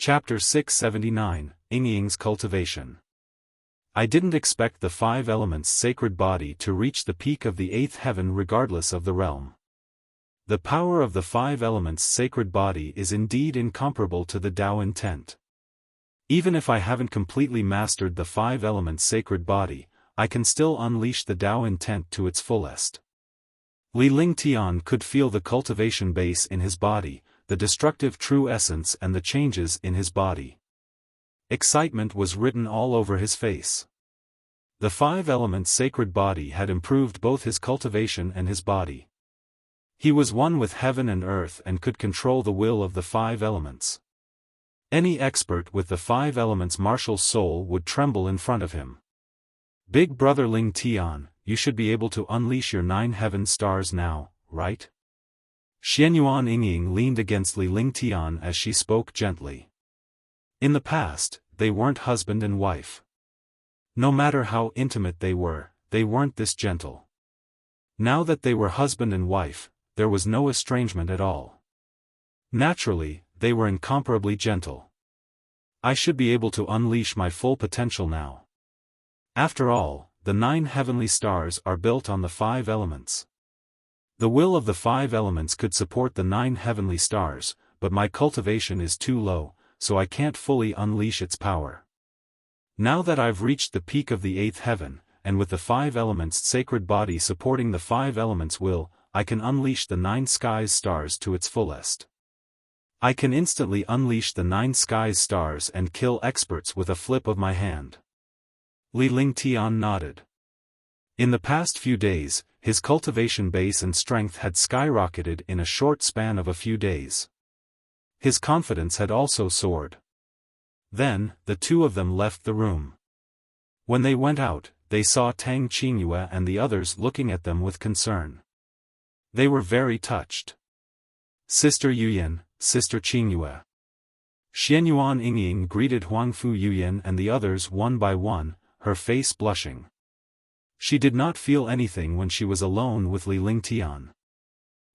Chapter 679, Yingying's Cultivation. I didn't expect the five elements' sacred body to reach the peak of the eighth heaven regardless of the realm. The power of the five elements' sacred body is indeed incomparable to the Tao intent. Even if I haven't completely mastered the five elements' sacred body, I can still unleash the Tao intent to its fullest. Li Lingtian could feel the cultivation base in his body, the destructive true essence and the changes in his body. Excitement was written all over his face. The five elements' sacred body had improved both his cultivation and his body. He was one with heaven and earth and could control the will of the five elements. Any expert with the five elements' martial soul would tremble in front of him. Big brother Ling Tian, you should be able to unleash your 9 heaven stars now, right? Xianyuan Yingying leaned against Li Lingtian as she spoke gently. In the past, they weren't husband and wife. No matter how intimate they weren't this gentle. Now that they were husband and wife, there was no estrangement at all. Naturally, they were incomparably gentle. I should be able to unleash my full potential now. After all, the 9 heavenly stars are built on the 5 elements. The will of the 5 elements could support the 9 heavenly stars, but my cultivation is too low, so I can't fully unleash its power. Now that I've reached the peak of the 8th heaven, and with the 5 elements' sacred body supporting the 5 elements' will, I can unleash the 9 skies stars to its fullest. I can instantly unleash the 9 skies stars and kill experts with a flip of my hand. Li Lingtian nodded. In the past few days, his cultivation base and strength had skyrocketed in a short span of a few days. His confidence had also soared. Then, the two of them left the room. When they went out, they saw Tang Qingyue and the others looking at them with concern. They were very touched. Sister Yuyan, Sister Qingyue. Xianyuan Yingying greeted Huangfu Yuyan and the others one by one, her face blushing. She did not feel anything when she was alone with Li Lingtian.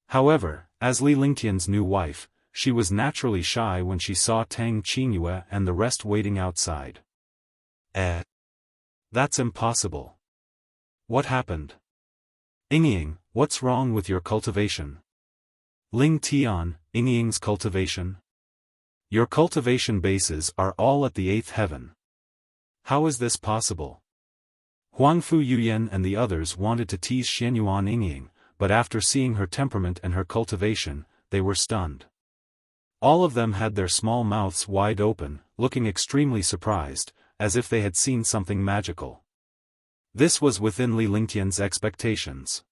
However, as Li Lingtian's new wife, she was naturally shy when she saw Tang Qingyue and the rest waiting outside. That's impossible. What happened? Yingying, what's wrong with your cultivation? Lingtian, Yingying's cultivation? Your cultivation bases are all at the 8th heaven. How is this possible? Huangfu Yuyan and the others wanted to tease Xianyuan Yingying, but after seeing her temperament and her cultivation, they were stunned. All of them had their small mouths wide open, looking extremely surprised, as if they had seen something magical. This was within Li Lingtian's expectations.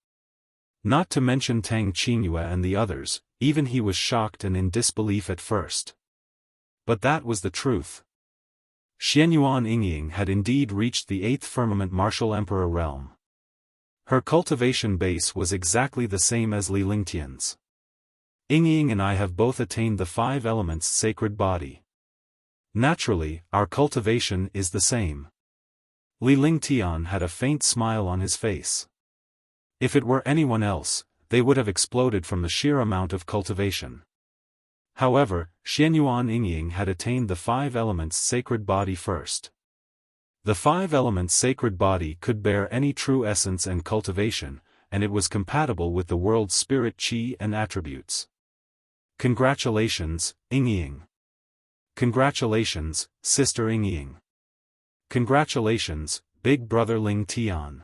Not to mention Tang Qingyue and the others, even he was shocked and in disbelief at first. But that was the truth. Xianyuan Yingying had indeed reached the 8th firmament martial emperor realm. Her cultivation base was exactly the same as Li Lingtian's. Yingying and I have both attained the 5 elements' sacred body. Naturally, our cultivation is the same. Li Lingtian had a faint smile on his face. If it were anyone else, they would have exploded from the sheer amount of cultivation. However, Xianyuan Yingying had attained the 5 elements' sacred body first. The 5 elements' sacred body could bear any true essence and cultivation, and it was compatible with the world's spirit qi and attributes. Congratulations, Yingying. Congratulations, Sister Yingying. Congratulations, Big Brother Ling Tian.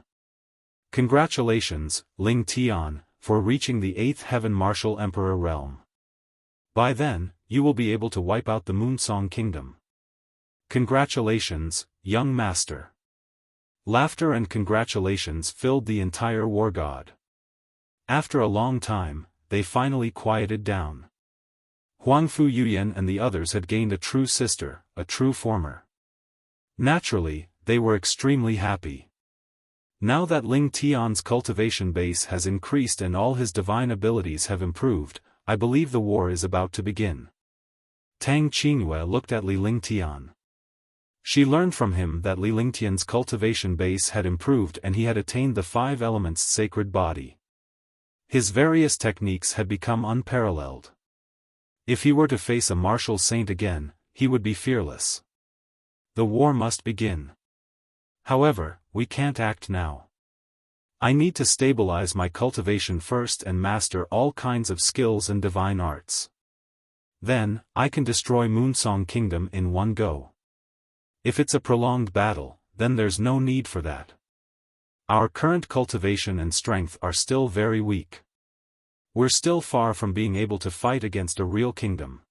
Congratulations, Ling Tian, for reaching the 8th heaven martial emperor realm. By then, you will be able to wipe out the Moonsong Kingdom. Congratulations, young master. Laughter and congratulations filled the entire war god. After a long time, they finally quieted down. Huangfu Yuyan and the others had gained a true sister, a true former. Naturally, they were extremely happy. Now that Ling Tian's cultivation base has increased and all his divine abilities have improved, I believe the war is about to begin. Tang Qingyue looked at Li Lingtian. She learned from him that Li Lingtian's cultivation base had improved and he had attained the 5 elements' sacred body. His various techniques had become unparalleled. If he were to face a martial saint again, he would be fearless. The war must begin. However, we can't act now. I need to stabilize my cultivation first and master all kinds of skills and divine arts. Then, I can destroy Moonsong Kingdom in one go. If it's a prolonged battle, then there's no need for that. Our current cultivation and strength are still very weak. We're still far from being able to fight against a real kingdom.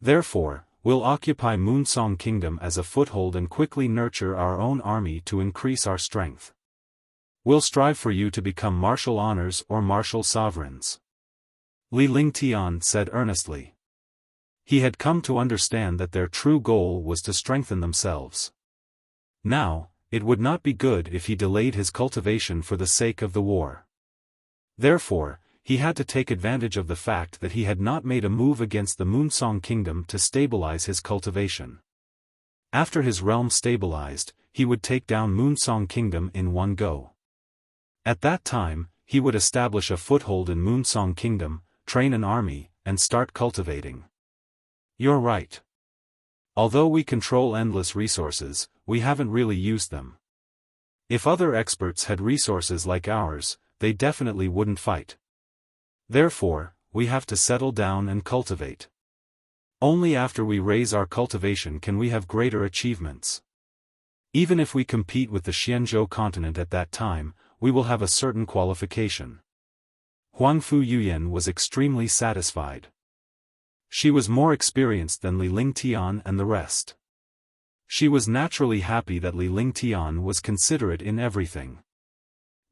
Therefore, we'll occupy Moonsong Kingdom as a foothold and quickly nurture our own army to increase our strength. We'll strive for you to become martial honors or martial sovereigns. Li Lingtian said earnestly. He had come to understand that their true goal was to strengthen themselves. Now, it would not be good if he delayed his cultivation for the sake of the war. Therefore, he had to take advantage of the fact that he had not made a move against the Moonsong Kingdom to stabilize his cultivation. After his realm stabilized, he would take down Moonsong Kingdom in one go. At that time, he would establish a foothold in Moonsong Kingdom, train an army, and start cultivating. You're right. Although we control endless resources, we haven't really used them. If other experts had resources like ours, they definitely wouldn't fight. Therefore, we have to settle down and cultivate. Only after we raise our cultivation can we have greater achievements. Even if we compete with the Xianzhou continent at that time, we will have a certain qualification. Huangfu Yuyan was extremely satisfied. She was more experienced than Li Lingtian and the rest. She was naturally happy that Li Lingtian was considerate in everything.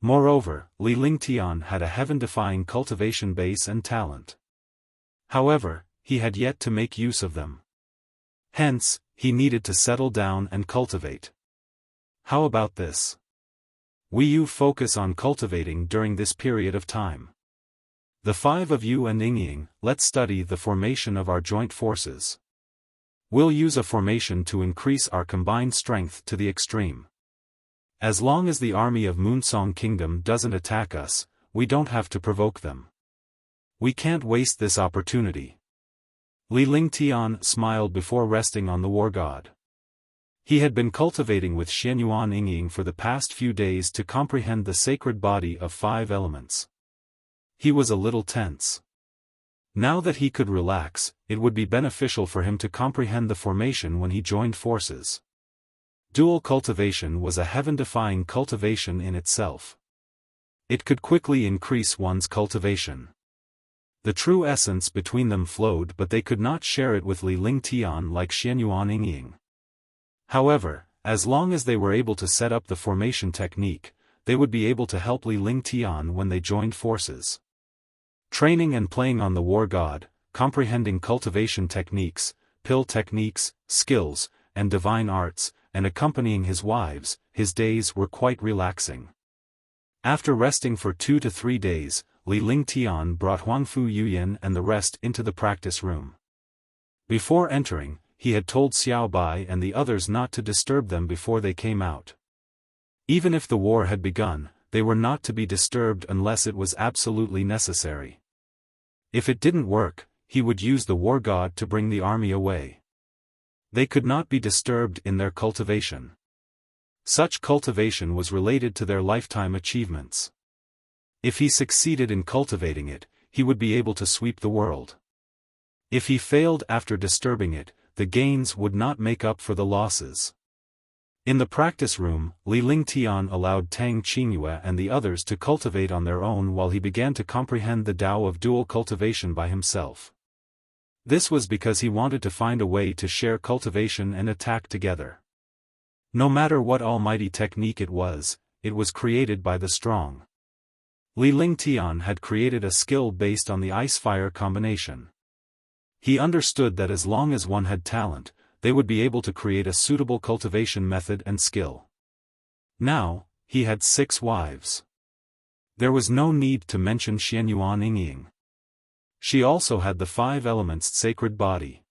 Moreover, Li Lingtian had a heaven-defying cultivation base and talent. However, he had yet to make use of them. Hence, he needed to settle down and cultivate. How about this? You focus on cultivating during this period of time. The five of you and Yingying, let's study the formation of our joint forces. We'll use a formation to increase our combined strength to the extreme. As long as the army of Moonsong Kingdom doesn't attack us, we don't have to provoke them. We can't waste this opportunity. Li Lingtian smiled before resting on the war god. He had been cultivating with Xianyuan Yingying for the past few days to comprehend the sacred body of 5 elements. He was a little tense. Now that he could relax, it would be beneficial for him to comprehend the formation when he joined forces. Dual cultivation was a heaven-defying cultivation in itself. It could quickly increase one's cultivation. The true essence between them flowed, but they could not share it with Li Lingtian like Xianyuan Yingying. However, as long as they were able to set up the formation technique, they would be able to help Li Lingtian when they joined forces. Training and playing on the war god, comprehending cultivation techniques, pill techniques, skills, and divine arts, and accompanying his wives, his days were quite relaxing. After resting for 2 to 3 days, Li Lingtian brought Huangfu Yuyan and the rest into the practice room. Before entering, he had told Xiao Bai and the others not to disturb them before they came out. Even if the war had begun, they were not to be disturbed unless it was absolutely necessary. If it didn't work, he would use the war god to bring the army away. They could not be disturbed in their cultivation. Such cultivation was related to their lifetime achievements. If he succeeded in cultivating it, he would be able to sweep the world. If he failed after disturbing it, the gains would not make up for the losses. In the practice room, Li Lingtian allowed Tang Qingyue and the others to cultivate on their own while he began to comprehend the Tao of dual cultivation by himself. This was because he wanted to find a way to share cultivation and attack together. No matter what almighty technique it was created by the strong. Li Lingtian had created a skill based on the ice-fire combination. He understood that as long as one had talent, they would be able to create a suitable cultivation method and skill. Now, he had 6 wives. There was no need to mention Xianyuan Yingying. She also had the 5 elements sacred body.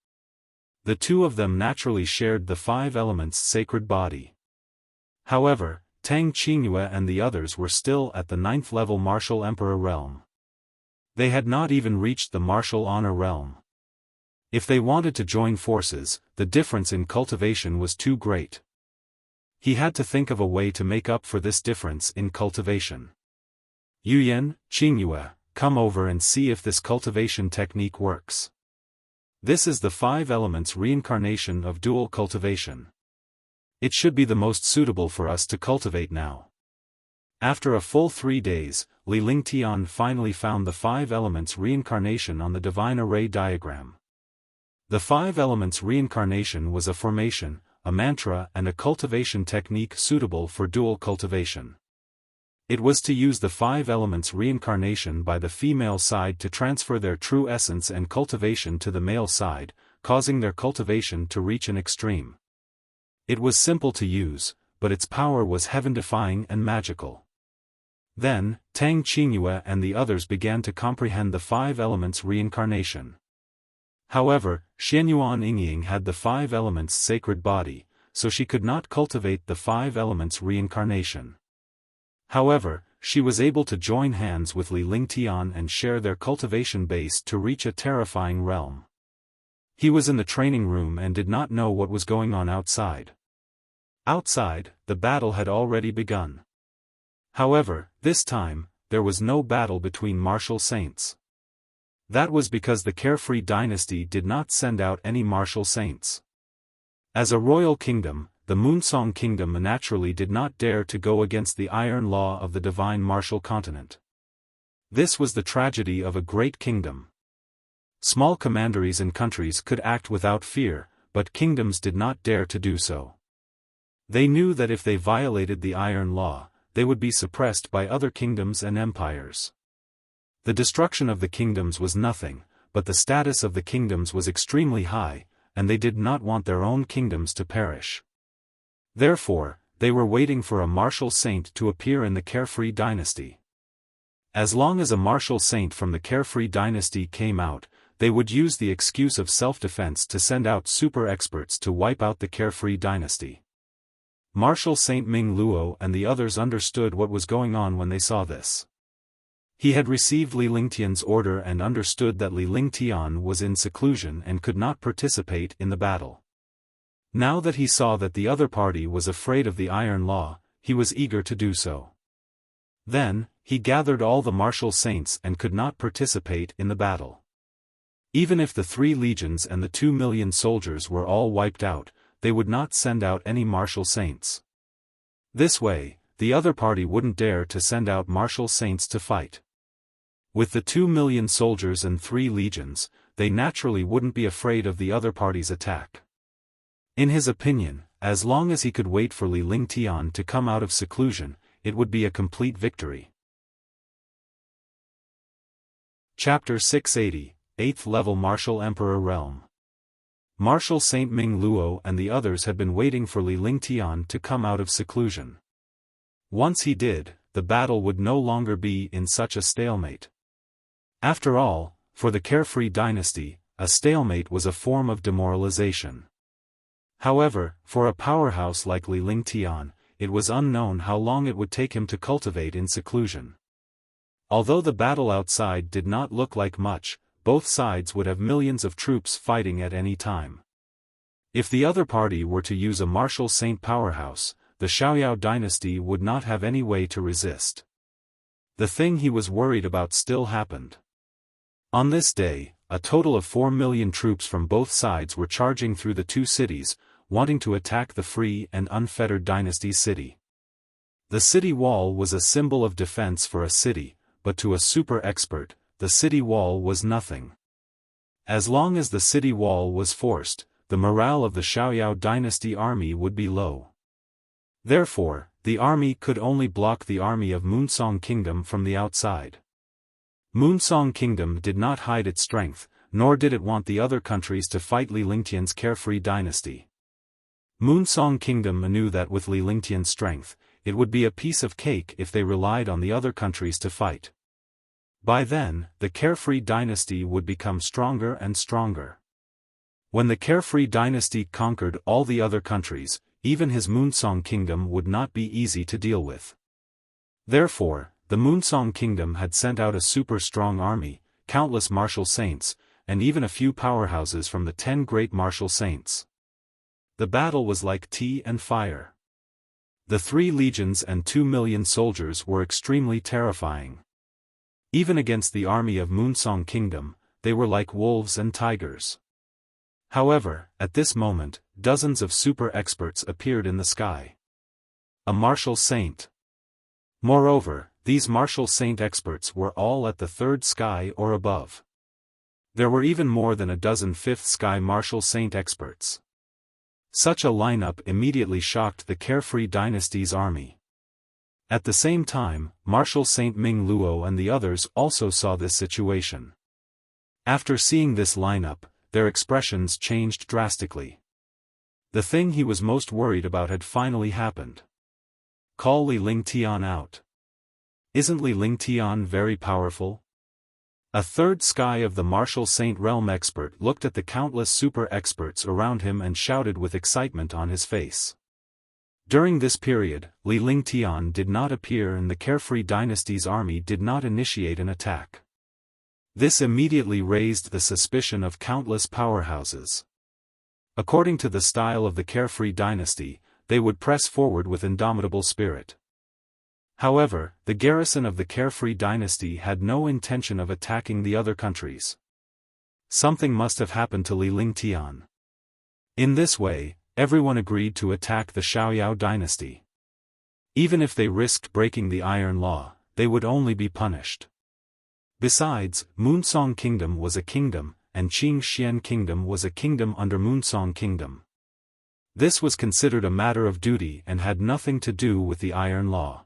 The 2 of them naturally shared the 5 elements sacred body. However, Tang Qingyue and the others were still at the 9th level martial emperor realm. They had not even reached the martial honor realm. If they wanted to join forces, the difference in cultivation was too great. He had to think of a way to make up for this difference in cultivation. Yuyan, Qingyue, come over and see if this cultivation technique works. This is the 5 elements reincarnation of dual cultivation. It should be the most suitable for us to cultivate now. After a full 3 days, Li Lingtian finally found the 5 elements reincarnation on the divine array diagram. The 5 elements reincarnation was a formation, a mantra and a cultivation technique suitable for dual cultivation. It was to use the 5 elements reincarnation by the female side to transfer their true essence and cultivation to the male side, causing their cultivation to reach an extreme. It was simple to use, but its power was heaven-defying and magical. Then, Tang Qingyue and the others began to comprehend the 5 elements reincarnation. However, Xianyuan Yingying had the 5 elements sacred body, so she could not cultivate the 5 elements reincarnation. However, she was able to join hands with Li Lingtian and share their cultivation base to reach a terrifying realm. He was in the training room and did not know what was going on outside. Outside, the battle had already begun. However, this time, there was no battle between martial saints. That was because the Carefree dynasty did not send out any martial saints. As a royal kingdom, the Moonsong kingdom naturally did not dare to go against the iron law of the divine martial continent. This was the tragedy of a great kingdom. Small commanderies and countries could act without fear, but kingdoms did not dare to do so. They knew that if they violated the iron law, they would be suppressed by other kingdoms and empires. The destruction of the kingdoms was nothing, but the status of the kingdoms was extremely high, and they did not want their own kingdoms to perish. Therefore, they were waiting for a martial saint to appear in the Carefree dynasty. As long as a martial saint from the Carefree dynasty came out, they would use the excuse of self-defense to send out super experts to wipe out the Carefree dynasty. Martial Saint Ming Luo and the others understood what was going on when they saw this. He had received Li Lingtian's order and understood that Li Lingtian was in seclusion and could not participate in the battle. Now that he saw that the other party was afraid of the iron law, he was eager to do so. Then, he gathered all the martial saints and could not participate in the battle. Even if the 3 legions and the 2 million soldiers were all wiped out, they would not send out any martial saints. This way, the other party wouldn't dare to send out martial saints to fight. With the 2 million soldiers and 3 legions, they naturally wouldn't be afraid of the other party's attack. In his opinion, as long as he could wait for Li Lingtian to come out of seclusion, it would be a complete victory. Chapter 680, 8th Level Martial Emperor Realm. Martial Saint Ming Luo and the others had been waiting for Li Lingtian to come out of seclusion. Once he did, the battle would no longer be in such a stalemate. After all, for the Carefree dynasty, a stalemate was a form of demoralization. However, for a powerhouse like Li Lingtian, it was unknown how long it would take him to cultivate in seclusion. Although the battle outside did not look like much, both sides would have millions of troops fighting at any time. If the other party were to use a martial saint powerhouse, the Xiaoyao dynasty would not have any way to resist. The thing he was worried about still happened. On this day, a total of 4 million troops from both sides were charging through the 2 cities, wanting to attack the free and unfettered dynasty city. The city wall was a symbol of defense for a city, but to a super expert, the city wall was nothing. As long as the city wall was forced, the morale of the Xiaoyao dynasty army would be low. Therefore, the army could only block the army of Moonsong Kingdom from the outside. Moonsong Kingdom did not hide its strength, nor did it want the other countries to fight Li Lingtian's Carefree dynasty. Moonsong Kingdom knew that with Li Lingtian's strength, it would be a piece of cake if they relied on the other countries to fight. By then, the Carefree dynasty would become stronger and stronger. When the Carefree dynasty conquered all the other countries, even his Moonsong Kingdom would not be easy to deal with. Therefore, the Moonsong Kingdom had sent out a super strong army, countless martial saints, and even a few powerhouses from the 10 great martial saints. The battle was like tea and fire. The 3 legions and 2 million soldiers were extremely terrifying. Even against the army of Moonsong Kingdom, they were like wolves and tigers. However, at this moment, dozens of super experts appeared in the sky. A martial saint. Moreover, these martial saint experts were all at the 3rd sky or above. There were even more than a dozen 5th sky martial saint experts. Such a lineup immediately shocked the Carefree Dynasty's army. At the same time, Marshal Saint Ming Luo and the others also saw this situation. After seeing this lineup, their expressions changed drastically. The thing he was most worried about had finally happened. Call Li Lingtian out. Isn't Li Lingtian very powerful? A 3rd sky of the Martial Saint Realm expert looked at the countless super experts around him and shouted with excitement on his face. During this period, Li Lingtian did not appear and the Carefree Dynasty's army did not initiate an attack. This immediately raised the suspicion of countless powerhouses. According to the style of the Carefree Dynasty, they would press forward with indomitable spirit. However, the garrison of the Carefree Dynasty had no intention of attacking the other countries. Something must have happened to Li Lingtian. In this way, everyone agreed to attack the Xiaoyao dynasty. Even if they risked breaking the Iron Law, they would only be punished. Besides, Moonsong Kingdom was a kingdom, and Qing Xian Kingdom was a kingdom under Moonsong Kingdom. This was considered a matter of duty and had nothing to do with the Iron Law.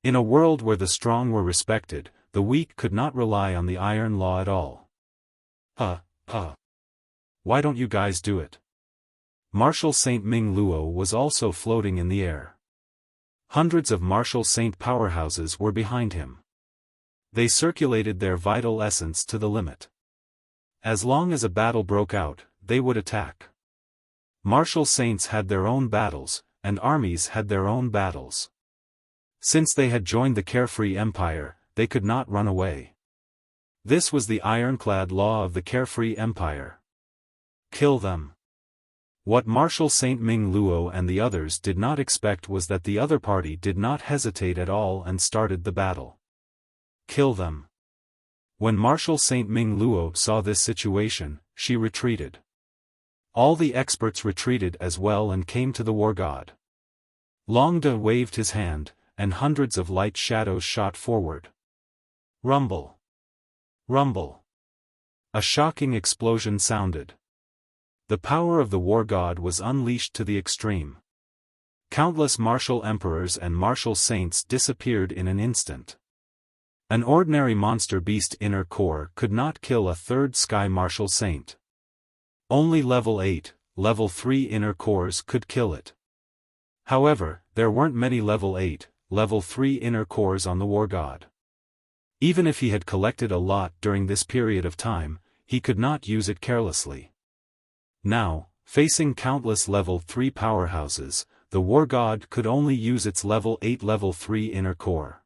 In a world where the strong were respected, the weak could not rely on the Iron Law at all. Why don't you guys do it? Marshal Saint Ming Luo was also floating in the air. Hundreds of Marshal Saint powerhouses were behind him. They circulated their vital essence to the limit. As long as a battle broke out, they would attack. Martial Saints had their own battles, and armies had their own battles. Since they had joined the Carefree Empire, they could not run away. This was the ironclad law of the Carefree Empire. Kill them. What Marshal Saint Ming Luo and the others did not expect was that the other party did not hesitate at all and started the battle. Kill them. When Marshal Saint Ming Luo saw this situation, she retreated. All the experts retreated as well and came to the war god. Long De waved his hand, and hundreds of light shadows shot forward. Rumble. Rumble. A shocking explosion sounded. The power of the war god was unleashed to the extreme. Countless martial emperors and martial saints disappeared in an instant. An ordinary monster beast inner core could not kill a 3rd sky martial saint. Only level 8, level 3 inner cores could kill it. However, there weren't many level 8, level 3 inner cores on the war god. Even if he had collected a lot during this period of time, he could not use it carelessly. Now, facing countless level 3 powerhouses, the war god could only use its level 8 level 3 inner core.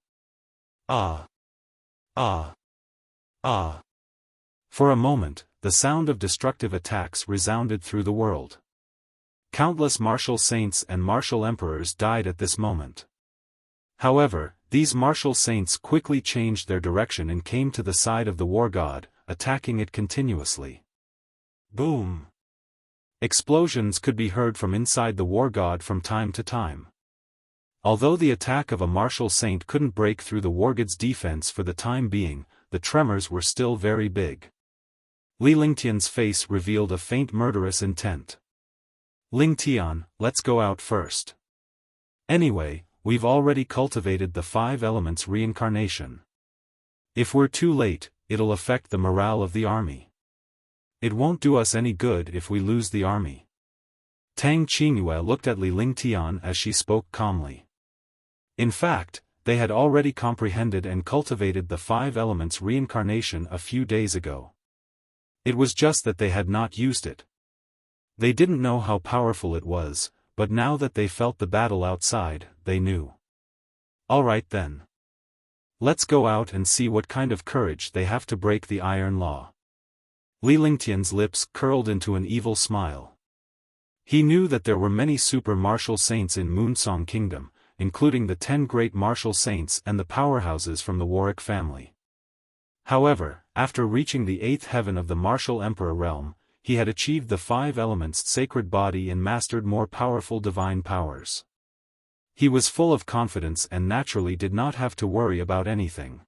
For a moment, the sound of destructive attacks resounded through the world. Countless martial saints and martial emperors died at this moment. However, these martial saints quickly changed their direction and came to the side of the war god, attacking it continuously. Boom! Explosions could be heard from inside the war god from time to time. Although the attack of a martial saint couldn't break through the war god's defense for the time being, the tremors were still very big. Li Lingtian's face revealed a faint murderous intent. Lingtian, let's go out first. Anyway, we've already cultivated the 5 elements reincarnation. If we're too late, it'll affect the morale of the army. It won't do us any good if we lose the army. Tang Qingyue looked at Li Lingtian as she spoke calmly. In fact, they had already comprehended and cultivated the 5 elements reincarnation a few days ago. It was just that they had not used it. They didn't know how powerful it was, but now that they felt the battle outside, they knew. Alright then. Let's go out and see what kind of courage they have to break the Iron Law. Li Lingtian's lips curled into an evil smile. He knew that there were many super martial saints in Moonsong Kingdom, including the 10 great martial saints and the powerhouses from the Warwick family. However, after reaching the 8th heaven of the martial emperor realm, he had achieved the 5 elements sacred body and mastered more powerful divine powers. He was full of confidence and naturally did not have to worry about anything.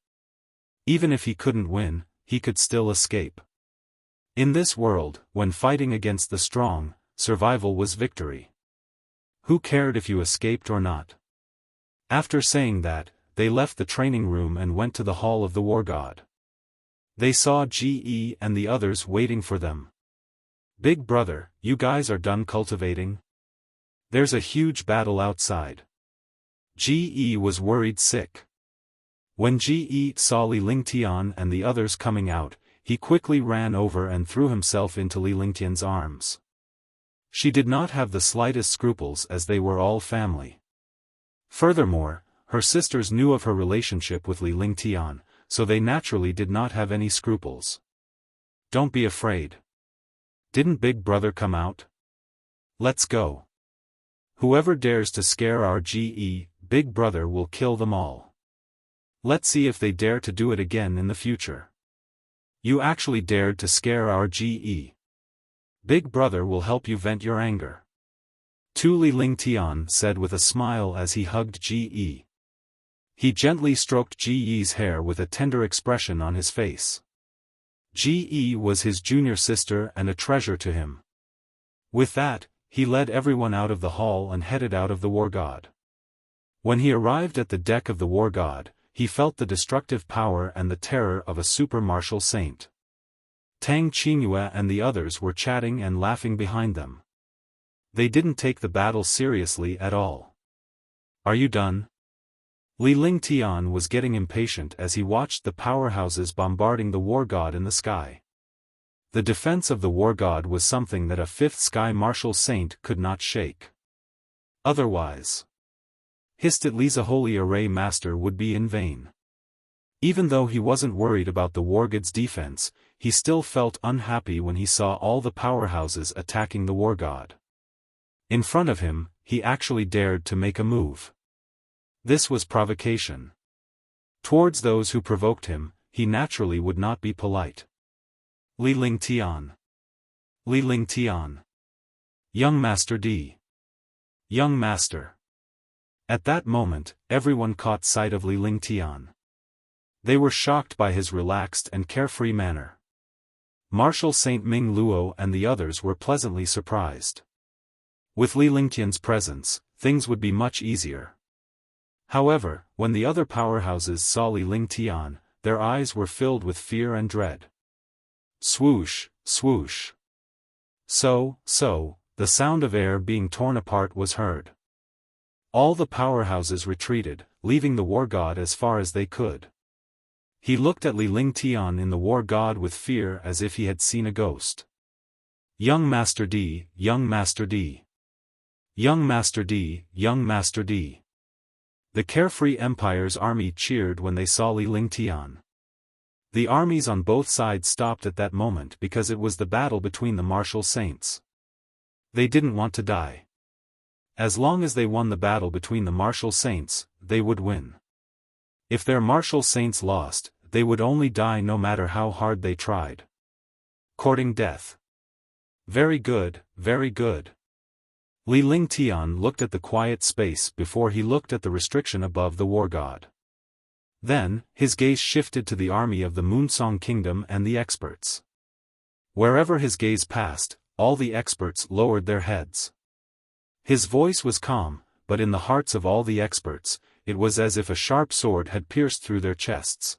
Even if he couldn't win, he could still escape. In this world, when fighting against the strong, survival was victory. Who cared if you escaped or not? After saying that, they left the training room and went to the hall of the war god. They saw Ge and the others waiting for them. "Big brother, you guys are done cultivating? There's a huge battle outside." Ge was worried sick. When Ge saw Li Lingtian and the others coming out, he quickly ran over and threw himself into Li Lingtian's arms. She did not have the slightest scruples as they were all family. Furthermore, her sisters knew of her relationship with Li Lingtian, so they naturally did not have any scruples. "Don't be afraid. Didn't Big Brother come out? Let's go. Whoever dares to scare our Ge, Big Brother will kill them all. Let's see if they dare to do it again in the future. You actually dared to scare our Ge. Big Brother will help you vent your anger." Tu Li Lingtian said with a smile as he hugged Ge. He gently stroked Ge's hair with a tender expression on his face. Ge was his junior sister and a treasure to him. With that, he led everyone out of the hall and headed out of the war god. When he arrived at the deck of the war god, he felt the destructive power and the terror of a super martial saint. Tang Qingyue and the others were chatting and laughing behind them. They didn't take the battle seriously at all. "Are you done?" Li Lingtian was getting impatient as he watched the powerhouses bombarding the war god in the sky. The defense of the war god was something that a 5th sky martial saint could not shake. Otherwise, Histitli's holy array master would be in vain. Even though he wasn't worried about the war god's defense, he still felt unhappy when he saw all the powerhouses attacking the war god. In front of him, he actually dared to make a move. This was provocation. Towards those who provoked him, he naturally would not be polite. Li Lingtian. Li Lingtian. Young Master D. Young Master. At that moment, everyone caught sight of Li Lingtian. They were shocked by his relaxed and carefree manner. Marshal Saint Ming Luo and the others were pleasantly surprised. With Li Lingtian's presence, things would be much easier. However, when the other powerhouses saw Li Lingtian, their eyes were filled with fear and dread. Swoosh, swoosh. So, the sound of air being torn apart was heard. All the powerhouses retreated, leaving the war god as far as they could. He looked at Li Lingtian in the war god with fear as if he had seen a ghost. "Young Master D, Young Master D. Young Master D, Young Master D." The carefree Empire's army cheered when they saw Li Lingtian. The armies on both sides stopped at that moment because it was the battle between the martial saints. They didn't want to die. As long as they won the battle between the martial saints, they would win. If their martial saints lost, they would only die no matter how hard they tried. Courting death. Very good, very good. Li Lingtian looked at the quiet space before he looked at the restriction above the war god. Then, his gaze shifted to the army of the Moonsong Kingdom and the experts. Wherever his gaze passed, all the experts lowered their heads. His voice was calm, but in the hearts of all the experts, it was as if a sharp sword had pierced through their chests.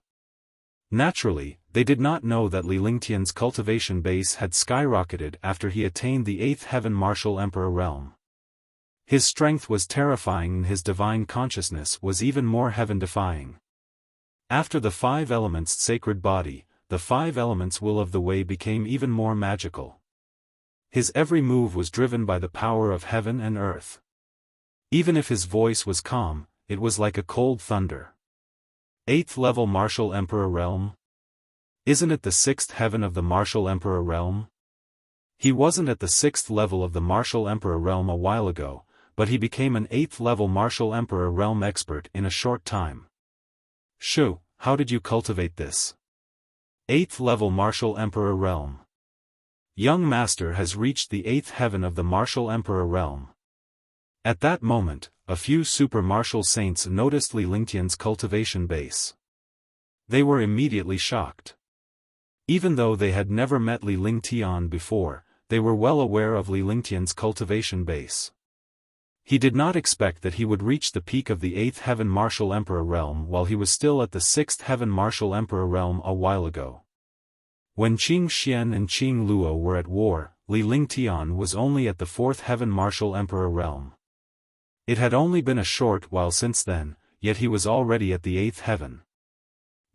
Naturally, they did not know that Li Lingtian's cultivation base had skyrocketed after he attained the 8th heaven martial emperor realm. His strength was terrifying and his divine consciousness was even more heaven-defying. After the 5 elements sacred body, the 5 elements will of the way became even more magical. His every move was driven by the power of heaven and earth. Even if his voice was calm, it was like a cold thunder. 8th level martial emperor realm? Isn't it the sixth heaven of the Martial Emperor realm? He wasn't at the sixth level of the Martial Emperor realm a while ago, but he became an eighth level Martial Emperor realm expert in a short time. Shu, how did you cultivate this? Eighth level Martial Emperor realm. Young master has reached the eighth heaven of the Martial Emperor realm. At that moment, a few super martial saints noticed Li Lingtian's cultivation base. They were immediately shocked. Even though they had never met Li Lingtian before, they were well aware of Li Lingtian's cultivation base. He did not expect that he would reach the peak of the eighth heaven Martial Emperor realm while he was still at the sixth heaven Martial Emperor realm a while ago. When Qing Xian and Qing Luo were at war, Li Lingtian was only at the fourth heaven Martial Emperor realm. It had only been a short while since then, yet he was already at the eighth heaven.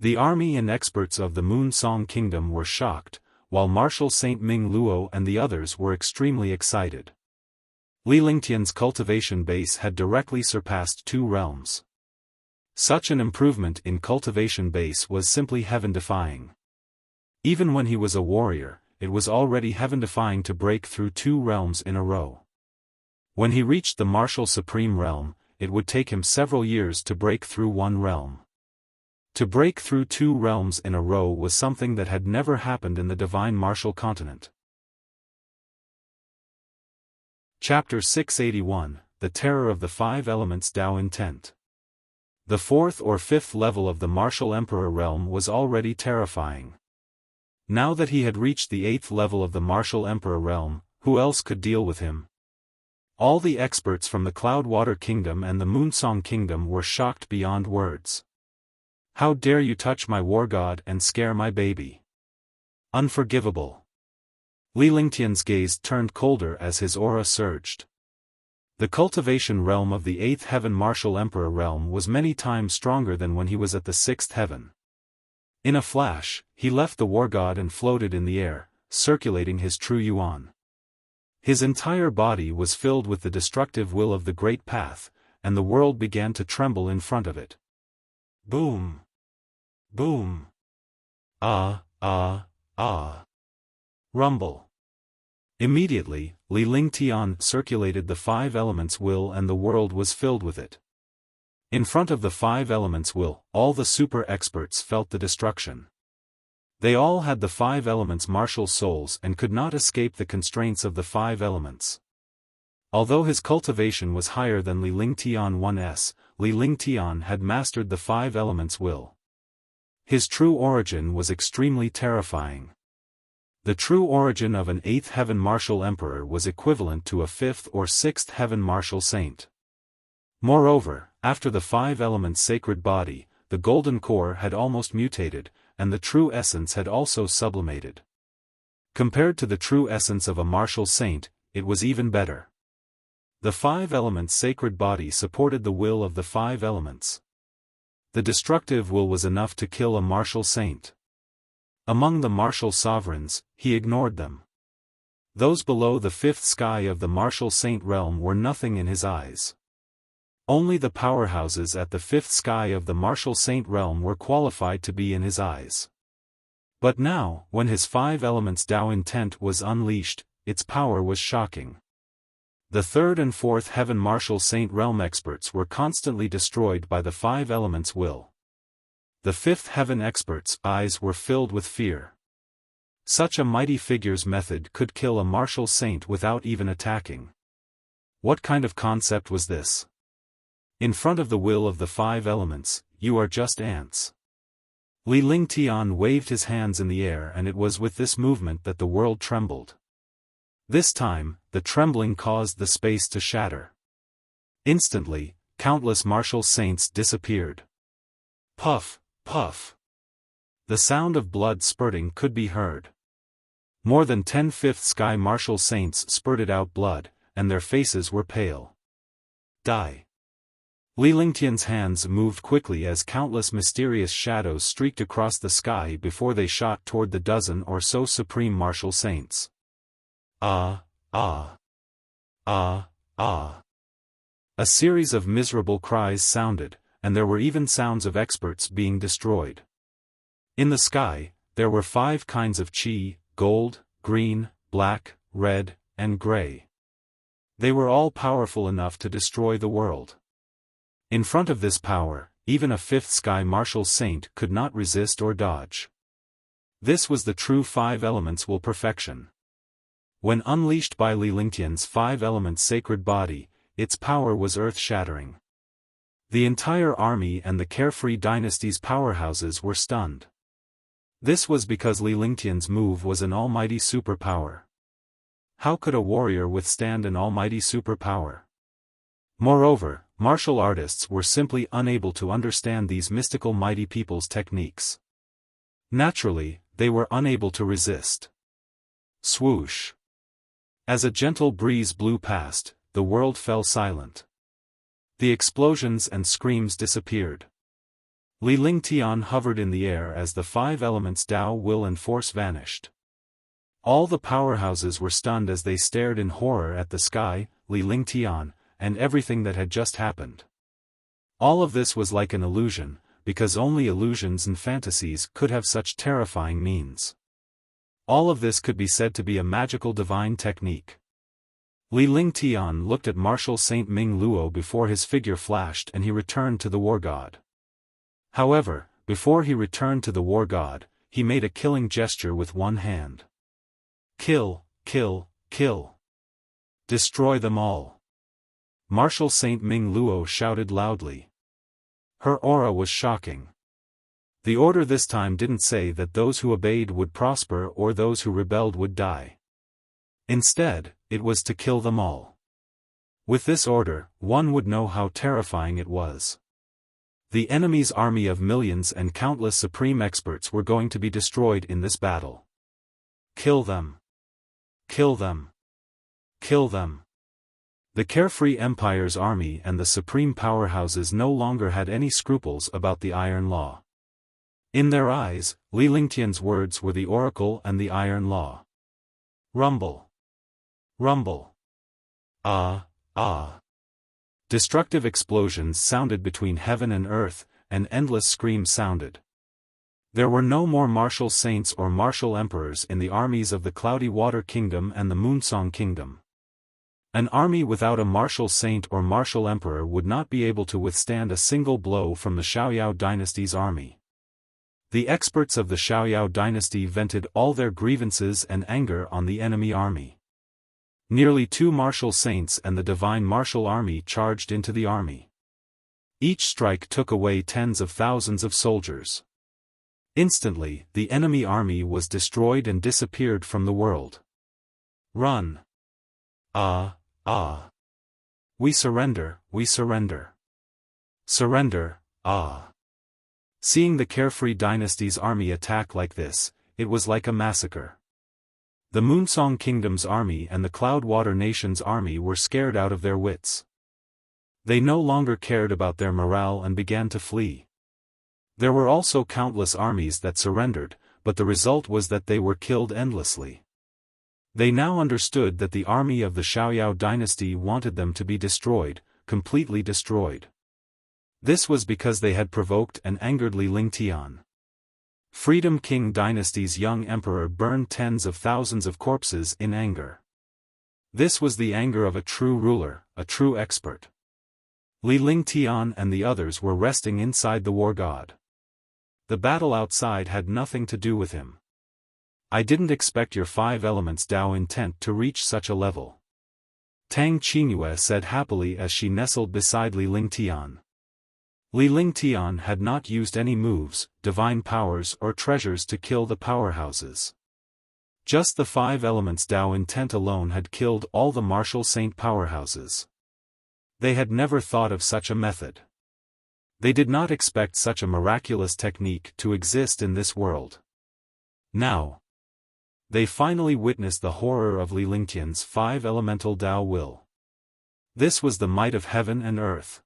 The army and experts of the Moon Song Kingdom were shocked, while Martial Saint Ming Luo and the others were extremely excited. Li Lingtian's cultivation base had directly surpassed 2 realms. Such an improvement in cultivation base was simply heaven-defying. Even when he was a warrior, it was already heaven-defying to break through 2 realms in a row. When he reached the Martial Supreme Realm, it would take him several years to break through 1 realm. To break through 2 realms in a row was something that had never happened in the Divine Martial Continent. Chapter 681, The Terror of the 5 Elements Tao Intent. The 4th or 5th level of the Martial Emperor realm was already terrifying. Now that he had reached the 8th level of the Martial Emperor realm, who else could deal with him? All the experts from the Cloudwater Kingdom and the Moonsong Kingdom were shocked beyond words. How dare you touch my war god and scare my baby? Unforgivable. Li Lingtian's gaze turned colder as his aura surged. The cultivation realm of the 8th heaven Martial Emperor realm was many times stronger than when he was at the 6th heaven. In a flash, he left the war god and floated in the air, circulating his true yuan. His entire body was filled with the destructive will of the Great Path, and the world began to tremble in front of it. Boom! Boom! Ah, ah, ah! Rumble! Immediately, Li Lingtian circulated the 5 elements will and the world was filled with it. In front of the 5 elements will, all the super experts felt the destruction. They all had the 5 elements martial souls and could not escape the constraints of the 5 elements. Although his cultivation was higher than Li Lingtian 1's, Li Lingtian had mastered the 5 elements will. His true origin was extremely terrifying. The true origin of an 8th heaven martial emperor was equivalent to a 5th or 6th heaven martial saint. Moreover, after the 5 elements sacred body, the golden core had almost mutated, and the true essence had also sublimated. Compared to the true essence of a martial saint, it was even better. The 5 elements sacred body supported the will of the 5 elements. The destructive will was enough to kill a martial saint. Among the martial sovereigns, he ignored them. Those below the 5th sky of the martial saint realm were nothing in his eyes. Only the powerhouses at the 5th sky of the martial saint realm were qualified to be in his eyes. But now, when his 5 elements Tao intent was unleashed, its power was shocking. The 3rd and 4th heaven martial saint realm experts were constantly destroyed by the 5 elements will. The 5th heaven experts' eyes were filled with fear. Such a mighty figure's method could kill a martial saint without even attacking. What kind of concept was this? In front of the will of the 5 elements, you are just ants. Li Lingtian waved his hands in the air and it was with this movement that the world trembled. This time, the trembling caused the space to shatter. Instantly, countless martial saints disappeared. Puff, puff. The sound of blood spurting could be heard. More than 10 5th sky martial saints spurted out blood, and their faces were pale. Die. Li Lingtian's hands moved quickly as countless mysterious shadows streaked across the sky before they shot toward the dozen or so supreme martial saints. Ah, ah. Ah, ah. A series of miserable cries sounded, and there were even sounds of experts being destroyed. In the sky, there were 5 kinds of qi: gold, green, black, red, and gray. They were all powerful enough to destroy the world. In front of this power, even a 5th sky martial saint could not resist or dodge. This was the true 5 elements will perfection. When unleashed by Li Lingtian's 5 elements sacred body, its power was earth-shattering. The entire army and the carefree dynasty's powerhouses were stunned. This was because Li Lingtian's move was an almighty superpower. How could a warrior withstand an almighty superpower? Moreover, martial artists were simply unable to understand these mystical mighty people's techniques. Naturally, they were unable to resist. Swoosh! As a gentle breeze blew past, the world fell silent. The explosions and screams disappeared. Li Lingtian hovered in the air as the 5 elements Tao, will and force vanished. All the powerhouses were stunned as they stared in horror at the sky, Li Lingtian, and everything that had just happened. All of this was like an illusion, because only illusions and fantasies could have such terrifying means. All of this could be said to be a magical divine technique. Li Lingtian looked at Martial Saint Ming Luo before his figure flashed and he returned to the war god. However, before he returned to the war god, he made a killing gesture with one hand. Kill, kill, kill. Destroy them all. Martial Saint Ming Luo shouted loudly. Her aura was shocking. The order this time didn't say that those who obeyed would prosper or those who rebelled would die. Instead, it was to kill them all. With this order, one would know how terrifying it was. The enemy's army of millions and countless supreme experts were going to be destroyed in this battle. Kill them. Kill them. Kill them. The carefree empire's army and the supreme powerhouses no longer had any scruples about the iron law. In their eyes, Li Lingtian's words were the oracle and the iron law. Rumble. Rumble. Ah, ah. Destructive explosions sounded between heaven and earth, and endless screams sounded. There were no more martial saints or martial emperors in the armies of the Cloudy Water Kingdom and the Moonsong Kingdom. An army without a martial saint or martial emperor would not be able to withstand a single blow from the Xiaoyao dynasty's army. The experts of the Xiaoyao dynasty vented all their grievances and anger on the enemy army. Nearly 2 martial saints and the divine martial army charged into the army. Each strike took away tens of thousands of soldiers. Instantly, the enemy army was destroyed and disappeared from the world. Run! Ah, ah! We surrender, we surrender. Surrender, ah! Seeing the carefree dynasty's army attack like this, it was like a massacre. The Moonsong Kingdom's army and the Cloudwater Nation's army were scared out of their wits. They no longer cared about their morale and began to flee. There were also countless armies that surrendered, but the result was that they were killed endlessly. They now understood that the army of the Xiaoyao dynasty wanted them to be destroyed, completely destroyed. This was because they had provoked and angered Li Lingtian. Freedom King dynasty's young emperor burned tens of thousands of corpses in anger. This was the anger of a true ruler, a true expert. Li Lingtian and the others were resting inside the war god. The battle outside had nothing to do with him. I didn't expect your 5 elements Tao intent to reach such a level. Tang Qingyue said happily as she nestled beside Li Lingtian. Li Lingtian had not used any moves, divine powers or treasures to kill the powerhouses. Just the 5 elements Tao intent alone had killed all the martial saint powerhouses. They had never thought of such a method. They did not expect such a miraculous technique to exist in this world. Now, they finally witnessed the horror of Li Lingtian's 5 elemental Tao will. This was the might of heaven and earth.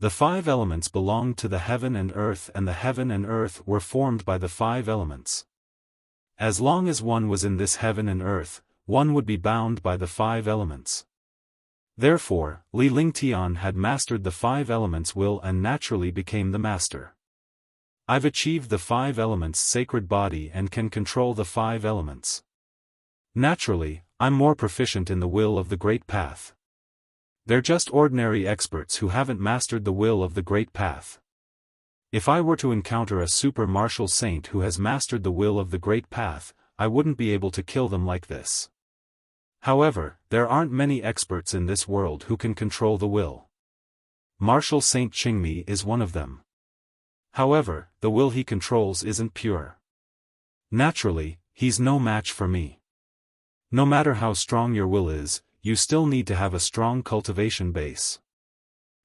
The 5 elements belonged to the heaven and the heaven and earth were formed by the 5 elements. As long as one was in this heaven and earth, one would be bound by the 5 elements. Therefore, Li Lingtian had mastered the 5 elements will and naturally became the master. I've achieved the 5 elements sacred body and can control the 5 elements. Naturally, I'm more proficient in the will of the Great Path. They're just ordinary experts who haven't mastered the will of the Great Path. If I were to encounter a super martial saint who has mastered the will of the Great Path, I wouldn't be able to kill them like this. However, there aren't many experts in this world who can control the will. Martial Saint Qingmi is one of them. However, the will he controls isn't pure. Naturally, he's no match for me. No matter how strong your will is, you still need to have a strong cultivation base.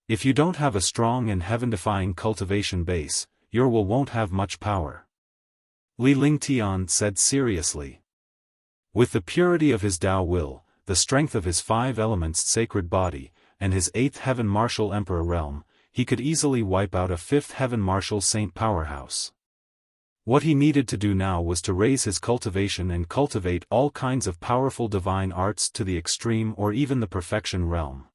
If you don't have a strong and heaven-defying cultivation base, your will won't have much power. Li Lingtian said seriously. With the purity of his Tao will, the strength of his 5 elements sacred body, and his 8th heaven martial emperor realm, he could easily wipe out a 5th heaven martial saint powerhouse. What he needed to do now was to raise his cultivation and cultivate all kinds of powerful divine arts to the extreme or even the perfection realm.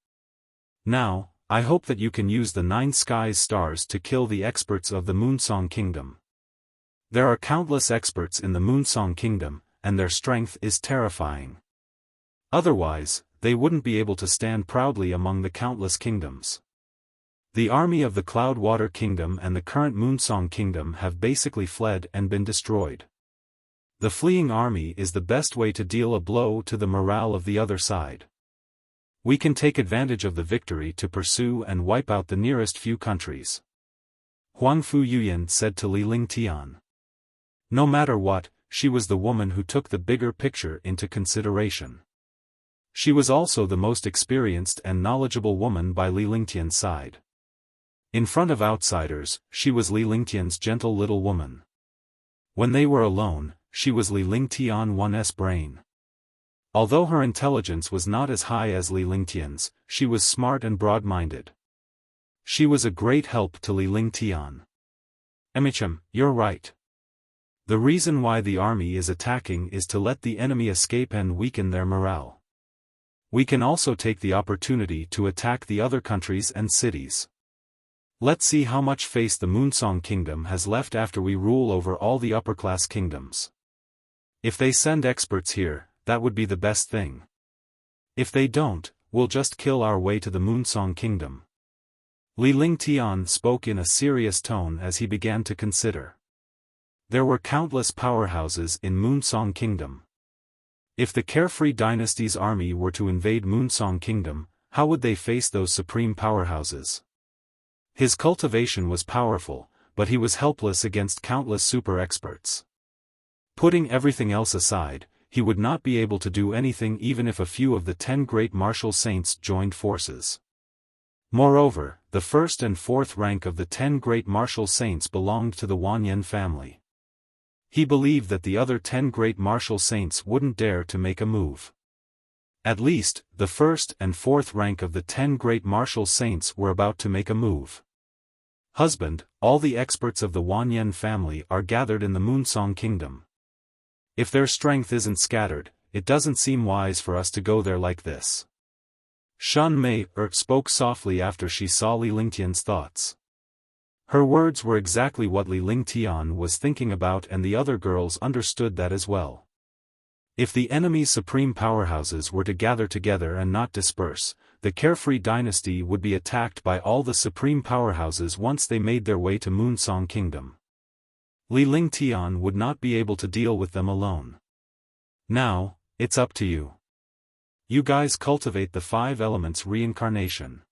Now, I hope that you can use the 9 skies stars to kill the experts of the Moonsong Kingdom. There are countless experts in the Moonsong Kingdom, and their strength is terrifying. Otherwise, they wouldn't be able to stand proudly among the countless kingdoms. The army of the Cloudwater Kingdom and the current Moonsong Kingdom have basically fled and been destroyed. The fleeing army is the best way to deal a blow to the morale of the other side. We can take advantage of the victory to pursue and wipe out the nearest few countries. Huang Fu Yuyan said to Li Lingtian. No matter what, she was the woman who took the bigger picture into consideration. She was also the most experienced and knowledgeable woman by Li Lingtian's side. In front of outsiders, she was Li Lingtian's gentle little woman. When they were alone, she was Li Lingtian's brain. Although her intelligence was not as high as Li Lingtian's, she was smart and broad-minded. She was a great help to Li Lingtian. Emicham, you're right. The reason why the army is attacking is to let the enemy escape and weaken their morale. We can also take the opportunity to attack the other countries and cities. Let's see how much face the Moonsong Kingdom has left after we rule over all the upper-class kingdoms. If they send experts here, that would be the best thing. If they don't, we'll just kill our way to the Moonsong Kingdom. Li Lingtian spoke in a serious tone as he began to consider. There were countless powerhouses in Moonsong Kingdom. If the Carefree Dynasty's army were to invade Moonsong Kingdom, how would they face those supreme powerhouses? His cultivation was powerful, but he was helpless against countless super experts. Putting everything else aside, he would not be able to do anything even if a few of the 10 great martial saints joined forces. Moreover, the 1st and 4th rank of the 10 great martial saints belonged to the Wanyan family. He believed that the other 10 great martial saints wouldn't dare to make a move. At least, the 1st and 4th rank of the 10 great martial saints were about to make a move. Husband, all the experts of the Wanyan family are gathered in the Moonsong Kingdom. If their strength isn't scattered, it doesn't seem wise for us to go there like this. Shan Mei spoke softly after she saw Li Lingtian's thoughts. Her words were exactly what Li Lingtian was thinking about, and the other girls understood that as well. If the enemy's supreme powerhouses were to gather together and not disperse, the Carefree Dynasty would be attacked by all the supreme powerhouses once they made their way to Moonsong Kingdom. Li Lingtian would not be able to deal with them alone. Now, it's up to you. You guys cultivate the 5 elements reincarnation.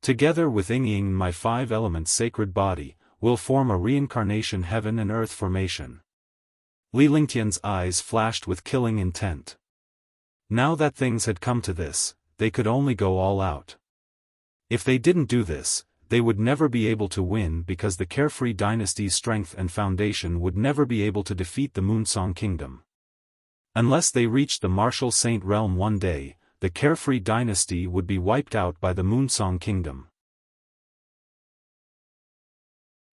Together with Ying, my 5 elements sacred body, will form a reincarnation heaven and earth formation. Li Lingtian's eyes flashed with killing intent. Now that things had come to this, they could only go all out. If they didn't do this, they would never be able to win because the Carefree Dynasty's strength and foundation would never be able to defeat the Moonsong Kingdom. Unless they reached the Martial Saint realm one day, the Carefree Dynasty would be wiped out by the Moonsong Kingdom.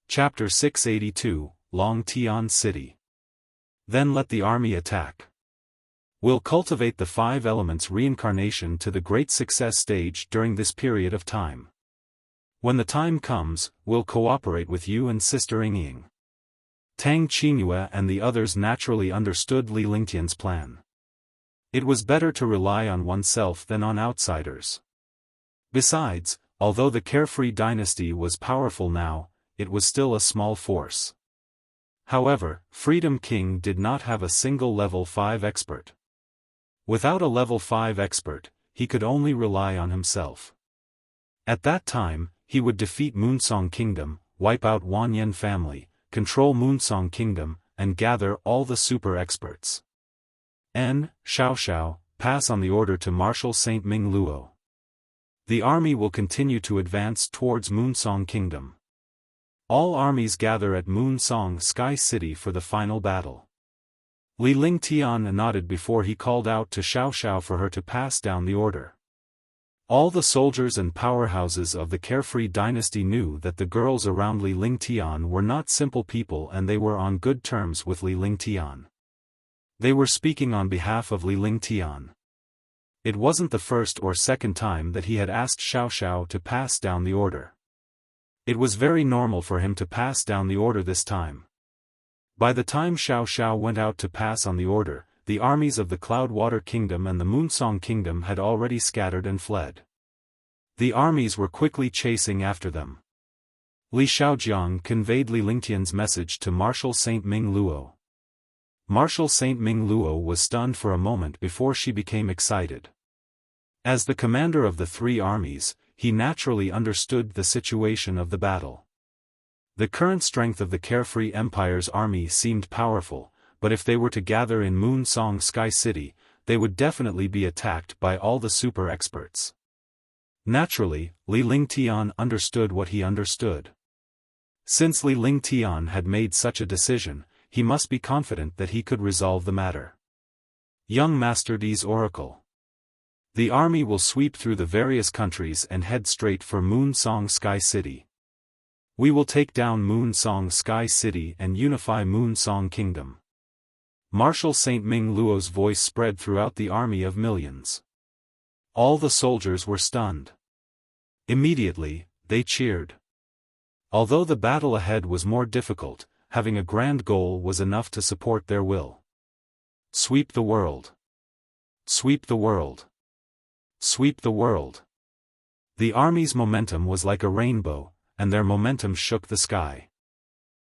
Chapter 682, Long Tian City. Then let the army attack. We'll cultivate the 5 elements reincarnation to the great success stage during this period of time. When the time comes, we'll cooperate with you and Sister Yingying. Tang Qingyue and the others naturally understood Li Lingtian's plan. It was better to rely on oneself than on outsiders. Besides, although the Carefree dynasty was powerful now, it was still a small force. However, Freedom King did not have a single level 5 expert. Without a level 5 expert, he could only rely on himself. At that time, he would defeat Moonsong Kingdom, wipe out Wanyan family, control Moonsong Kingdom, and gather all the super experts. Xiao, pass on the order to Marshal Saint Ming Luo. The army will continue to advance towards Moonsong Kingdom. All armies gather at Moonsong Sky City for the final battle. Li Lingtian nodded before he called out to Xiao for her to pass down the order. All the soldiers and powerhouses of the Carefree dynasty knew that the girls around Li Lingtian were not simple people and they were on good terms with Li Lingtian. They were speaking on behalf of Li Lingtian. It wasn't the first or second time that he had asked Xiao to pass down the order. It was very normal for him to pass down the order this time. By the time Xiao went out to pass on the order, the armies of the Cloudwater Kingdom and the Moonsong Kingdom had already scattered and fled. The armies were quickly chasing after them. Li Xiaojiang conveyed Li Lingtian's message to Marshal Saint Ming Luo. Marshal Saint Ming Luo was stunned for a moment before she became excited. As the commander of the three armies, he naturally understood the situation of the battle. The current strength of the Carefree Empire's army seemed powerful, but if they were to gather in Moonsong Sky City, they would definitely be attacked by all the super experts. Naturally, Li Lingtian understood what he understood. Since Li Lingtian had made such a decision, he must be confident that he could resolve the matter. Young Master D's Oracle. The army will sweep through the various countries and head straight for Moonsong Sky City. We will take down Moonsong Sky City and unify Moonsong Kingdom. Marshal Saint Ming Luo's voice spread throughout the army of millions. All the soldiers were stunned. Immediately, they cheered. Although the battle ahead was more difficult, having a grand goal was enough to support their will. Sweep the world. Sweep the world. Sweep the world. The army's momentum was like a rainbow, and their momentum shook the sky.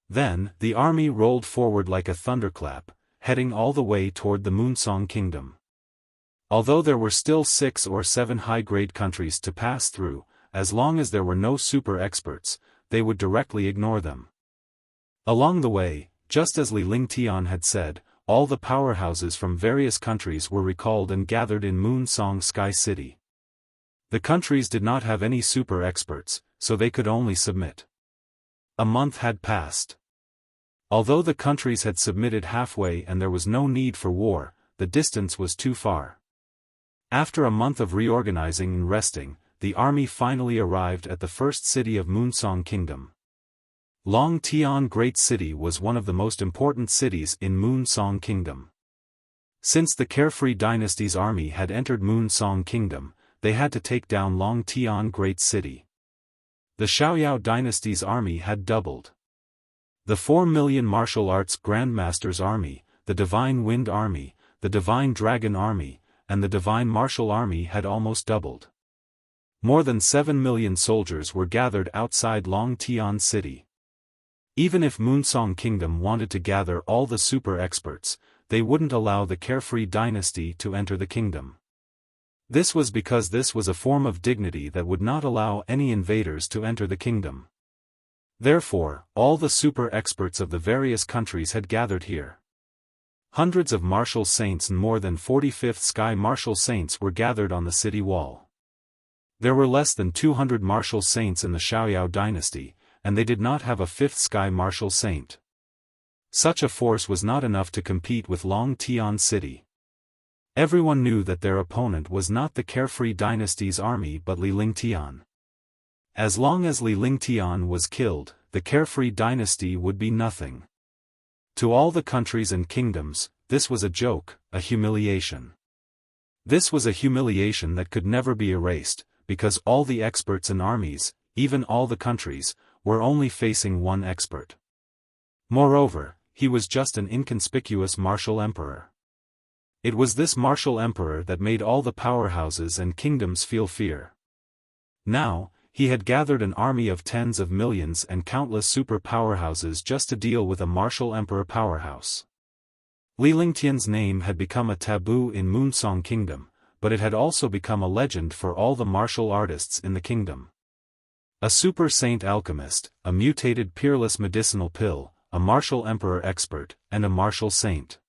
Then, the army rolled forward like a thunderclap, heading all the way toward the Moonsong Kingdom. Although there were still 6 or 7 high-grade countries to pass through, as long as there were no super experts, they would directly ignore them. Along the way, just as Li Lingtian had said, all the powerhouses from various countries were recalled and gathered in Moonsong Sky City. The countries did not have any super experts, so they could only submit. A month had passed. Although the countries had submitted halfway and there was no need for war, the distance was too far. After a month of reorganizing and resting, the army finally arrived at the first city of Moonsong Kingdom. Long Tian Great City was one of the most important cities in Moonsong Kingdom. Since the Carefree Dynasty's army had entered Moonsong Kingdom, they had to take down Long Tian Great City. The Xiaoyao Dynasty's army had doubled. The 4 million martial arts Grandmaster's army, the Divine Wind Army, the Divine Dragon Army, and the Divine Martial Army had almost doubled. More than 7 million soldiers were gathered outside Long Tian City. Even if Moonsong Kingdom wanted to gather all the super experts, they wouldn't allow the Carefree Dynasty to enter the kingdom. This was because this was a form of dignity that would not allow any invaders to enter the kingdom. Therefore, all the super experts of the various countries had gathered here. Hundreds of martial saints and more than 45th Sky martial saints were gathered on the city wall. There were less than 200 martial saints in the Xiaoyao dynasty, and they did not have a 5th Sky martial saint. Such a force was not enough to compete with Long Tian City. Everyone knew that their opponent was not the Carefree Dynasty's army but Li Lingtian. As long as Li Lingtian was killed, the Carefree Dynasty would be nothing. To all the countries and kingdoms, this was a joke, a humiliation. This was a humiliation that could never be erased, because all the experts and armies, even all the countries, were only facing one expert. Moreover, he was just an inconspicuous martial emperor. It was this martial emperor that made all the powerhouses and kingdoms feel fear. Now, he had gathered an army of tens of millions and countless super powerhouses just to deal with a martial emperor powerhouse. Li Lingtian's name had become a taboo in Moonsong Kingdom, but it had also become a legend for all the martial artists in the kingdom. A super saint alchemist, a mutated peerless medicinal pill, a martial emperor expert, and a martial saint.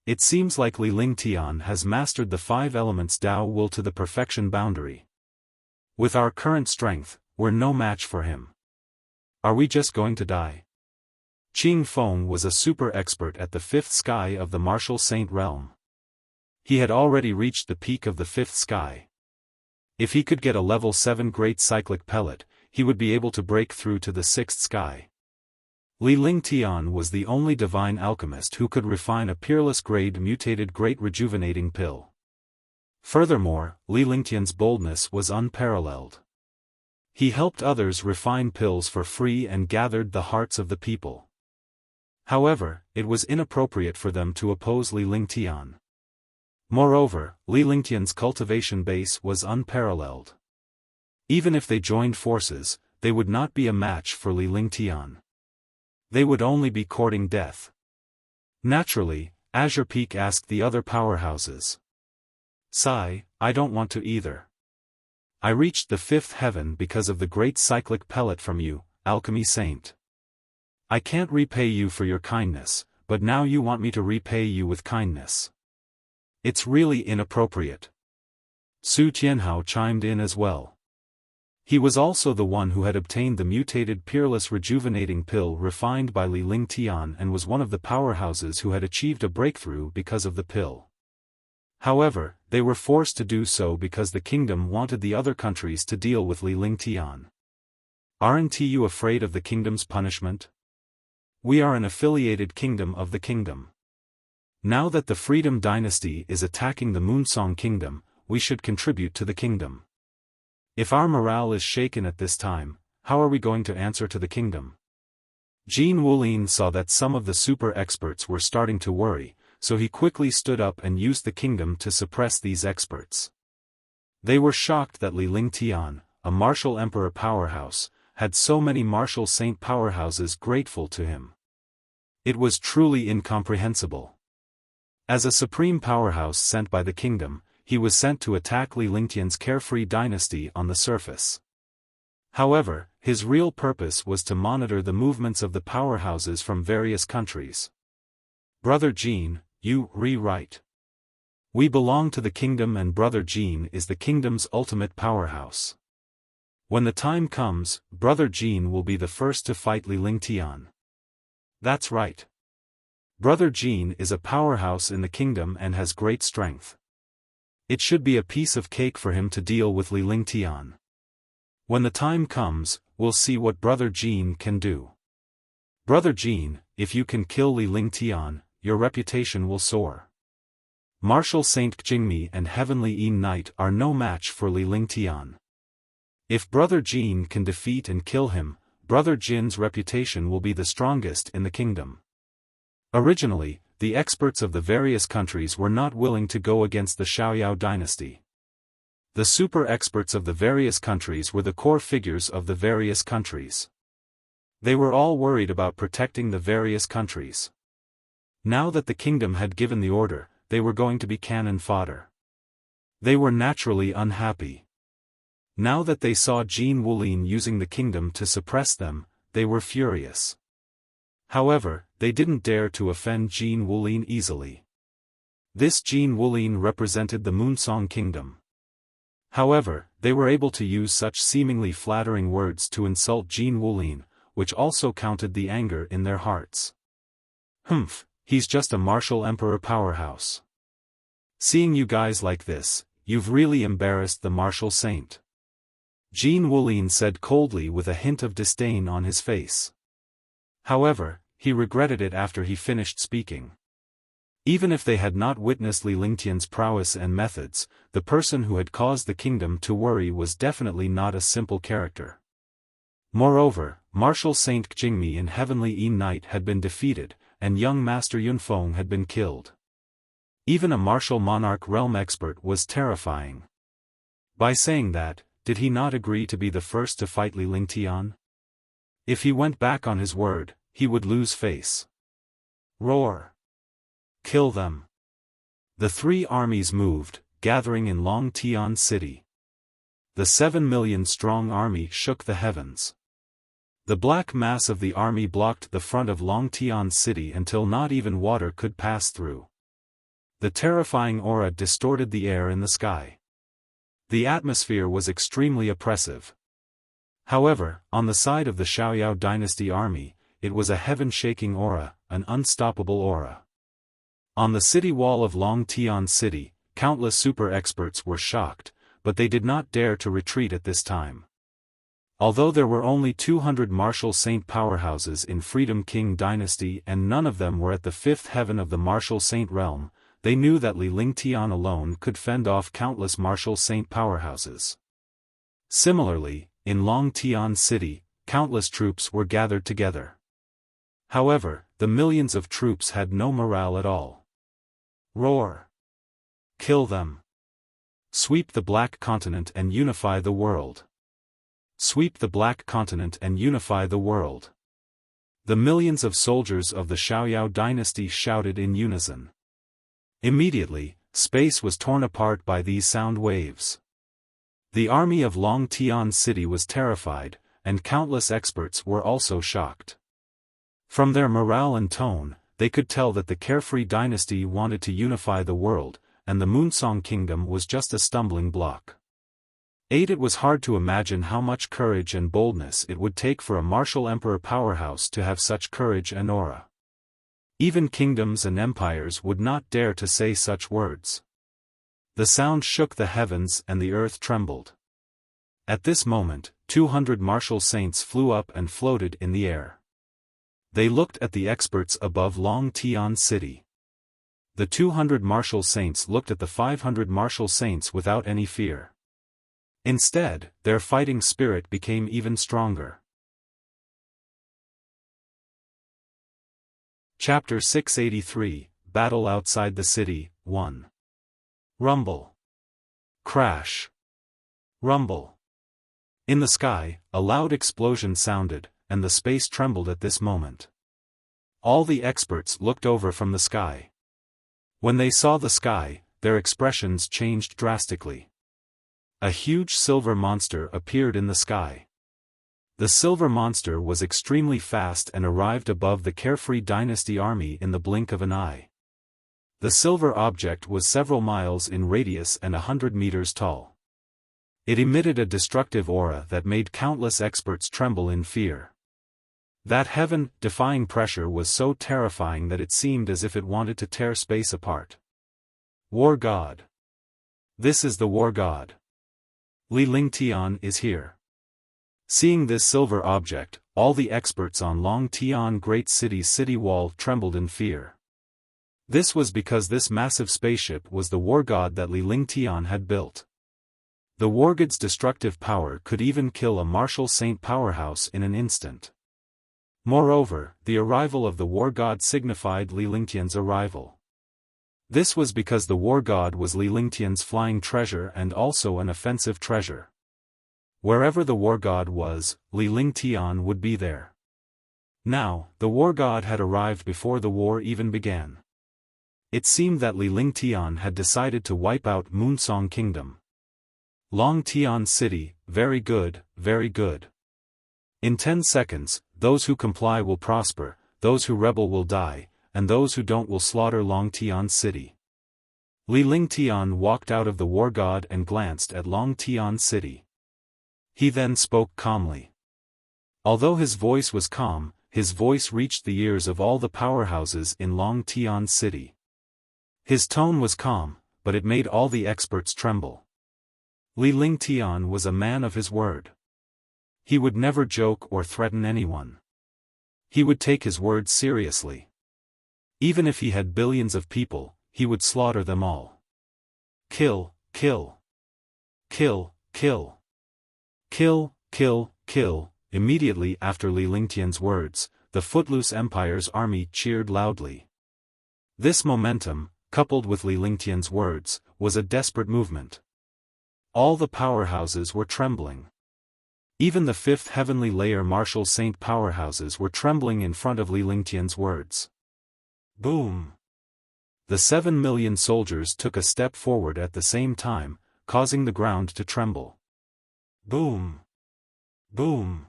It seems like Li Lingtian has mastered the 5 elements Tao will to the perfection boundary. With our current strength, we're no match for him. Are we just going to die? Qing Feng was a super expert at the 5th sky of the martial saint realm. He had already reached the peak of the 5th sky. If he could get a level 7 great cyclic pellet, he would be able to break through to the 6th sky. Li Lingtian was the only divine alchemist who could refine a peerless grade mutated great rejuvenating pill. Furthermore, Li Lingtian's boldness was unparalleled. He helped others refine pills for free and gathered the hearts of the people. However, it was inappropriate for them to oppose Li Lingtian. Moreover, Li Lingtian's cultivation base was unparalleled. Even if they joined forces, they would not be a match for Li Lingtian. They would only be courting death. Naturally, Azure Peak asked the other powerhouses. Sigh, I don't want to either. I reached the 5th heaven because of the great cyclic pellet from you, Alchemy Saint. I can't repay you for your kindness, but now you want me to repay you with kindness. It's really inappropriate. Su Tianhao chimed in as well. He was also the one who had obtained the mutated peerless rejuvenating pill refined by Li Lingtian and was one of the powerhouses who had achieved a breakthrough because of the pill. However, they were forced to do so because the kingdom wanted the other countries to deal with Li Lingtian. Aren't you afraid of the kingdom's punishment? We are an affiliated kingdom of the kingdom. Now that the Freedom Dynasty is attacking the Moonsong Kingdom, we should contribute to the kingdom. If our morale is shaken at this time, how are we going to answer to the kingdom? Jean Wulin saw that some of the super experts were starting to worry, so he quickly stood up and used the kingdom to suppress these experts. They were shocked that Li Lingtian, a martial emperor powerhouse, had so many martial saint powerhouses grateful to him. It was truly incomprehensible. As a supreme powerhouse sent by the kingdom, he was sent to attack Li Lingtian's carefree dynasty on the surface. However, his real purpose was to monitor the movements of the powerhouses from various countries. Brother Jean, you rewrite. We belong to the kingdom and Brother Jean is the kingdom's ultimate powerhouse. When the time comes, Brother Jean will be the first to fight Li Lingtian. That's right. Brother Jean is a powerhouse in the kingdom and has great strength. It should be a piece of cake for him to deal with Li Lingtian. When the time comes, we'll see what Brother Jean can do. Brother Jean, if you can kill Li Lingtian, your reputation will soar. Martial Saint Qingmi and Heavenly Yin Knight are no match for Li Lingtian. If Brother Jean can defeat and kill him, Brother Jin's reputation will be the strongest in the kingdom. Originally, the experts of the various countries were not willing to go against the Xiaoyao dynasty. The super experts of the various countries were the core figures of the various countries. They were all worried about protecting the various countries. Now that the kingdom had given the order, they were going to be cannon fodder. They were naturally unhappy. Now that they saw Jean Wulin using the kingdom to suppress them, they were furious. However, they didn't dare to offend Jean Wulin easily. This Jean Wulin represented the Moonsong Kingdom. However, they were able to use such seemingly flattering words to insult Jean Wulin, which also counted the anger in their hearts. Humph, he's just a martial emperor powerhouse. Seeing you guys like this, you've really embarrassed the martial saint. Jean Wulin said coldly with a hint of disdain on his face. However, he regretted it after he finished speaking. Even if they had not witnessed Li Lingtian's prowess and methods, the person who had caused the kingdom to worry was definitely not a simple character. Moreover, Marshal Saint Jingmi in Heavenly Yi Night had been defeated, and young Master Yunfeng had been killed. Even a martial monarch realm expert was terrifying. By saying that, did he not agree to be the first to fight Li Lingtian? If he went back on his word, he would lose face. Roar! Kill them! The three armies moved, gathering in Long Tian City. The 7 million strong army shook the heavens. The black mass of the army blocked the front of Long Tian City until not even water could pass through. The terrifying aura distorted the air in the sky. The atmosphere was extremely oppressive. However, on the side of the Xiaoyao dynasty army, it was a heaven-shaking aura, an unstoppable aura. On the city wall of Long Tian City, countless super experts were shocked, but they did not dare to retreat at this time. Although there were only 200 martial saint powerhouses in Freedom King dynasty and none of them were at the fifth heaven of the martial saint realm, they knew that Li Lingtian alone could fend off countless martial saint powerhouses. Similarly, in Long Tian City, countless troops were gathered together. However, the millions of troops had no morale at all. Roar! Kill them! Sweep the Black Continent and unify the world. Sweep the Black Continent and unify the world. The millions of soldiers of the Xiaoyao dynasty shouted in unison. Immediately, space was torn apart by these sound waves. The army of Long Tian City was terrified, and countless experts were also shocked. From their morale and tone, they could tell that the carefree dynasty wanted to unify the world, and the Moonsong Kingdom was just a stumbling block. It was hard to imagine how much courage and boldness it would take for a martial emperor powerhouse to have such courage and aura. Even kingdoms and empires would not dare to say such words. The sound shook the heavens and the earth trembled. At this moment, 200 martial saints flew up and floated in the air. They looked at the experts above Long Tian City. The 200 martial saints looked at the 500 martial saints without any fear. Instead, their fighting spirit became even stronger. Chapter 683, Battle Outside the City, 1. Rumble. Crash. Rumble. In the sky, a loud explosion sounded, and the space trembled at this moment. All the experts looked over from the sky. When they saw the sky, their expressions changed drastically. A huge silver monster appeared in the sky. The silver monster was extremely fast and arrived above the carefree dynasty army in the blink of an eye. The silver object was several miles in radius and 100 meters tall. It emitted a destructive aura that made countless experts tremble in fear. That heaven-defying pressure was so terrifying that it seemed as if it wanted to tear space apart. War God. This is the War God. Li Lingtian is here. Seeing this silver object, all the experts on Long Tian Great City's city wall trembled in fear. This was because this massive spaceship was the war god that Li Lingtian had built. The war god's destructive power could even kill a martial saint powerhouse in an instant. Moreover, the arrival of the war god signified Li Lingtian's arrival. This was because the war god was Li Lingtian's flying treasure and also an offensive treasure. Wherever the war god was, Li Lingtian would be there. Now, the war god had arrived before the war even began. It seemed that Li Lingtian had decided to wipe out Moonsong Kingdom. Long Tian City, very good, very good. In 10 seconds, those who comply will prosper, those who rebel will die, and those who don't will slaughter Long Tian City. Li Lingtian walked out of the war god and glanced at Long Tian City. He then spoke calmly. Although his voice was calm, his voice reached the ears of all the powerhouses in Long Tian City. His tone was calm, but it made all the experts tremble. Li Lingtian was a man of his word. He would never joke or threaten anyone. He would take his words seriously. Even if he had billions of people, he would slaughter them all. Kill, kill. Kill, kill. Kill, kill, kill, immediately after Li Lingtian's words, the Footloose Empire's army cheered loudly. This momentum, coupled with Li Lingtian's words, was a desperate movement. All the powerhouses were trembling. Even the fifth heavenly layer martial saint powerhouses were trembling in front of Li Lingtian's words. Boom! The 7 million soldiers took a step forward at the same time, causing the ground to tremble. Boom! Boom!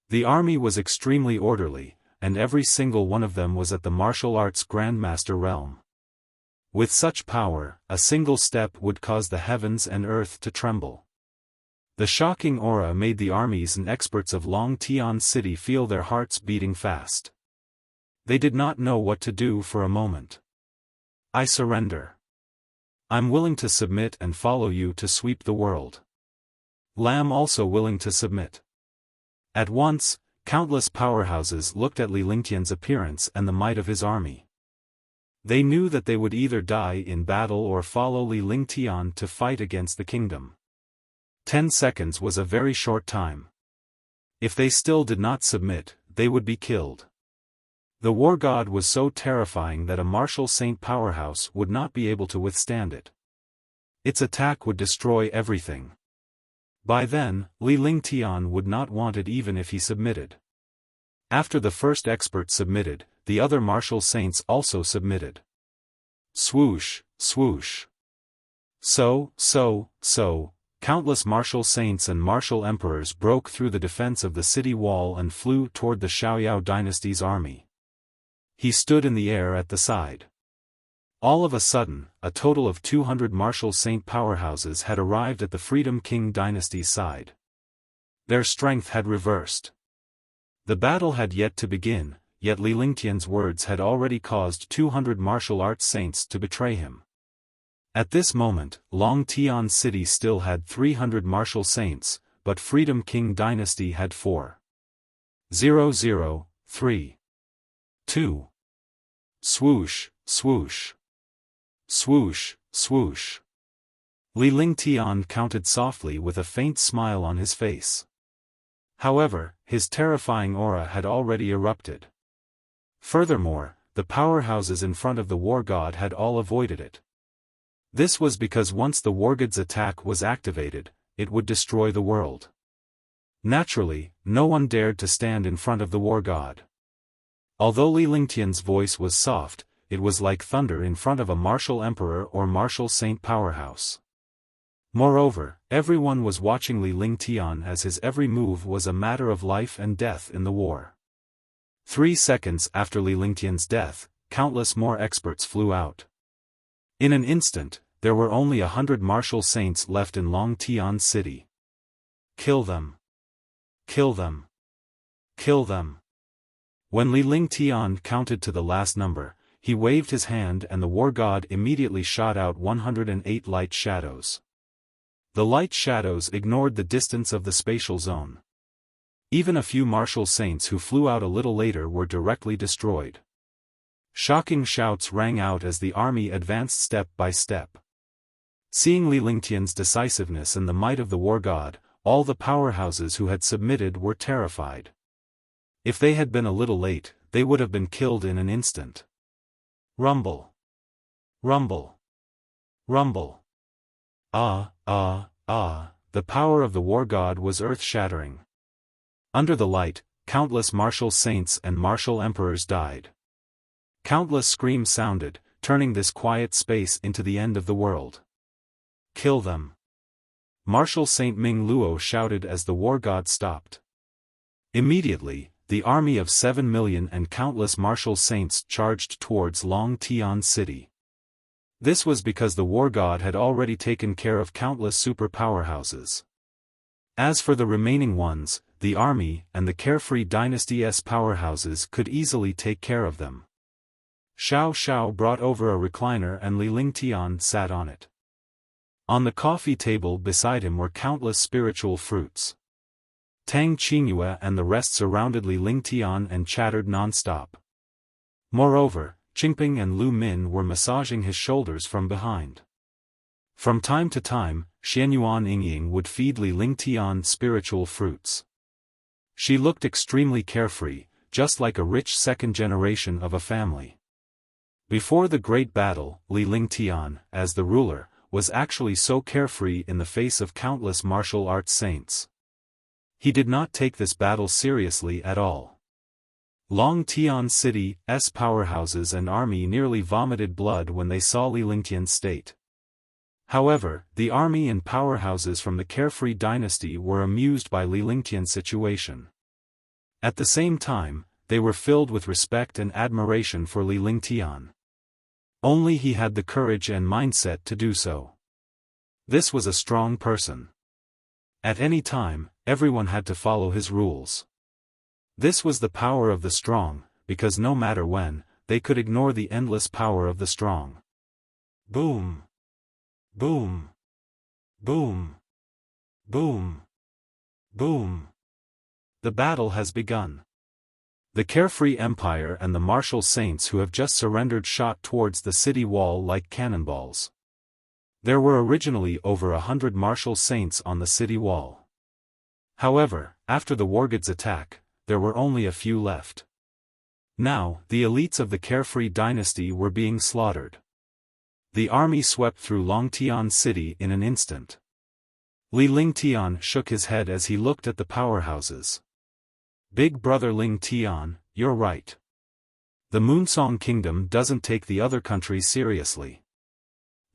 The army was extremely orderly, and every single one of them was at the martial arts grandmaster realm. With such power, a single step would cause the heavens and earth to tremble. The shocking aura made the armies and experts of Long Tian City feel their hearts beating fast. They did not know what to do for a moment. I surrender. I'm willing to submit and follow you to sweep the world. Lam also willing to submit. At once, countless powerhouses looked at Li Lingtian's appearance and the might of his army. They knew that they would either die in battle or follow Li Lingtian to fight against the kingdom. 10 seconds was a very short time. If they still did not submit, they would be killed. The war god was so terrifying that a martial saint powerhouse would not be able to withstand it. Its attack would destroy everything. By then, Li Lingtian would not want it even if he submitted. After the first expert submitted, the other martial saints also submitted. Swoosh, swoosh. So, countless martial saints and martial emperors broke through the defense of the city wall and flew toward the Xiaoyao dynasty's army. He stood in the air at the side. All of a sudden, a total of 200 martial saint powerhouses had arrived at the Freedom King dynasty's side. Their strength had reversed. The battle had yet to begin, yet Li Lingtian's words had already caused 200 martial arts saints to betray him. At this moment, Long Tian City still had 300 martial saints, but Freedom King dynasty had 4,003. 2. Swoosh, swoosh. Swoosh, swoosh. Li Lingtian counted softly with a faint smile on his face. However, his terrifying aura had already erupted. Furthermore, the powerhouses in front of the war god had all avoided it. This was because once the war god's attack was activated, it would destroy the world. Naturally, no one dared to stand in front of the war god. Although Li Lingtian's voice was soft, it was like thunder in front of a martial emperor or martial saint powerhouse. Moreover, everyone was watching Li Lingtian as his every move was a matter of life and death in the war. 3 seconds after Li Lingtian's death, countless more experts flew out. In an instant, there were only 100 martial saints left in Long Tian City. Kill them! Kill them! Kill them! When Li Lingtian counted to the last number, he waved his hand and the war god immediately shot out 108 light shadows. The light shadows ignored the distance of the spatial zone. Even a few martial saints who flew out a little later were directly destroyed. Shocking shouts rang out as the army advanced step by step. Seeing Li Lingtian's decisiveness and the might of the war god, all the powerhouses who had submitted were terrified. If they had been a little late, they would have been killed in an instant. Rumble. Rumble. Rumble. Ah, the power of the war god was earth-shattering. Under the light, countless martial saints and martial emperors died. Countless screams sounded, turning this quiet space into the end of the world. Kill them! Martial Saint Ming Luo shouted as the war god stopped. Immediately, the army of 7 million and countless martial saints charged towards Long Tian City. This was because the war god had already taken care of countless super powerhouses. As for the remaining ones, the army and the carefree dynasty's powerhouses could easily take care of them. Xiao Xiao brought over a recliner and Li Lingtian sat on it. On the coffee table beside him were countless spiritual fruits. Tang Qingyue and the rest surrounded Li Lingtian and chattered non-stop. Moreover, Qingping and Lu Min were massaging his shoulders from behind. From time to time, Xianyuan Yingying would feed Li Lingtian spiritual fruits. She looked extremely carefree, just like a rich second generation of a family. Before the great battle, Li Lingtian, as the ruler, was actually so carefree in the face of countless martial arts saints. He did not take this battle seriously at all. Long Tian City's powerhouses and army nearly vomited blood when they saw Li Lingtian's state. However, the army and powerhouses from the carefree dynasty were amused by Li Lingtian's situation. At the same time, they were filled with respect and admiration for Li Lingtian. Only he had the courage and mindset to do so. This was a strong person. At any time, everyone had to follow his rules. This was the power of the strong, because no matter when, they could ignore the endless power of the strong. Boom! Boom! Boom! Boom! Boom! The battle has begun. The carefree empire and the martial saints who have just surrendered shot towards the city wall like cannonballs. There were originally over 100 martial saints on the city wall. However, after the wargods' attack, there were only a few left. Now, the elites of the carefree dynasty were being slaughtered. The army swept through Longtian City in an instant. Li Lingtian shook his head as he looked at the powerhouses. Big brother Lingtian, you're right. The Moonsong Kingdom doesn't take the other countries seriously.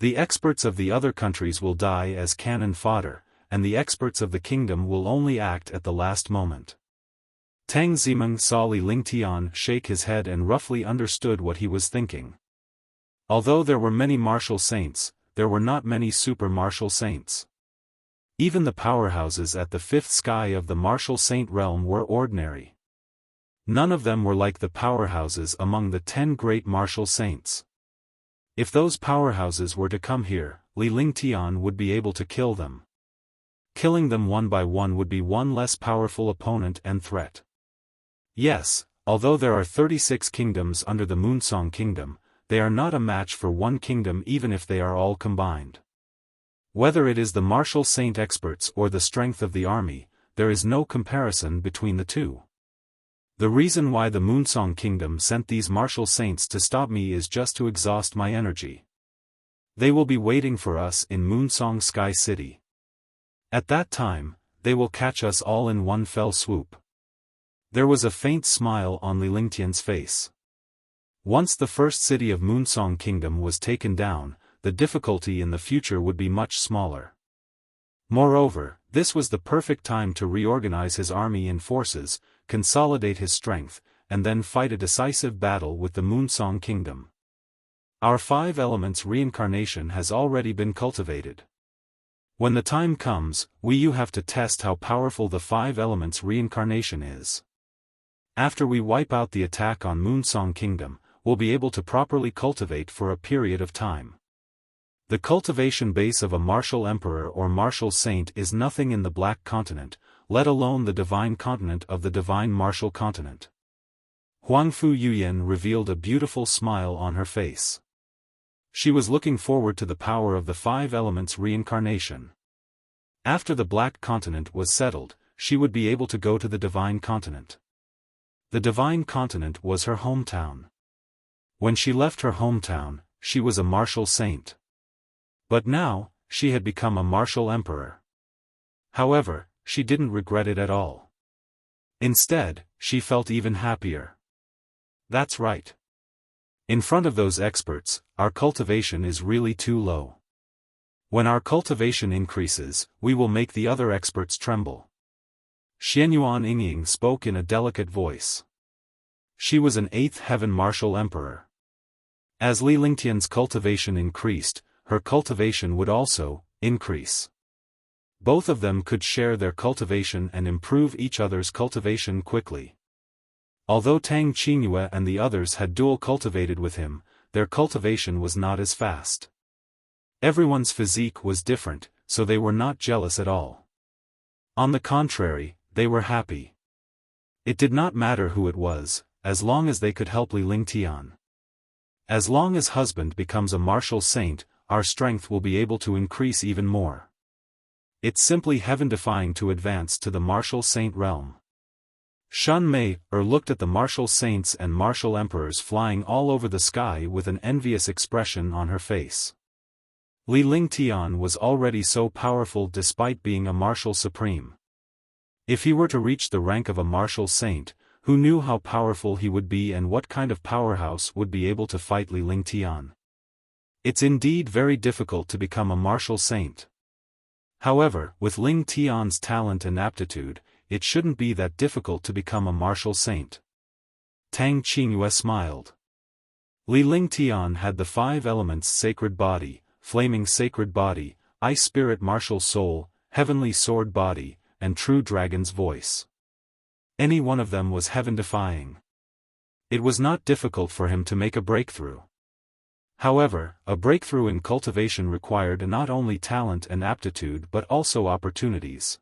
The experts of the other countries will die as cannon fodder, and the experts of the kingdom will only act at the last moment. Tang Zimeng saw Li Lingtian shake his head and roughly understood what he was thinking. Although there were many martial saints, there were not many super martial saints. Even the powerhouses at the fifth sky of the martial saint realm were ordinary. None of them were like the powerhouses among the 10 great martial saints. If those powerhouses were to come here, Li Lingtian would be able to kill them. Killing them one by one would be one less powerful opponent and threat. Yes, although there are 36 kingdoms under the Moonsong Kingdom, they are not a match for one kingdom even if they are all combined. Whether it is the martial saint experts or the strength of the army, there is no comparison between the two. The reason why the Moonsong Kingdom sent these martial saints to stop me is just to exhaust my energy. They will be waiting for us in Moonsong Sky City. At that time, they will catch us all in one fell swoop. There was a faint smile on Li Lingtian's face. Once the first city of Moonsong Kingdom was taken down, the difficulty in the future would be much smaller. Moreover, this was the perfect time to reorganize his army in forces, consolidate his strength, and then fight a decisive battle with the Moonsong Kingdom. Our 5 elements reincarnation has already been cultivated. When the time comes, you have to test how powerful the 5 elements reincarnation is. After we wipe out the attack on Moonsong Kingdom, we'll be able to properly cultivate for a period of time. The cultivation base of a martial emperor or martial saint is nothing in the Black Continent, let alone the divine continent of the divine martial continent. Huangfu Yuyan revealed a beautiful smile on her face. She was looking forward to the power of the 5 elements reincarnation. After the Black Continent was settled, she would be able to go to the divine continent. The divine continent was her hometown. When she left her hometown, she was a martial saint. But now, she had become a martial emperor. However, she didn't regret it at all. Instead, she felt even happier. That's right. In front of those experts, our cultivation is really too low. When our cultivation increases, we will make the other experts tremble. Xianyuan Yingying spoke in a delicate voice. She was an 8th heaven martial emperor. As Li Lingtian's cultivation increased, her cultivation would also increase. Both of them could share their cultivation and improve each other's cultivation quickly. Although Tang Qingyue and the others had dual cultivated with him, their cultivation was not as fast. Everyone's physique was different, so they were not jealous at all. On the contrary, they were happy. It did not matter who it was, as long as they could help Li Lingtian. As long as husband becomes a martial saint, our strength will be able to increase even more. It's simply heaven-defying to advance to the martial saint realm. Shen Mei looked at the martial saints and martial emperors flying all over the sky with an envious expression on her face. Li Lingtian was already so powerful despite being a martial supreme. If he were to reach the rank of a martial saint, who knew how powerful he would be and what kind of powerhouse would be able to fight Li Lingtian? It's indeed very difficult to become a martial saint. However, with Ling Tian's talent and aptitude, it shouldn't be that difficult to become a martial saint. Tang Qingyue smiled. Li Lingtian had the 5 elements: sacred body, flaming sacred body, ice spirit martial soul, heavenly sword body, and true dragon's voice. Any one of them was heaven-defying. It was not difficult for him to make a breakthrough. However, a breakthrough in cultivation required not only talent and aptitude but also opportunities.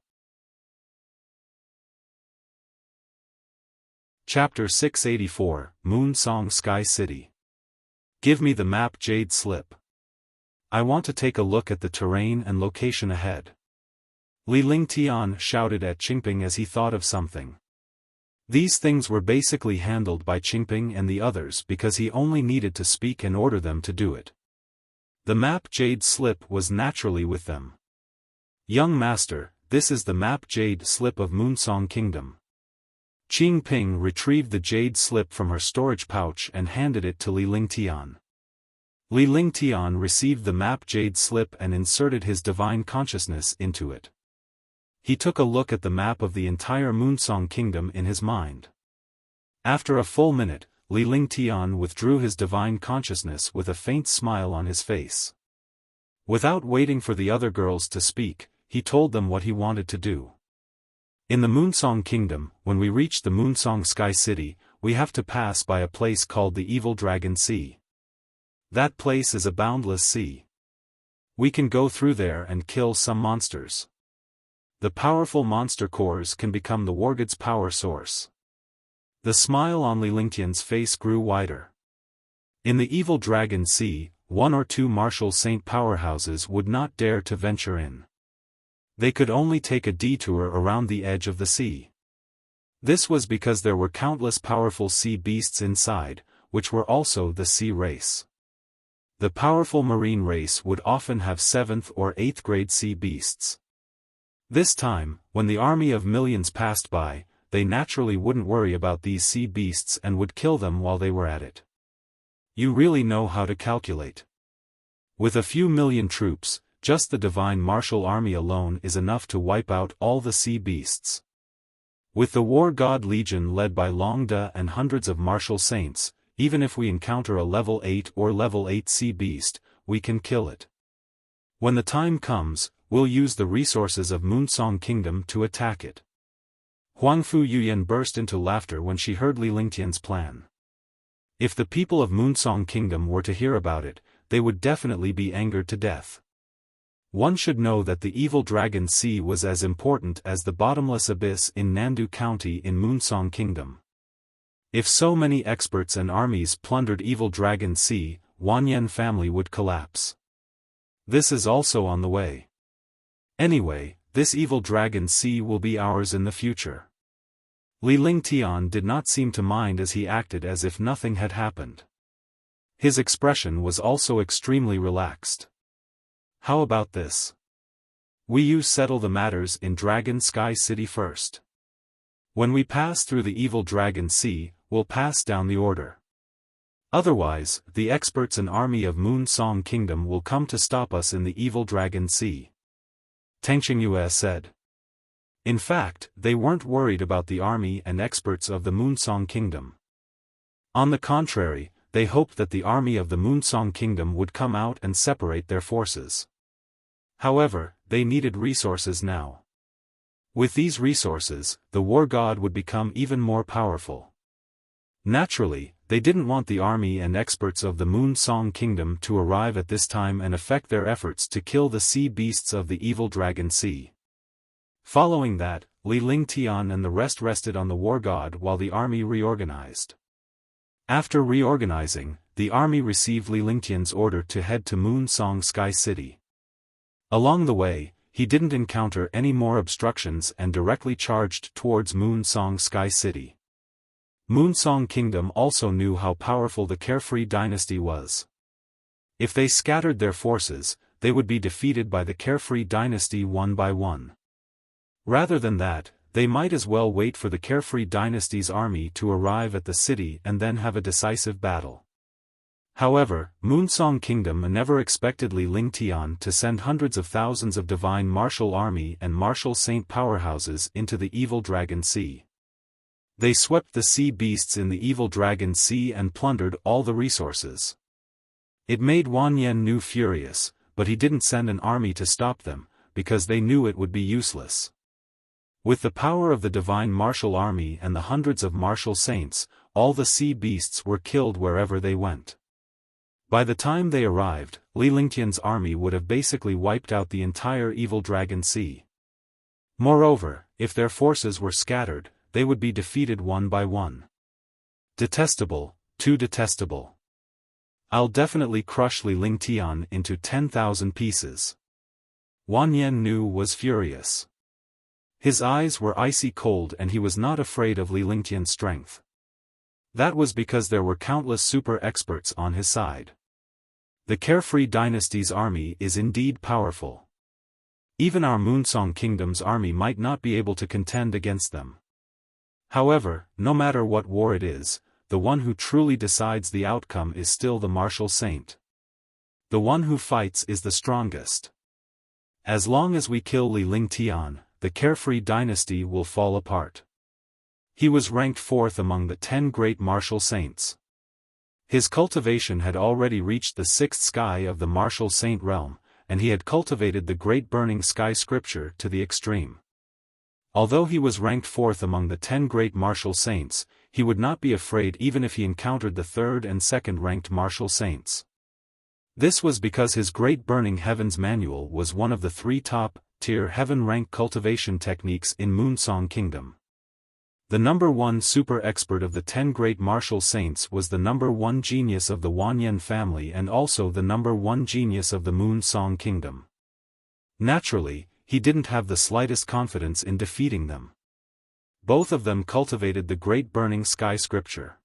Chapter 684, Moon Song Sky City. Give me the map Jade Slip. I want to take a look at the terrain and location ahead. Li Lingtian shouted at Qingping as he thought of something. These things were basically handled by Qingping and the others because he only needed to speak and order them to do it. The map Jade Slip was naturally with them. Young master, this is the map Jade Slip of Moonsong Kingdom. Qingping retrieved the jade slip from her storage pouch and handed it to Li Lingtian. Li Lingtian received the map jade slip and inserted his divine consciousness into it. He took a look at the map of the entire Moonsong Kingdom in his mind. After a full minute, Li Lingtian withdrew his divine consciousness with a faint smile on his face. Without waiting for the other girls to speak, he told them what he wanted to do. In the Moonsong Kingdom, when we reach the Moonsong Sky City, we have to pass by a place called the Evil Dragon Sea. That place is a boundless sea. We can go through there and kill some monsters. The powerful monster cores can become the Wargod's power source. The smile on Li Lingtian's face grew wider. In the Evil Dragon Sea, 1 or 2 martial saint powerhouses would not dare to venture in. They could only take a detour around the edge of the sea. This was because there were countless powerful sea beasts inside, which were also the sea race. The powerful marine race would often have 7th or 8th grade sea beasts. This time, when the army of millions passed by, they naturally wouldn't worry about these sea beasts and would kill them while they were at it. You really know how to calculate. With a few million troops, just the divine martial army alone is enough to wipe out all the sea beasts. With the War God Legion led by Longda and hundreds of martial saints, even if we encounter a level 8 or level 8 sea beast, we can kill it. When the time comes, we'll use the resources of Moonsong Kingdom to attack it. Huangfu Yuyan burst into laughter when she heard Li Lingtian's plan. If the people of Moonsong Kingdom were to hear about it, they would definitely be angered to death. One should know that the Evil Dragon Sea was as important as the bottomless abyss in Nandu County in Moonsong Kingdom. If so many experts and armies plundered Evil Dragon Sea, Wanyan family would collapse. This is also on the way. Anyway, this Evil Dragon Sea will be ours in the future. Li Lingtian did not seem to mind as he acted as if nothing had happened. His expression was also extremely relaxed. How about this? We settle the matters in Dragon Sky City first. When we pass through the Evil Dragon Sea, we'll pass down the order. Otherwise, the experts and army of Moonsong Kingdom will come to stop us in the Evil Dragon Sea. Tang Qingyue said. In fact, they weren't worried about the army and experts of the Moonsong Kingdom. On the contrary, they hoped that the army of the Moonsong Kingdom would come out and separate their forces. However, they needed resources now. With these resources, the war god would become even more powerful. Naturally, they didn't want the army and experts of the Moonsong Kingdom to arrive at this time and affect their efforts to kill the sea beasts of the Evil Dragon Sea. Following that, Li Lingtian and the rest rested on the war god while the army reorganized. After reorganizing, the army received Li Lingtian's order to head to Moonsong Sky City. Along the way, he didn't encounter any more obstructions and directly charged towards Moonsong Sky City. Moonsong Kingdom also knew how powerful the Carefree Dynasty was. If they scattered their forces, they would be defeated by the Carefree Dynasty one by one. Rather than that, they might as well wait for the Carefree Dynasty's army to arrive at the city and then have a decisive battle. However, Moonsong Kingdom never expected Li Lingtian to send hundreds of thousands of divine martial army and martial saint powerhouses into the evil Dragon Sea. They swept the sea beasts in the evil Dragon Sea and plundered all the resources. It made Wanyan furious, but he didn't send an army to stop them, because they knew it would be useless. With the power of the divine martial army and the hundreds of martial saints, all the sea beasts were killed wherever they went. By the time they arrived, Li Lingtian's army would have basically wiped out the entire evil Dragon Sea. Moreover, if their forces were scattered, they would be defeated one by one. Detestable, too detestable. I'll definitely crush Li Lingtian into 10,000 pieces. Wanyan was furious. His eyes were icy cold and he was not afraid of Li Lingtian's strength. That was because there were countless super experts on his side. The Carefree Dynasty's army is indeed powerful. Even our Moonsong Kingdom's army might not be able to contend against them. However, no matter what war it is, the one who truly decides the outcome is still the martial saint. The one who fights is the strongest. As long as we kill Li Lingtian, the Carefree Dynasty will fall apart. He was ranked 4th among the 10 great martial saints. His cultivation had already reached the 6th sky of the martial saint realm, and he had cultivated the great burning sky scripture to the extreme. Although he was ranked 4th among the 10 great martial saints, he would not be afraid even if he encountered the 3rd and 2nd ranked martial saints. This was because his Great Burning Heavens manual was one of the 3 top-tier heaven-rank cultivation techniques in Moonsong Kingdom. The number 1 super expert of the 10 great martial saints was the number 1 genius of the Wanyan family and also the number 1 genius of the Moonsong Kingdom. Naturally, he didn't have the slightest confidence in defeating them. Both of them cultivated the great burning sky scripture.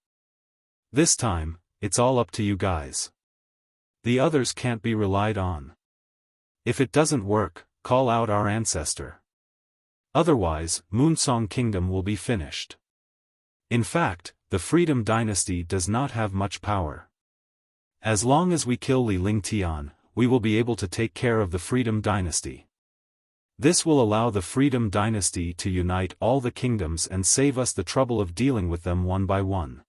This time, it's all up to you guys. The others can't be relied on. If it doesn't work, call out our ancestor. Otherwise, Moonsong Kingdom will be finished. In fact, the Freedom Dynasty does not have much power. As long as we kill Li Lingtian, we will be able to take care of the Freedom Dynasty. This will allow the Freedom Dynasty to unite all the kingdoms and save us the trouble of dealing with them one by one.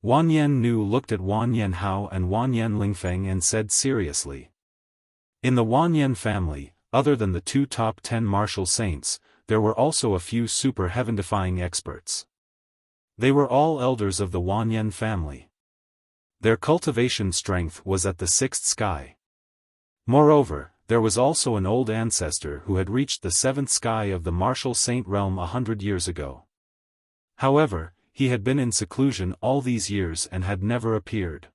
Wanyan looked at Wanyan Hao and Wanyan Lingfeng and said seriously. In the Wanyan family, other than the 2 top 10 martial saints, there were also a few super heaven-defying experts. They were all elders of the Wanyan family. Their cultivation strength was at the 6th sky. Moreover, there was also an old ancestor who had reached the 7th sky of the martial saint realm 100 years ago. However, he had been in seclusion all these years and had never appeared.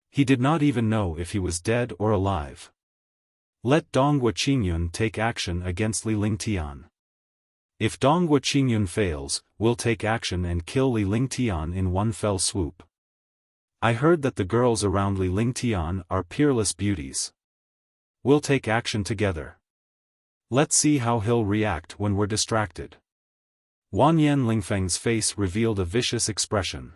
He did not even know if he was dead or alive. Let Donghua Qingyun take action against Li Lingtian. If Donghua Qingyun fails, we'll take action and kill Li Lingtian in one fell swoop. I heard that the girls around Li Lingtian are peerless beauties. We'll take action together. Let's see how he'll react when we're distracted. Wanyan Lingfeng's face revealed a vicious expression.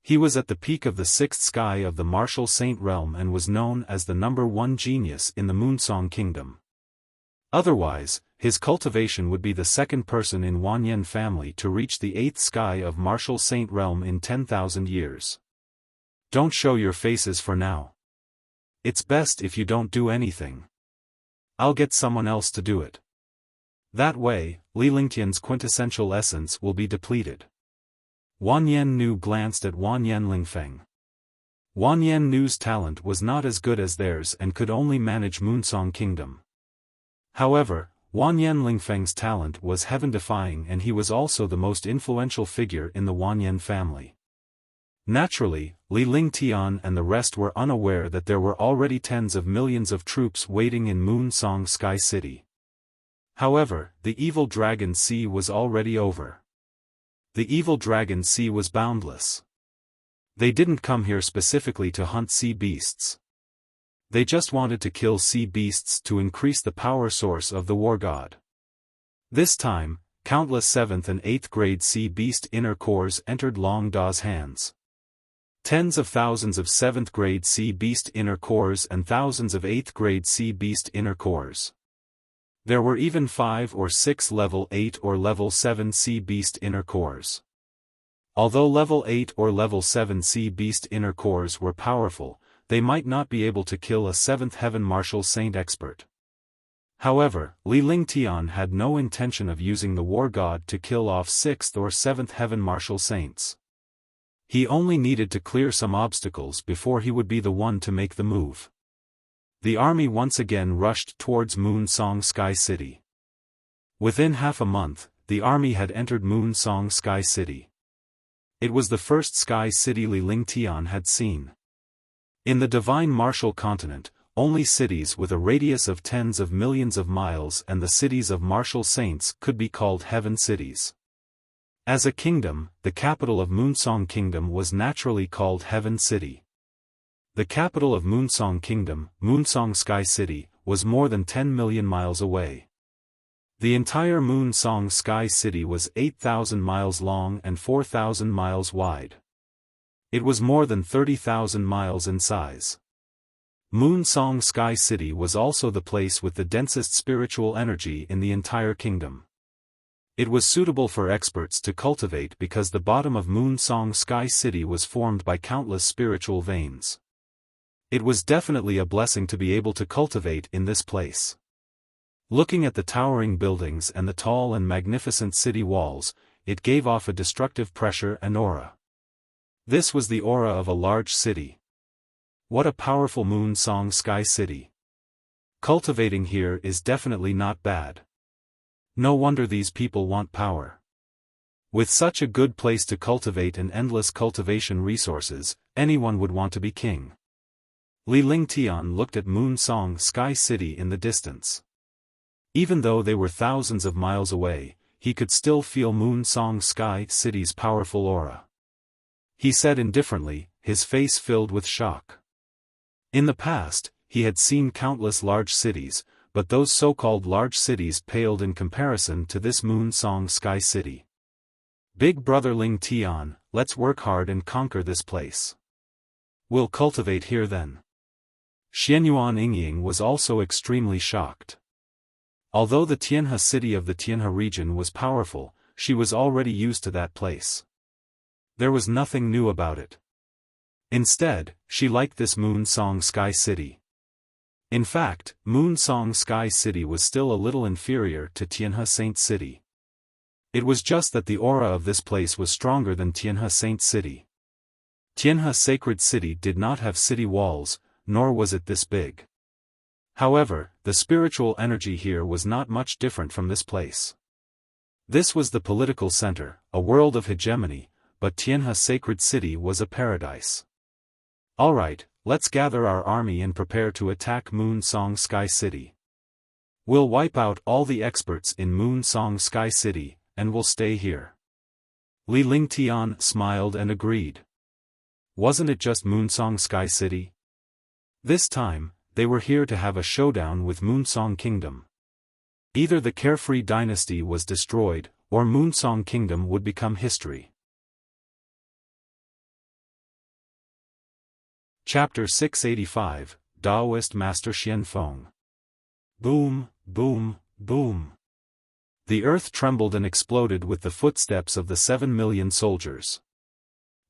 He was at the peak of the 6th sky of the martial saint realm and was known as the number 1 genius in the Moonsong Kingdom. Otherwise, his cultivation would be the 2nd person in Wanyan family to reach the 8th sky of martial saint realm in 10,000 years. Don't show your faces for now. It's best if you don't do anything. I'll get someone else to do it. That way, Li Lingtian's quintessential essence will be depleted. Wanyan glanced at Wanyan Lingfeng. Wanyan talent was not as good as theirs and could only manage Moonsong Kingdom. However, Wanyan Lingfeng's talent was heaven-defying and he was also the most influential figure in the Wanyan family. Naturally, Li Lingtian and the rest were unaware that there were already tens of millions of troops waiting in Moon Song Sky City. However, the evil dragon sea was already over. The evil dragon sea was boundless. They didn't come here specifically to hunt sea beasts. They just wanted to kill sea beasts to increase the power source of the war god. This time, countless 7th and 8th grade sea beast inner cores entered Long Da's hands. Tens of thousands of 7th grade sea beast inner cores and thousands of 8th grade sea beast inner cores. There were even 5 or 6 level 8 or level 7 sea beast inner cores. Although level 8 or level 7 sea beast inner cores were powerful, they might not be able to kill a 7th heaven martial saint expert. However, Li Lingtian had no intention of using the war god to kill off 6th or 7th heaven martial saints. He only needed to clear some obstacles before he would be the one to make the move. The army once again rushed towards Moon Song Sky City. Within half a month, the army had entered Moon Song Sky City. It was the first sky city Li Lingtian had seen. In the divine martial continent, only cities with a radius of tens of millions of miles and the cities of martial saints could be called heaven cities. As a kingdom, the capital of Moonsong Kingdom was naturally called Heaven City. The capital of Moonsong Kingdom, Moonsong Sky City, was more than 10 million miles away. The entire Moonsong Sky City was 8,000 miles long and 4,000 miles wide. It was more than 30,000 miles in size. Moon Song Sky City was also the place with the densest spiritual energy in the entire kingdom. It was suitable for experts to cultivate because the bottom of Moon Song Sky City was formed by countless spiritual veins. It was definitely a blessing to be able to cultivate in this place. Looking at the towering buildings and the tall and magnificent city walls, it gave off a destructive pressure and aura. This was the aura of a large city. What a powerful Moon Song Sky City. Cultivating here is definitely not bad. No wonder these people want power. With such a good place to cultivate and endless cultivation resources, anyone would want to be king. Li Lingtian looked at Moon Song Sky City in the distance. Even though they were thousands of miles away, he could still feel Moon Song Sky City's powerful aura. He said indifferently, his face filled with shock. In the past, he had seen countless large cities, but those so-called large cities paled in comparison to this Moon Song Sky City. Big brother Lingtian, let's work hard and conquer this place. We'll cultivate here then. Xianyuan Yingying was also extremely shocked. Although the Tianhe city of the Tianhe region was powerful, she was already used to that place. There was nothing new about it. Instead, she liked this Moon Song Sky City. In fact, Moon Song Sky City was still a little inferior to Tianhe Saint City. It was just that the aura of this place was stronger than Tianhe Saint City. Tianhe Sacred City did not have city walls, nor was it this big. However, the spiritual energy here was not much different from this place. This was the political center, a world of hegemony, but Tianhe Sacred City was a paradise. Alright, let's gather our army and prepare to attack Moon Song Sky City. We'll wipe out all the experts in Moon Song Sky City, and we'll stay here. Li Lingtian smiled and agreed. Wasn't it just Moon Song Sky City? This time, they were here to have a showdown with Moon Song Kingdom. Either the Carefree Dynasty was destroyed, or Moon Song Kingdom would become history. Chapter 685, Taoist Master Xianfeng. Boom, boom, boom. The earth trembled and exploded with the footsteps of the 7 million soldiers.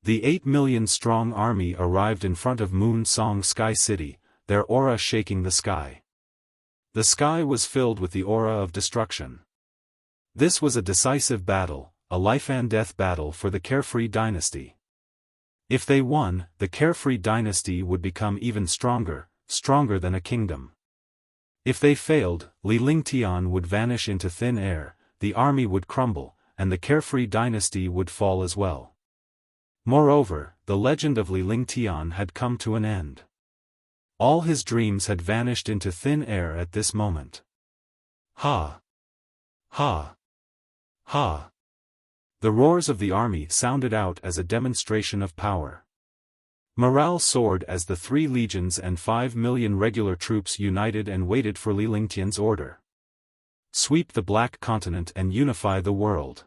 The 8 million strong army arrived in front of Moon Song Sky City, their aura shaking the sky. The sky was filled with the aura of destruction. This was a decisive battle, a life-and-death battle for the Carefree Dynasty. If they won, the Carefree Dynasty would become even stronger, stronger than a kingdom. If they failed, Li Lingtian would vanish into thin air, the army would crumble, and the Carefree Dynasty would fall as well. Moreover, the legend of Li Lingtian had come to an end. All his dreams had vanished into thin air at this moment. Ha! Ha! Ha! The roars of the army sounded out as a demonstration of power. Morale soared as the 3 legions and 5 million regular troops united and waited for Li Lingtian's order. Sweep the Black Continent and unify the world.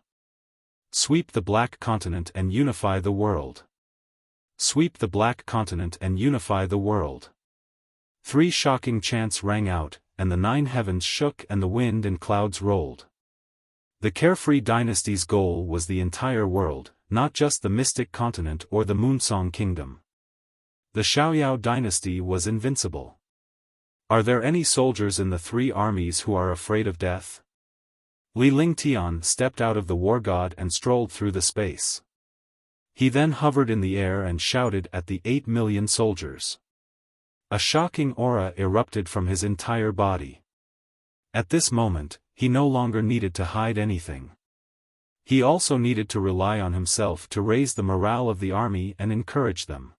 Sweep the Black Continent and unify the world. Sweep the Black Continent and unify the world. 3 shocking chants rang out, and the 9 heavens shook and the wind and clouds rolled. The Carefree dynasty's goal was the entire world, not just the Mystic Continent or the Moonsong Kingdom. The Xiaoyao dynasty was invincible. Are there any soldiers in the 3 armies who are afraid of death? Li Lingtian stepped out of the war god and strolled through the space. He then hovered in the air and shouted at the 8 million soldiers. A shocking aura erupted from his entire body. At this moment, he no longer needed to hide anything. He also needed to rely on himself to raise the morale of the army and encourage them.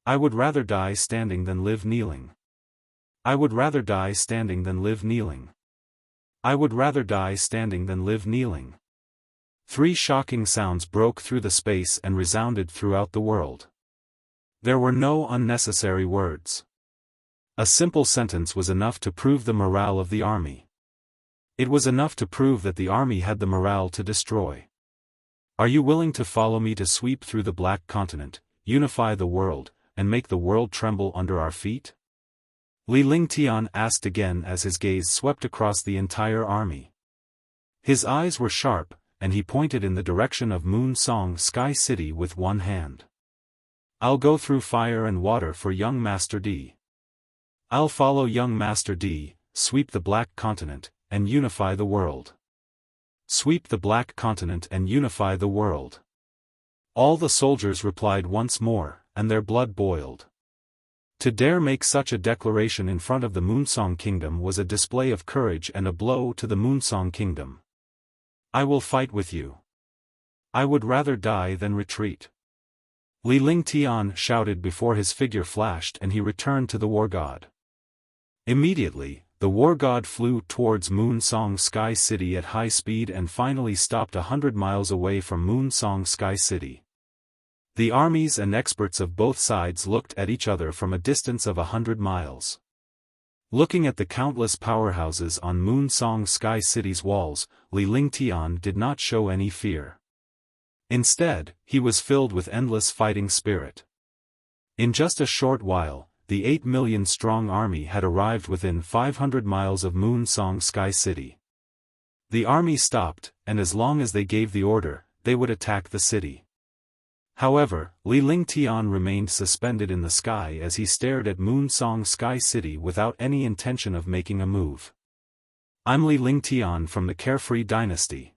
I would rather die standing than live kneeling. I would rather die standing than live kneeling. I would rather die standing than live kneeling. 3 shocking sounds broke through the space and resounded throughout the world. There were no unnecessary words. A simple sentence was enough to prove the morale of the army. It was enough to prove that the army had the morale to destroy. Are you willing to follow me to sweep through the Black Continent, unify the world, and make the world tremble under our feet? Li Lingtian asked again as his gaze swept across the entire army. His eyes were sharp, and he pointed in the direction of Moonsong Sky City with one hand. I'll go through fire and water for young Master D. I'll follow young Master D, sweep the Black Continent, and unify the world. Sweep the Black Continent and unify the world. All the soldiers replied once more, and their blood boiled. To dare make such a declaration in front of the Moonsong Kingdom was a display of courage and a blow to the Moonsong Kingdom. I will fight with you. I would rather die than retreat. Li Lingtian shouted before his figure flashed and he returned to the war god. Immediately, the war god flew towards Moonsong Sky City at high speed and finally stopped 100 miles away from Moonsong Sky City. The armies and experts of both sides looked at each other from a distance of 100 miles. Looking at the countless powerhouses on Moonsong Sky City's walls, Li Lingtian did not show any fear. Instead, he was filled with endless fighting spirit. In just a short while, the 8 million strong army had arrived within 500 miles of Moonsong Sky City. The army stopped, and as long as they gave the order, they would attack the city. However, Li Lingtian remained suspended in the sky as he stared at Moonsong Sky City without any intention of making a move. I'm Li Lingtian from the Carefree Dynasty.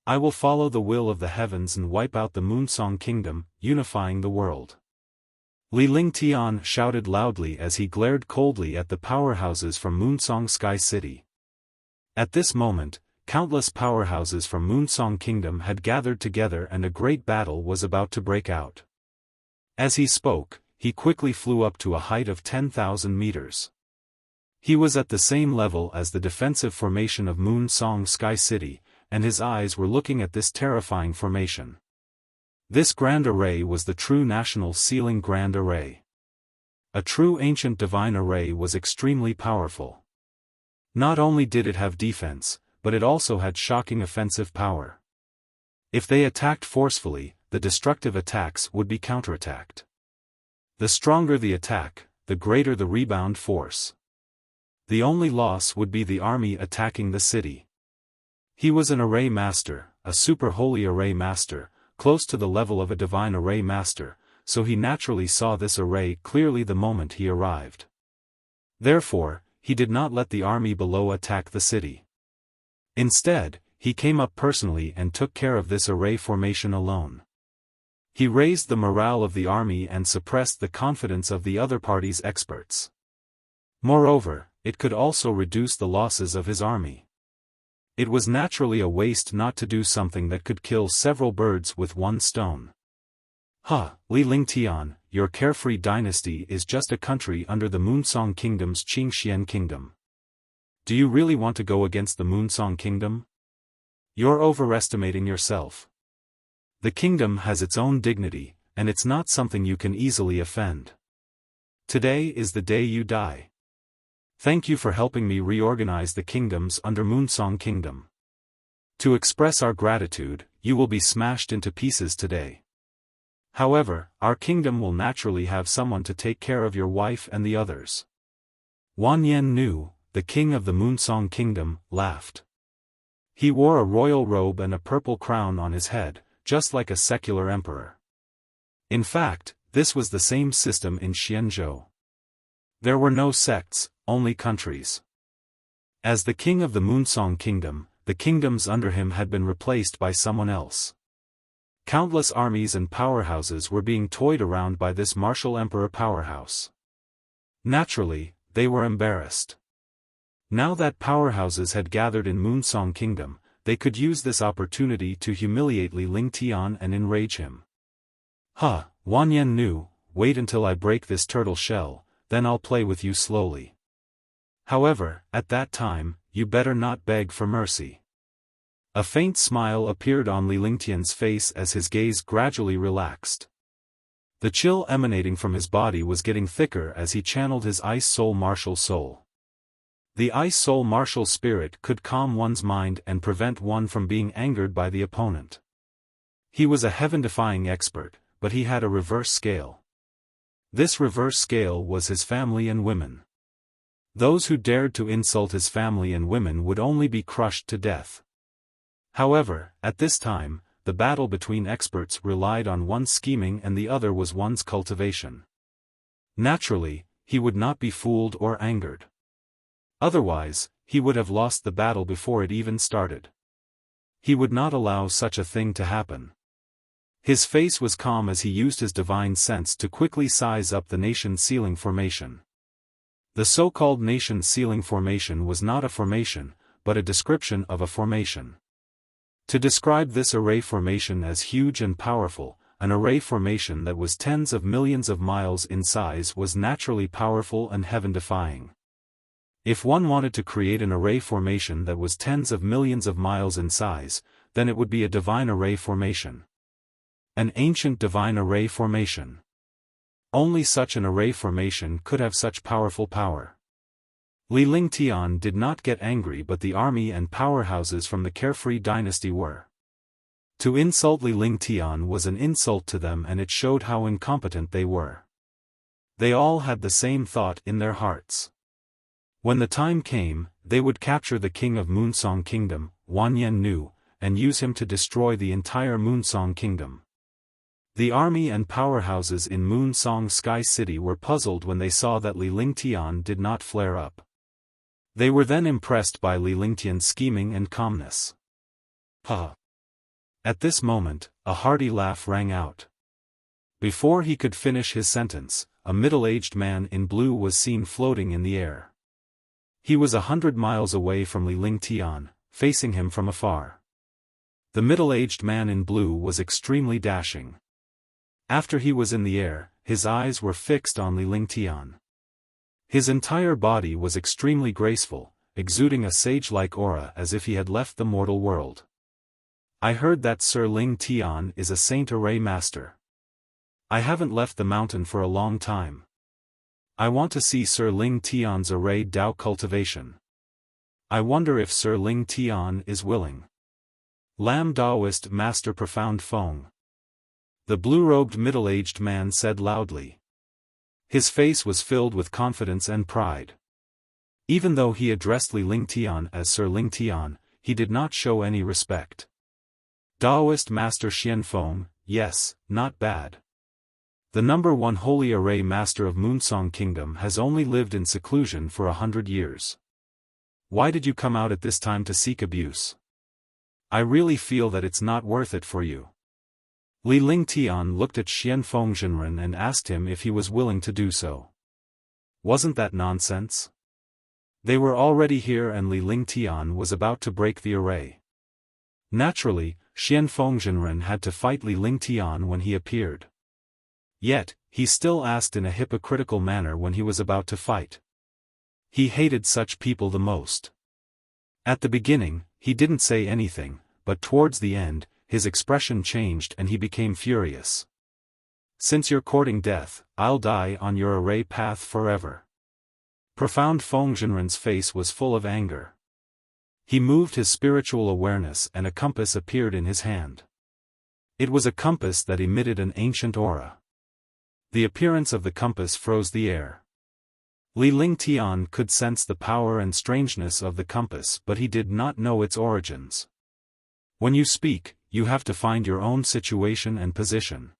I will follow the will of the heavens and wipe out the Moonsong Kingdom, unifying the world. Li Lingtian shouted loudly as he glared coldly at the powerhouses from Moonsong Sky City. At this moment, countless powerhouses from Moonsong Kingdom had gathered together and a great battle was about to break out. As he spoke, he quickly flew up to a height of 10,000 meters. He was at the same level as the defensive formation of Moonsong Sky City, and his eyes were looking at this terrifying formation. This grand array was the true national sealing grand array. A true ancient divine array was extremely powerful. Not only did it have defense, but it also had shocking offensive power. If they attacked forcefully, the destructive attacks would be counterattacked. The stronger the attack, the greater the rebound force. The only loss would be the army attacking the city. He was an array master, a super holy array master, close to the level of a divine array master, so he naturally saw this array clearly the moment he arrived. Therefore, he did not let the army below attack the city. Instead, he came up personally and took care of this array formation alone. He raised the morale of the army and suppressed the confidence of the other party's experts. Moreover, it could also reduce the losses of his army. It was naturally a waste not to do something that could kill several birds with one stone. Li Lingtian, your carefree dynasty is just a country under the Moonsong Kingdom's Qingxian Kingdom. Do you really want to go against the Moonsong Kingdom? You're overestimating yourself. The kingdom has its own dignity, and it's not something you can easily offend. Today is the day you die. Thank you for helping me reorganize the kingdoms under Moonsong Kingdom. To express our gratitude, you will be smashed into pieces today. However, our kingdom will naturally have someone to take care of your wife and the others. Wan Yen Nu, the king of the Moonsong Kingdom, laughed. He wore a royal robe and a purple crown on his head, just like a secular emperor. In fact, this was the same system in Xianzhou. There were no sects, only countries. As the king of the Moonsong Kingdom, the kingdoms under him had been replaced by someone else. Countless armies and powerhouses were being toyed around by this martial emperor powerhouse. Naturally, they were embarrassed. Now that powerhouses had gathered in Moonsong Kingdom, they could use this opportunity to humiliate Li Lingtian and enrage him. Wan Yen Nu, wait until I break this turtle shell, then I'll play with you slowly. However, at that time, you better not beg for mercy. A faint smile appeared on Li Lingtian's face as his gaze gradually relaxed. The chill emanating from his body was getting thicker as he channeled his Ice Soul Martial Soul. The Ice Soul Martial Spirit could calm one's mind and prevent one from being angered by the opponent. He was a heaven-defying expert, but he had a reverse scale. This reverse scale was his family and women. Those who dared to insult his family and women would only be crushed to death. However, at this time, the battle between experts relied on one's scheming and the other was one's cultivation. Naturally, he would not be fooled or angered. Otherwise, he would have lost the battle before it even started. He would not allow such a thing to happen. His face was calm as he used his divine sense to quickly size up the nation ceiling formation. The so-called nation ceiling formation was not a formation, but a description of a formation. To describe this array formation as huge and powerful, an array formation that was tens of millions of miles in size was naturally powerful and heaven-defying. If one wanted to create an array formation that was tens of millions of miles in size, then it would be a divine array formation. An ancient divine array formation. Only such an array formation could have such powerful power. Li Lingtian did not get angry, but the army and powerhouses from the carefree dynasty were. To insult Li Lingtian was an insult to them, and it showed how incompetent they were. They all had the same thought in their hearts. When the time came, they would capture the king of Moonsong Kingdom, Wan Yen Nu, and use him to destroy the entire Moonsong Kingdom. The army and powerhouses in Moonsong Sky City were puzzled when they saw that Li Lingtian did not flare up. They were then impressed by Li Lingtian's scheming and calmness. At this moment, a hearty laugh rang out. Before he could finish his sentence, a middle-aged man in blue was seen floating in the air. He was 100 miles away from Li Lingtian, facing him from afar. The middle-aged man in blue was extremely dashing. After he was in the air, his eyes were fixed on Li Lingtian. His entire body was extremely graceful, exuding a sage-like aura as if he had left the mortal world. I heard that Sir Lingtian is a saint array master. I haven't left the mountain for a long time. I want to see Sir Lingtian's array Dao cultivation. I wonder if Sir Lingtian is willing. Lam Daoist Master Profound Feng. The blue-robed middle-aged man said loudly. His face was filled with confidence and pride. Even though he addressed Li Lingtian as Sir Lingtian, he did not show any respect. Daoist Master Xianfeng, yes, not bad. The #1 Holy Array Master of Moonsong Kingdom has only lived in seclusion for 100 years. Why did you come out at this time to seek abuse? I really feel that it's not worth it for you. Li Lingtian looked at Xianfeng Zhenren and asked him if he was willing to do so. Wasn't that nonsense? They were already here and Li Lingtian was about to break the array. Naturally, Xianfeng Zhenren had to fight Li Lingtian when he appeared. Yet, he still asked in a hypocritical manner when he was about to fight. He hated such people the most. At the beginning, he didn't say anything, but towards the end, his expression changed and he became furious. Since you're courting death, I'll die on your array path forever. Profound Feng Zhenren's face was full of anger. He moved his spiritual awareness and a compass appeared in his hand. It was a compass that emitted an ancient aura. The appearance of the compass froze the air. Li Lingtian could sense the power and strangeness of the compass, but he did not know its origins. When you speak, you have to find your own situation and position.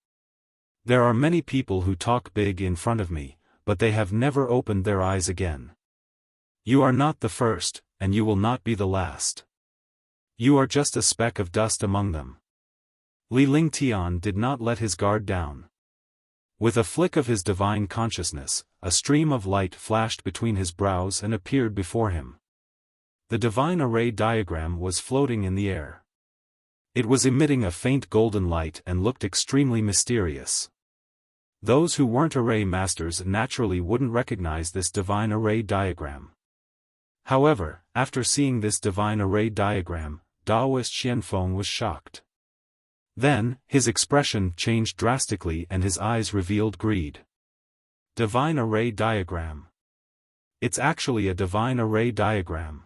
There are many people who talk big in front of me, but they have never opened their eyes again. You are not the first, and you will not be the last. You are just a speck of dust among them. Li Lingtian did not let his guard down. With a flick of his divine consciousness, a stream of light flashed between his brows and appeared before him. The divine array diagram was floating in the air. It was emitting a faint golden light and looked extremely mysterious. Those who weren't array masters naturally wouldn't recognize this divine array diagram. However, after seeing this divine array diagram, Taoist Xiaofan was shocked. Then, his expression changed drastically and his eyes revealed greed. Divine array diagram. It's actually a divine array diagram.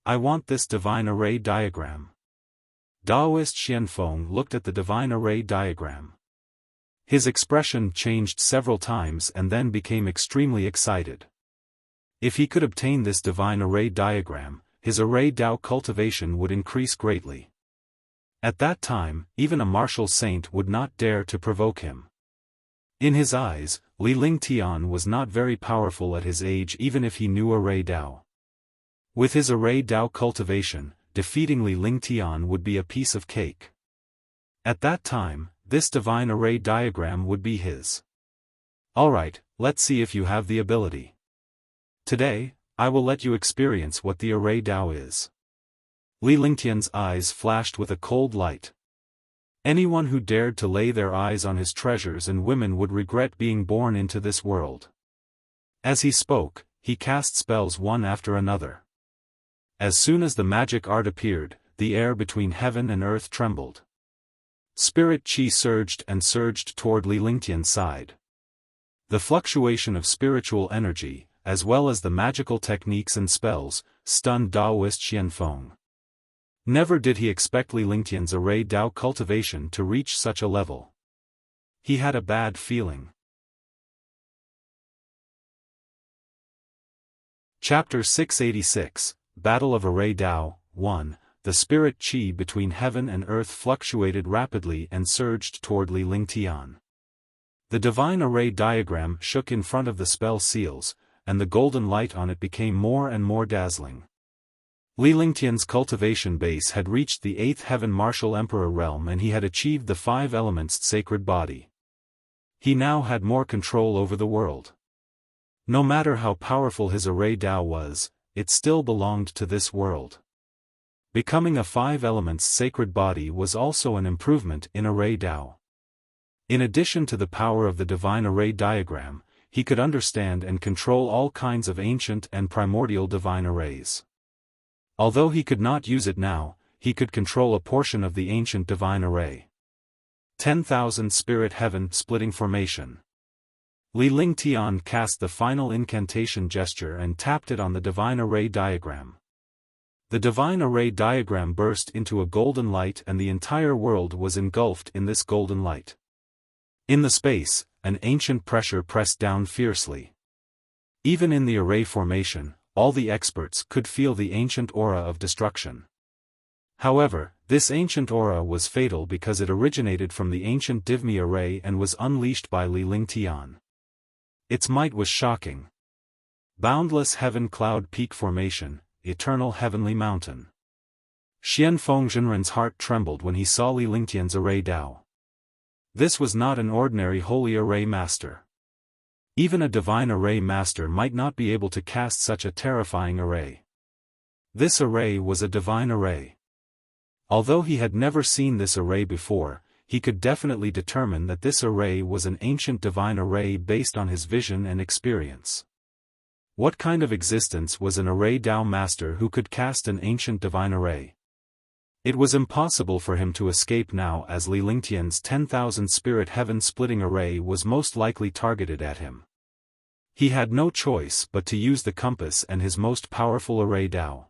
I want this divine array diagram. Taoist Xiaofan looked at the divine array diagram. His expression changed several times and then became extremely excited. If he could obtain this divine array diagram, his array Tao cultivation would increase greatly. At that time, even a martial saint would not dare to provoke him. In his eyes, Li Lingtian was not very powerful at his age even if he knew array Tao. With his array Tao cultivation, defeating Li Lingtian would be a piece of cake. At that time, this divine array diagram would be his. Alright, let's see if you have the ability. Today, I will let you experience what the array Tao is. Li Lingtian's eyes flashed with a cold light. Anyone who dared to lay their eyes on his treasures and women would regret being born into this world. As he spoke, he cast spells one after another. As soon as the magic art appeared, the air between heaven and earth trembled. Spirit chi surged and surged toward Li Lingtian's side. The fluctuation of spiritual energy, as well as the magical techniques and spells, stunned Taoist Xiaofan. Never did he expect Li Lingtian's array Tao cultivation to reach such a level. He had a bad feeling. Chapter 686, Battle of Array Tao, 1. The spirit chi between heaven and earth fluctuated rapidly and surged toward Li Lingtian. The divine array diagram shook in front of the spell seals, and the golden light on it became more and more dazzling. Li Lingtian's cultivation base had reached the 8th heaven martial emperor realm and he had achieved the 5 elements sacred body. He now had more control over the world. No matter how powerful his array Tao was, it still belonged to this world. Becoming a 5 elements sacred body was also an improvement in array Tao. In addition to the power of the divine array diagram, he could understand and control all kinds of ancient and primordial divine arrays. Although he could not use it now, he could control a portion of the ancient divine array. 10,000 Spirit Heaven Splitting Formation. Li Lingtian cast the final incantation gesture and tapped it on the divine array diagram. The divine array diagram burst into a golden light and the entire world was engulfed in this golden light. In the space, an ancient pressure pressed down fiercely. Even in the array formation, all the experts could feel the ancient aura of destruction. However, this ancient aura was fatal because it originated from the ancient Divmi array and was unleashed by Li Lingtian. Its might was shocking. Boundless Heaven Cloud Peak Formation, Eternal Heavenly Mountain. Xianfeng Zhenren's heart trembled when he saw Li Lingtian's array Tao. This was not an ordinary holy array master. Even a divine array master might not be able to cast such a terrifying array. This array was a divine array. Although he had never seen this array before, he could definitely determine that this array was an ancient divine array based on his vision and experience. What kind of existence was an array Dao master who could cast an ancient divine array? It was impossible for him to escape now, as Li Lingtian's 10,000 spirit heaven-splitting array was most likely targeted at him. He had no choice but to use the compass and his most powerful array Dao.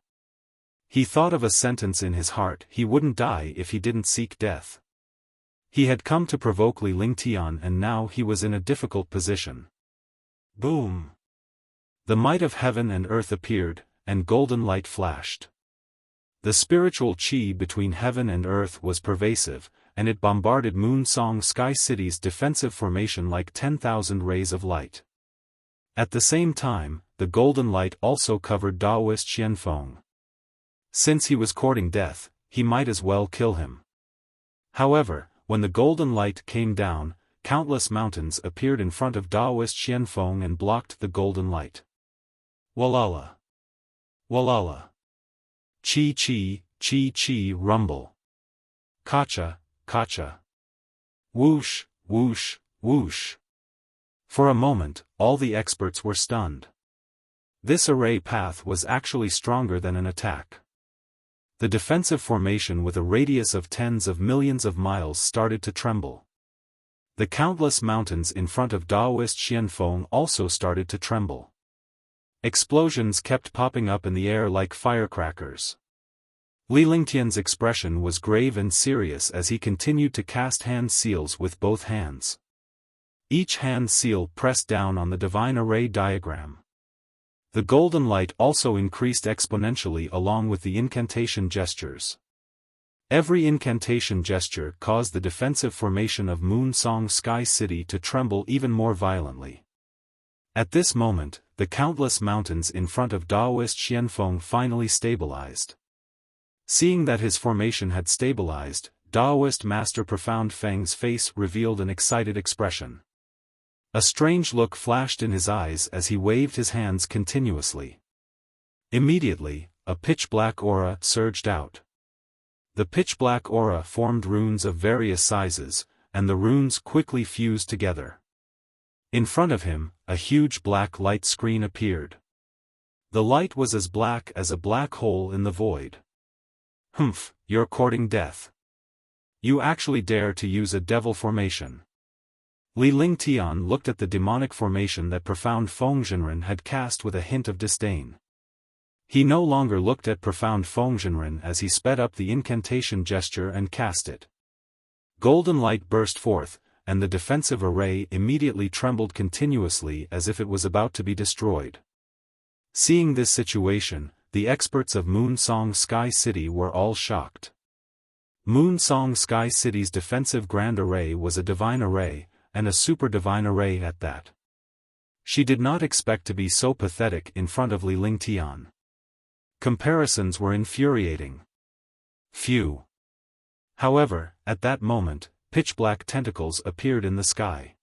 He thought of a sentence in his heart: he wouldn't die if he didn't seek death. He had come to provoke Li Lingtian, and now he was in a difficult position. Boom! The might of heaven and earth appeared, and golden light flashed. The spiritual qi between heaven and earth was pervasive, and it bombarded Moon Song Sky City's defensive formation like 10,000 rays of light. At the same time, the golden light also covered Daoist Xianfeng. Since he was courting death, he might as well kill him. However, when the golden light came down, countless mountains appeared in front of Daoist Xianfeng and blocked the golden light. Walala! Walala! Chi chi, chi chi rumble. Kacha, kacha. Whoosh, whoosh, whoosh. For a moment, all the experts were stunned. This array path was actually stronger than an attack. The defensive formation with a radius of tens of millions of miles started to tremble. The countless mountains in front of Daoist Xianfeng also started to tremble. Explosions kept popping up in the air like firecrackers. Li Lingtian's expression was grave and serious as he continued to cast hand seals with both hands. Each hand seal pressed down on the divine array diagram. The golden light also increased exponentially along with the incantation gestures. Every incantation gesture caused the defensive formation of Moon Song Sky City to tremble even more violently. At this moment, the countless mountains in front of Daoist Xianfeng finally stabilized. Seeing that his formation had stabilized, Daoist Master Profound Feng's face revealed an excited expression. A strange look flashed in his eyes as he waved his hands continuously. Immediately, a pitch-black aura surged out. The pitch-black aura formed runes of various sizes, and the runes quickly fused together. In front of him, a huge black light screen appeared. The light was as black as a black hole in the void. Humph, you're courting death. You actually dare to use a devil formation. Li Lingtian looked at the demonic formation that Profound Fengzhenren had cast with a hint of disdain. He no longer looked at Profound Fengzhenren as he sped up the incantation gesture and cast it. Golden light burst forth, and the defensive array immediately trembled continuously as if it was about to be destroyed. Seeing this situation, the experts of Moon Song Sky City were all shocked. Moon Song Sky City's defensive grand array was a divine array, and a super divine array at that. She did not expect to be so pathetic in front of Li Lingtian. Comparisons were infuriating. Phew. However, at that moment, pitch-black tentacles appeared in the sky.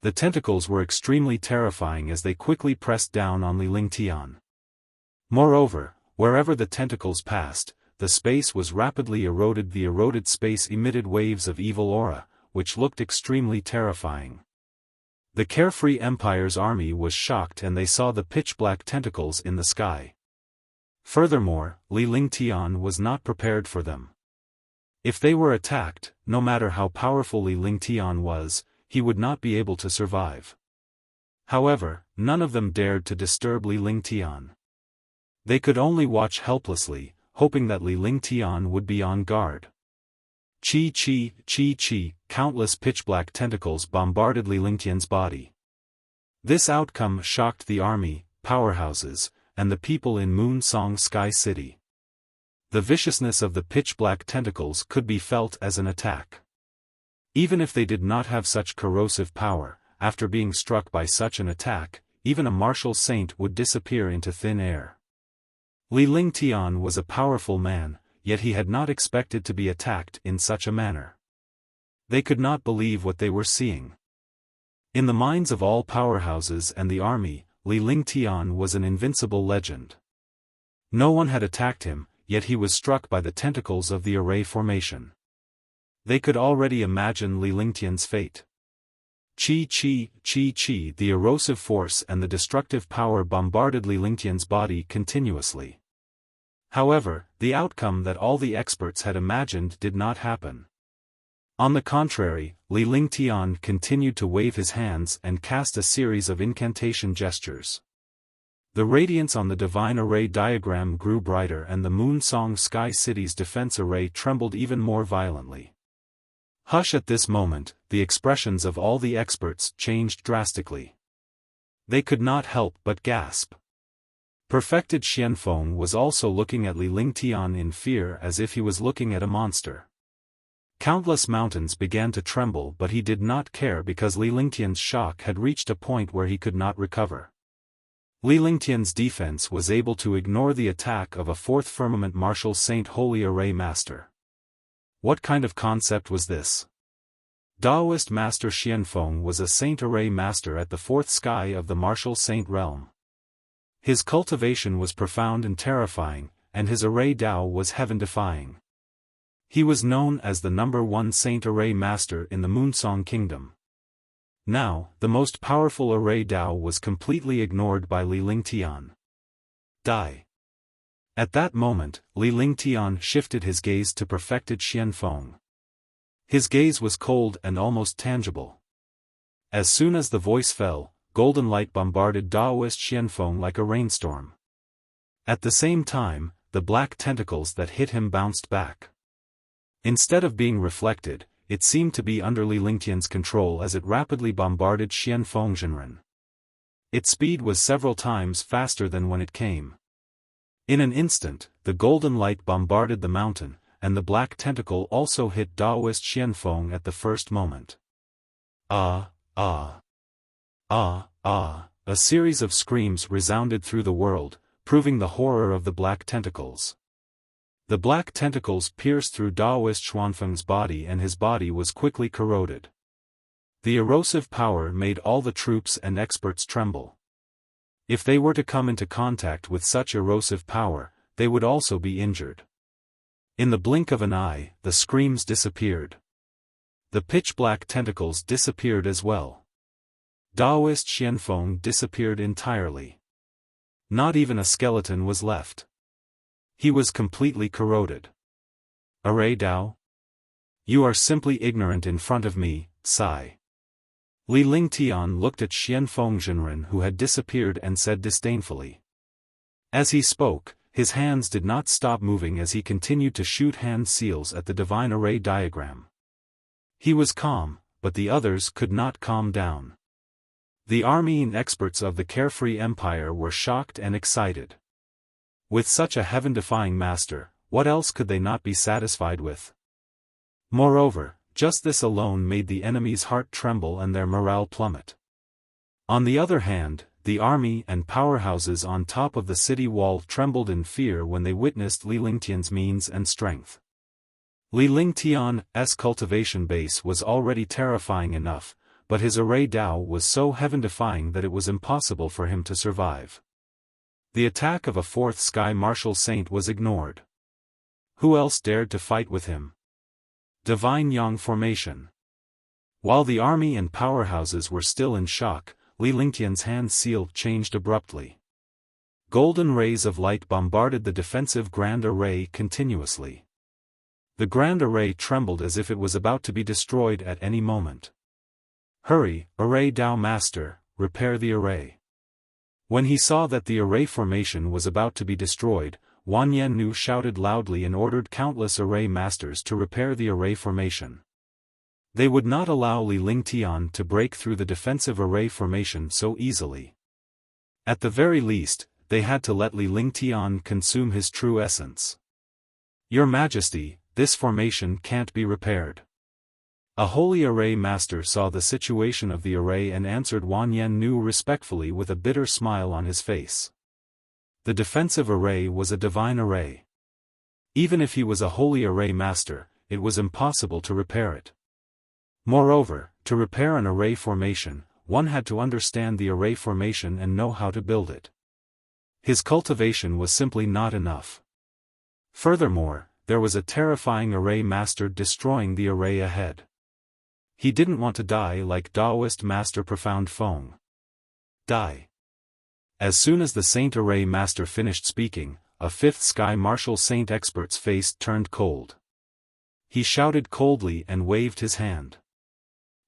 The tentacles were extremely terrifying as they quickly pressed down on Li Lingtian. Moreover, wherever the tentacles passed, the space was rapidly eroded. The eroded space emitted waves of evil aura, which looked extremely terrifying. The Carefree Empire's army was shocked and they saw the pitch-black tentacles in the sky. Furthermore, Li Lingtian was not prepared for them. If they were attacked, no matter how powerful Li Lingtian was, he would not be able to survive. However, none of them dared to disturb Li Lingtian. They could only watch helplessly, hoping that Li Lingtian would be on guard. Chi chi, chi chi, countless pitch-black tentacles bombarded Li Lingtian's body. This outcome shocked the army, powerhouses, and the people in Moon Song Sky City. The viciousness of the pitch-black tentacles could be felt as an attack. Even if they did not have such corrosive power, after being struck by such an attack, even a martial saint would disappear into thin air. Li Lingtian was a powerful man, yet he had not expected to be attacked in such a manner. They could not believe what they were seeing. In the minds of all powerhouses and the army, Li Lingtian was an invincible legend. No one had attacked him, yet he was struck by the tentacles of the array formation. They could already imagine Li Lingtian's fate. Qi, the erosive force and the destructive power bombarded Li Lingtian's body continuously. However, the outcome that all the experts had imagined did not happen. On the contrary, Li Lingtian continued to wave his hands and cast a series of incantation gestures. The radiance on the divine array diagram grew brighter and the Moon Song Sky City's defense array trembled even more violently. Hush! At this moment, the expressions of all the experts changed drastically. They could not help but gasp. Perfected Xianfeng was also looking at Li Lingtian in fear as if he was looking at a monster. Countless mountains began to tremble, but he did not care because Li Lingtian's shock had reached a point where he could not recover. Li Lingtian's defense was able to ignore the attack of a fourth firmament martial saint holy array master. What kind of concept was this? Daoist master Xianfeng was a saint array master at the fourth sky of the martial saint realm. His cultivation was profound and terrifying, and his array Dao was heaven-defying. He was known as the #1 saint array master in the Moonsong Kingdom. Now, the most powerful array Dao was completely ignored by Li Lingtian. Die. At that moment, Li Lingtian shifted his gaze to perfected Xianfeng. His gaze was cold and almost tangible. As soon as the voice fell, golden light bombarded Daoist Xianfeng like a rainstorm. At the same time, the black tentacles that hit him bounced back. Instead of being reflected, it seemed to be under Li Lingtian's control as it rapidly bombarded Xianfeng Jinren. Its speed was several times faster than when it came. In an instant, the golden light bombarded the mountain, and the black tentacle also hit Daoist Xianfeng at the first moment. Ah! Ah! Ah! Ah! A series of screams resounded through the world, proving the horror of the black tentacles. The black tentacles pierced through Daoist Xianfeng's body and his body was quickly corroded. The erosive power made all the troops and experts tremble. If they were to come into contact with such erosive power, they would also be injured. In the blink of an eye, the screams disappeared. The pitch-black tentacles disappeared as well. Daoist Xianfeng disappeared entirely. Not even a skeleton was left. He was completely corroded. Array Dao? You are simply ignorant in front of me, sigh. Li Lingtian looked at Xianfeng Jinren who had disappeared and said disdainfully. As he spoke, his hands did not stop moving as he continued to shoot hand seals at the divine array diagram. He was calm, but the others could not calm down. The army and experts of the carefree empire were shocked and excited. With such a heaven-defying master, what else could they not be satisfied with? Moreover, just this alone made the enemy's heart tremble and their morale plummet. On the other hand, the army and powerhouses on top of the city wall trembled in fear when they witnessed Li Lingtian's means and strength. Li Lingtian's cultivation base was already terrifying enough, but his array Dao was so heaven-defying that it was impossible for him to survive. The attack of a fourth sky martial saint was ignored. Who else dared to fight with him? Divine Yang formation. While the army and powerhouses were still in shock, Li Lingtian's hand seal changed abruptly. Golden rays of light bombarded the defensive Grand Array continuously. The Grand Array trembled as if it was about to be destroyed at any moment. Hurry, Array Dao Master, repair the array. When he saw that the array formation was about to be destroyed, Wan Yannu shouted loudly and ordered countless array masters to repair the array formation. They would not allow Li Lingtian to break through the defensive array formation so easily. At the very least, they had to let Li Lingtian consume his true essence. Your Majesty, this formation can't be repaired. A holy array master saw the situation of the array and answered Wan Yannu respectfully with a bitter smile on his face. The defensive array was a divine array. Even if he was a holy array master, it was impossible to repair it. Moreover, to repair an array formation, one had to understand the array formation and know how to build it. His cultivation was simply not enough. Furthermore, there was a terrifying array master destroying the array ahead. He didn't want to die like Taoist master Profound Feng. Die. As soon as the Saint Array master finished speaking, a fifth sky martial saint expert's face turned cold. He shouted coldly and waved his hand.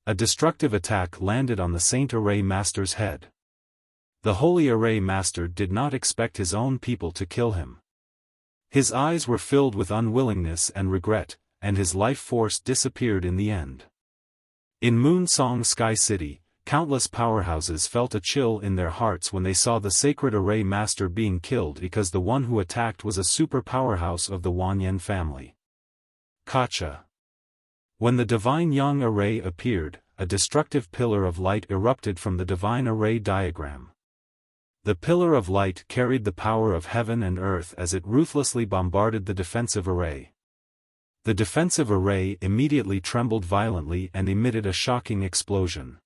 A destructive attack landed on the Saint Array master's head. The Holy Array master did not expect his own people to kill him. His eyes were filled with unwillingness and regret, and his life force disappeared in the end. In Moon Song Sky City, countless powerhouses felt a chill in their hearts when they saw the Sacred Array Master being killed because the one who attacked was a super powerhouse of the Wanyan family. Kacha. When the Divine Young Array appeared, a destructive pillar of light erupted from the Divine Array diagram. The pillar of light carried the power of heaven and earth as it ruthlessly bombarded the defensive array. The defensive array immediately trembled violently and emitted a shocking explosion.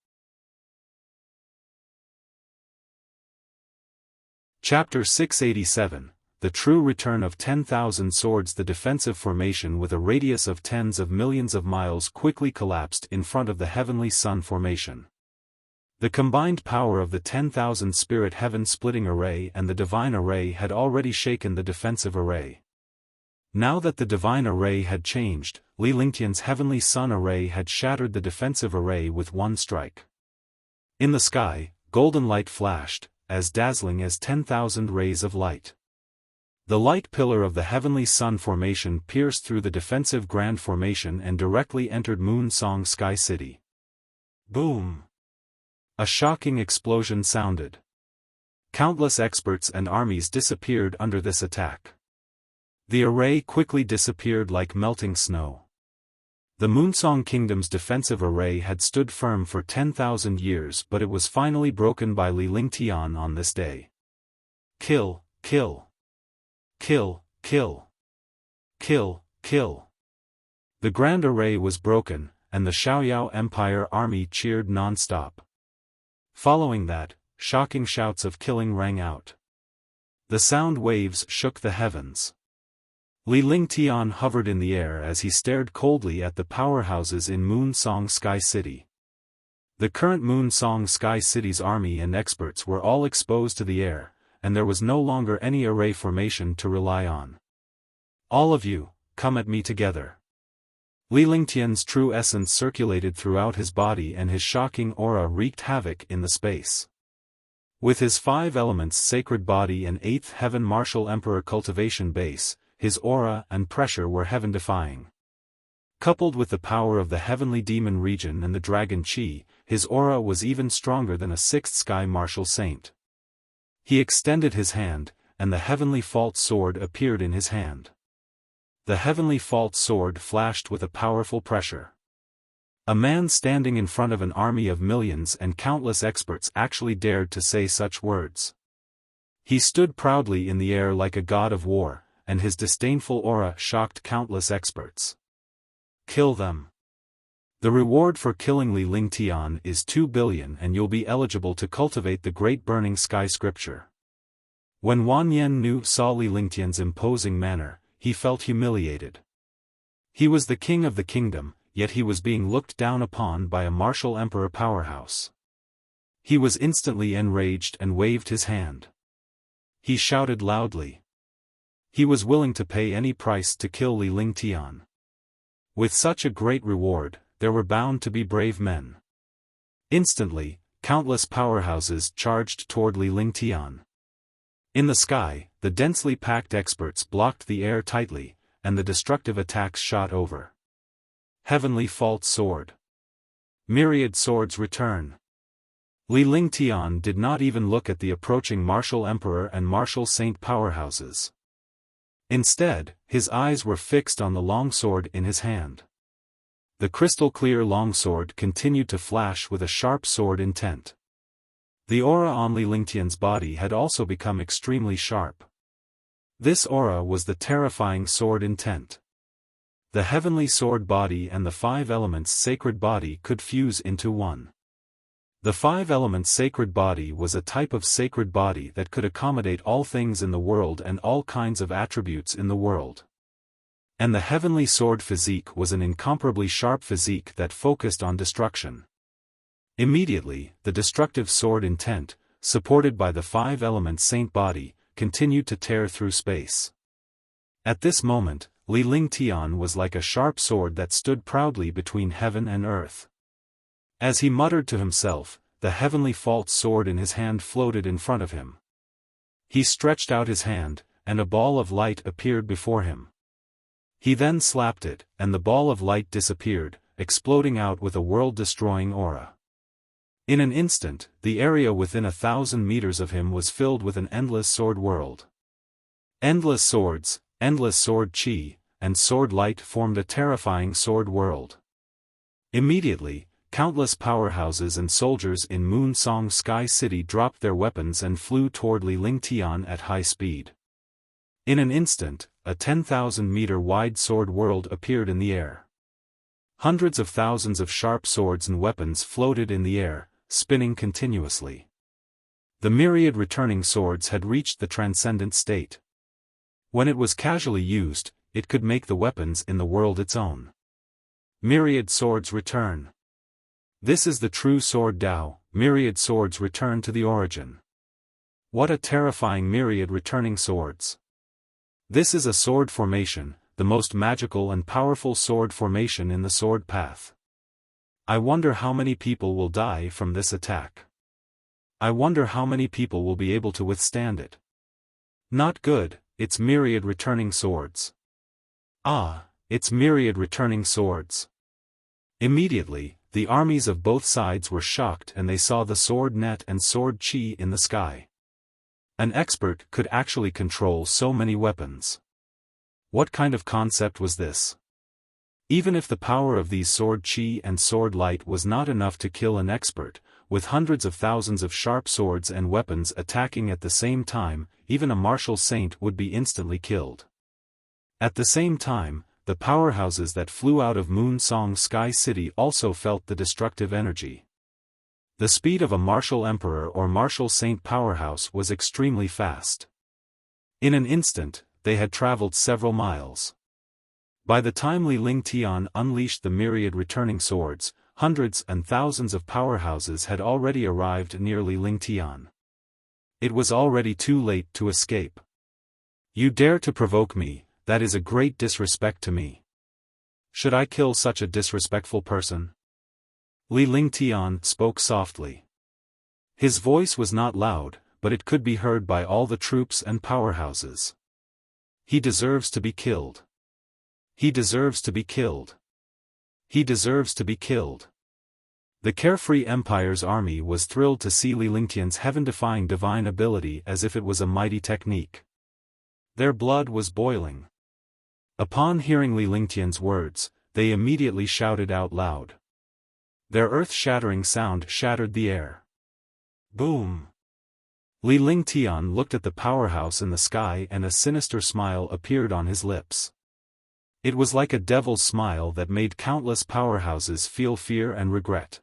Chapter 687, The True Return of 10,000 Swords. The defensive formation with a radius of tens of millions of miles quickly collapsed in front of the Heavenly Sun formation. The combined power of the 10,000 Spirit Heaven-splitting array and the Divine Array had already shaken the defensive array. Now that the Divine Array had changed, Li Lingtian's Heavenly Sun Array had shattered the defensive array with one strike. In the sky, golden light flashed, as dazzling as 10,000 rays of light. The light pillar of the Heavenly Sun formation pierced through the defensive Grand Formation and directly entered Moon Song Sky City. Boom! A shocking explosion sounded. Countless experts and armies disappeared under this attack. The array quickly disappeared like melting snow. The Moonsong Kingdom's defensive array had stood firm for 10,000 years, but it was finally broken by Li Lingtian on this day. Kill, kill. Kill, kill. Kill, kill. The Grand Array was broken, and the Xiaoyao Empire army cheered non-stop. Following that, shocking shouts of killing rang out. The sound waves shook the heavens. Li Lingtian hovered in the air as he stared coldly at the powerhouses in Moon Song Sky City. The current Moon Song Sky City's army and experts were all exposed to the air, and there was no longer any array formation to rely on. All of you, come at me together. Li Lingtian's true essence circulated throughout his body and his shocking aura wreaked havoc in the space. With his 5 elements sacred body and 8th heaven martial emperor cultivation base, his aura and pressure were heaven-defying. Coupled with the power of the heavenly demon region and the dragon chi, his aura was even stronger than a 6th sky martial saint. He extended his hand, and the heavenly fault sword appeared in his hand. The heavenly fault sword flashed with a powerful pressure. A man standing in front of an army of millions and countless experts actually dared to say such words. He stood proudly in the air like a god of war, and his disdainful aura shocked countless experts. Kill them. The reward for killing Li Lingtian is 2 billion and you'll be eligible to cultivate the Great Burning Sky Scripture. When Wanyan saw Li Lingtian's imposing manner, he felt humiliated. He was the king of the kingdom, yet he was being looked down upon by a martial emperor powerhouse. He was instantly enraged and waved his hand. He shouted loudly. He was willing to pay any price to kill Li Lingtian. With such a great reward, there were bound to be brave men. Instantly, countless powerhouses charged toward Li Lingtian. In the sky, the densely packed experts blocked the air tightly, and the destructive attacks shot over. Heavenly Fault Sword. Myriad swords return. Li Lingtian did not even look at the approaching martial emperor and martial saint powerhouses. Instead, his eyes were fixed on the longsword in his hand. The crystal-clear longsword continued to flash with a sharp sword intent. The aura on Li Lingtian's body had also become extremely sharp. This aura was the terrifying sword intent. The heavenly sword body and the 5 elements sacred body could fuse into one. The 5 elements sacred body was a type of sacred body that could accommodate all things in the world and all kinds of attributes in the world. And the heavenly sword physique was an incomparably sharp physique that focused on destruction. Immediately, the destructive sword intent, supported by the five-element saint body, continued to tear through space. At this moment, Li Lingtian was like a sharp sword that stood proudly between heaven and earth. As he muttered to himself, the heavenly false sword in his hand floated in front of him. He stretched out his hand, and a ball of light appeared before him. He then slapped it, and the ball of light disappeared, exploding out with a world-destroying aura. In an instant, the area within 1,000 meters of him was filled with an endless sword world. Endless swords, endless sword chi, and sword light formed a terrifying sword world. Immediately, countless powerhouses and soldiers in Moon Song Sky City dropped their weapons and flew toward Li Lingtian at high speed. In an instant, a 10,000-meter wide sword world appeared in the air. Hundreds of thousands of sharp swords and weapons floated in the air, spinning continuously. The myriad returning swords had reached the transcendent state. When it was casually used, it could make the weapons in the world its own. Myriad swords return. This is the true sword Tao, myriad swords return to the origin. What a terrifying myriad returning swords. This is a sword formation, the most magical and powerful sword formation in the sword path. I wonder how many people will die from this attack. I wonder how many people will be able to withstand it. Not good, it's myriad returning swords. Ah, it's myriad returning swords. Immediately, the armies of both sides were shocked and they saw the sword net and sword chi in the sky. An expert could actually control so many weapons. What kind of concept was this? Even if the power of these sword chi and sword light was not enough to kill an expert, with hundreds of thousands of sharp swords and weapons attacking at the same time, even a martial saint would be instantly killed. At the same time, the powerhouses that flew out of Moon Song Sky City also felt the destructive energy. The speed of a martial emperor or martial saint powerhouse was extremely fast. In an instant, they had traveled several miles. By the time Li Lingtian unleashed the myriad returning swords, hundreds and thousands of powerhouses had already arrived near Li Lingtian. It was already too late to escape. You dare to provoke me, that is a great disrespect to me. Should I kill such a disrespectful person? Li Lingtian spoke softly. His voice was not loud, but it could be heard by all the troops and powerhouses. He deserves to be killed. He deserves to be killed. He deserves to be killed. The Carefree Empire's army was thrilled to see Li Lingtian's heaven-defying divine ability as if it was a mighty technique. Their blood was boiling. Upon hearing Li Lingtian's words, they immediately shouted out loud. Their earth-shattering sound shattered the air. Boom! Li Lingtian looked at the powerhouse in the sky and a sinister smile appeared on his lips. It was like a devil's smile that made countless powerhouses feel fear and regret.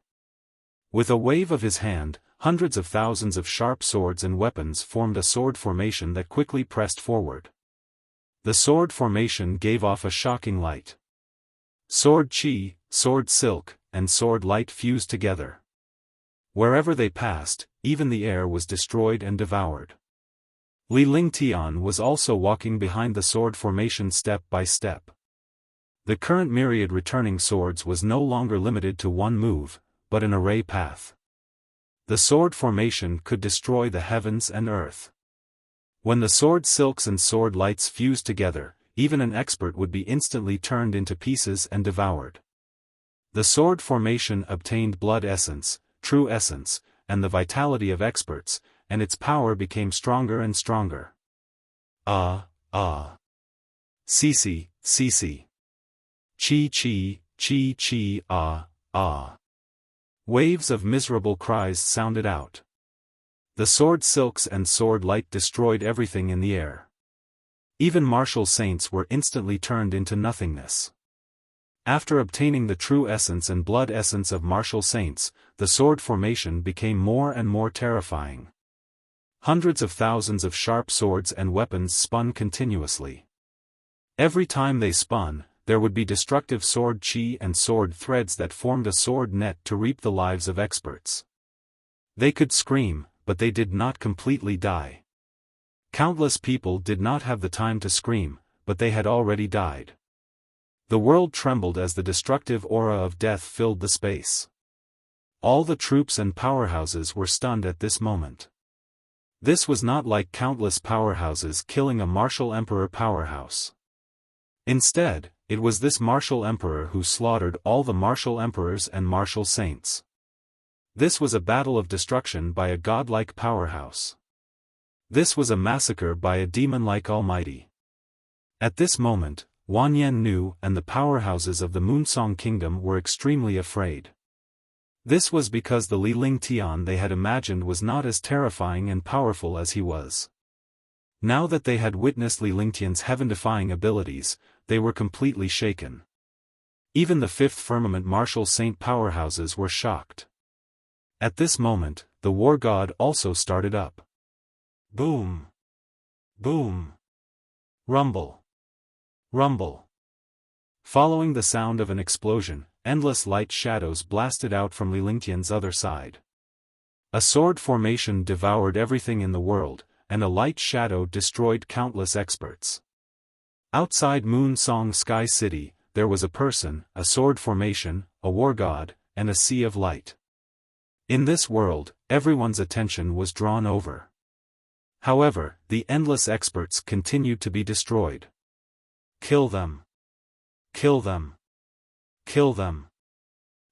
With a wave of his hand, hundreds of thousands of sharp swords and weapons formed a sword formation that quickly pressed forward. The sword formation gave off a shocking light. Sword chi, sword silk, and sword light fused together. Wherever they passed, even the air was destroyed and devoured. Li Lingtian was also walking behind the sword formation step by step. The current myriad returning swords was no longer limited to one move, but an array path. The sword formation could destroy the heavens and earth. When the sword silks and sword lights fused together, even an expert would be instantly turned into pieces and devoured. The sword formation obtained blood essence, true essence, and the vitality of experts, and its power became stronger and stronger. Sisi, sisi. Chi chi, chi chi, Waves of miserable cries sounded out. The sword silks and sword light destroyed everything in the air. Even martial saints were instantly turned into nothingness. After obtaining the true essence and blood essence of martial saints, the sword formation became more and more terrifying. Hundreds of thousands of sharp swords and weapons spun continuously. Every time they spun, there would be destructive sword chi and sword threads that formed a sword net to reap the lives of experts. They could scream, but they did not completely die. Countless people did not have the time to scream, but they had already died. The world trembled as the destructive aura of death filled the space. All the troops and powerhouses were stunned at this moment. This was not like countless powerhouses killing a martial emperor powerhouse. Instead, it was this martial emperor who slaughtered all the martial emperors and martial saints. This was a battle of destruction by a godlike powerhouse. This was a massacre by a demon-like almighty. At this moment, Wanyan Nu and the powerhouses of the Moonsong Kingdom were extremely afraid. This was because the Li Ling Tian they had imagined was not as terrifying and powerful as he was. Now that they had witnessed Li Lingtian's heaven-defying abilities, they were completely shaken. Even the fifth firmament martial saint powerhouses were shocked. At this moment, the war god also started up. Boom! Boom! Rumble! Rumble! Following the sound of an explosion, endless light shadows blasted out from Li Lingtian's other side. A sword formation devoured everything in the world, and a light shadow destroyed countless experts. Outside Moonsong Sky City, there was a person, a sword formation, a war god, and a sea of light. In this world, everyone's attention was drawn over. However, the endless experts continued to be destroyed. Kill them! Kill them! Kill them!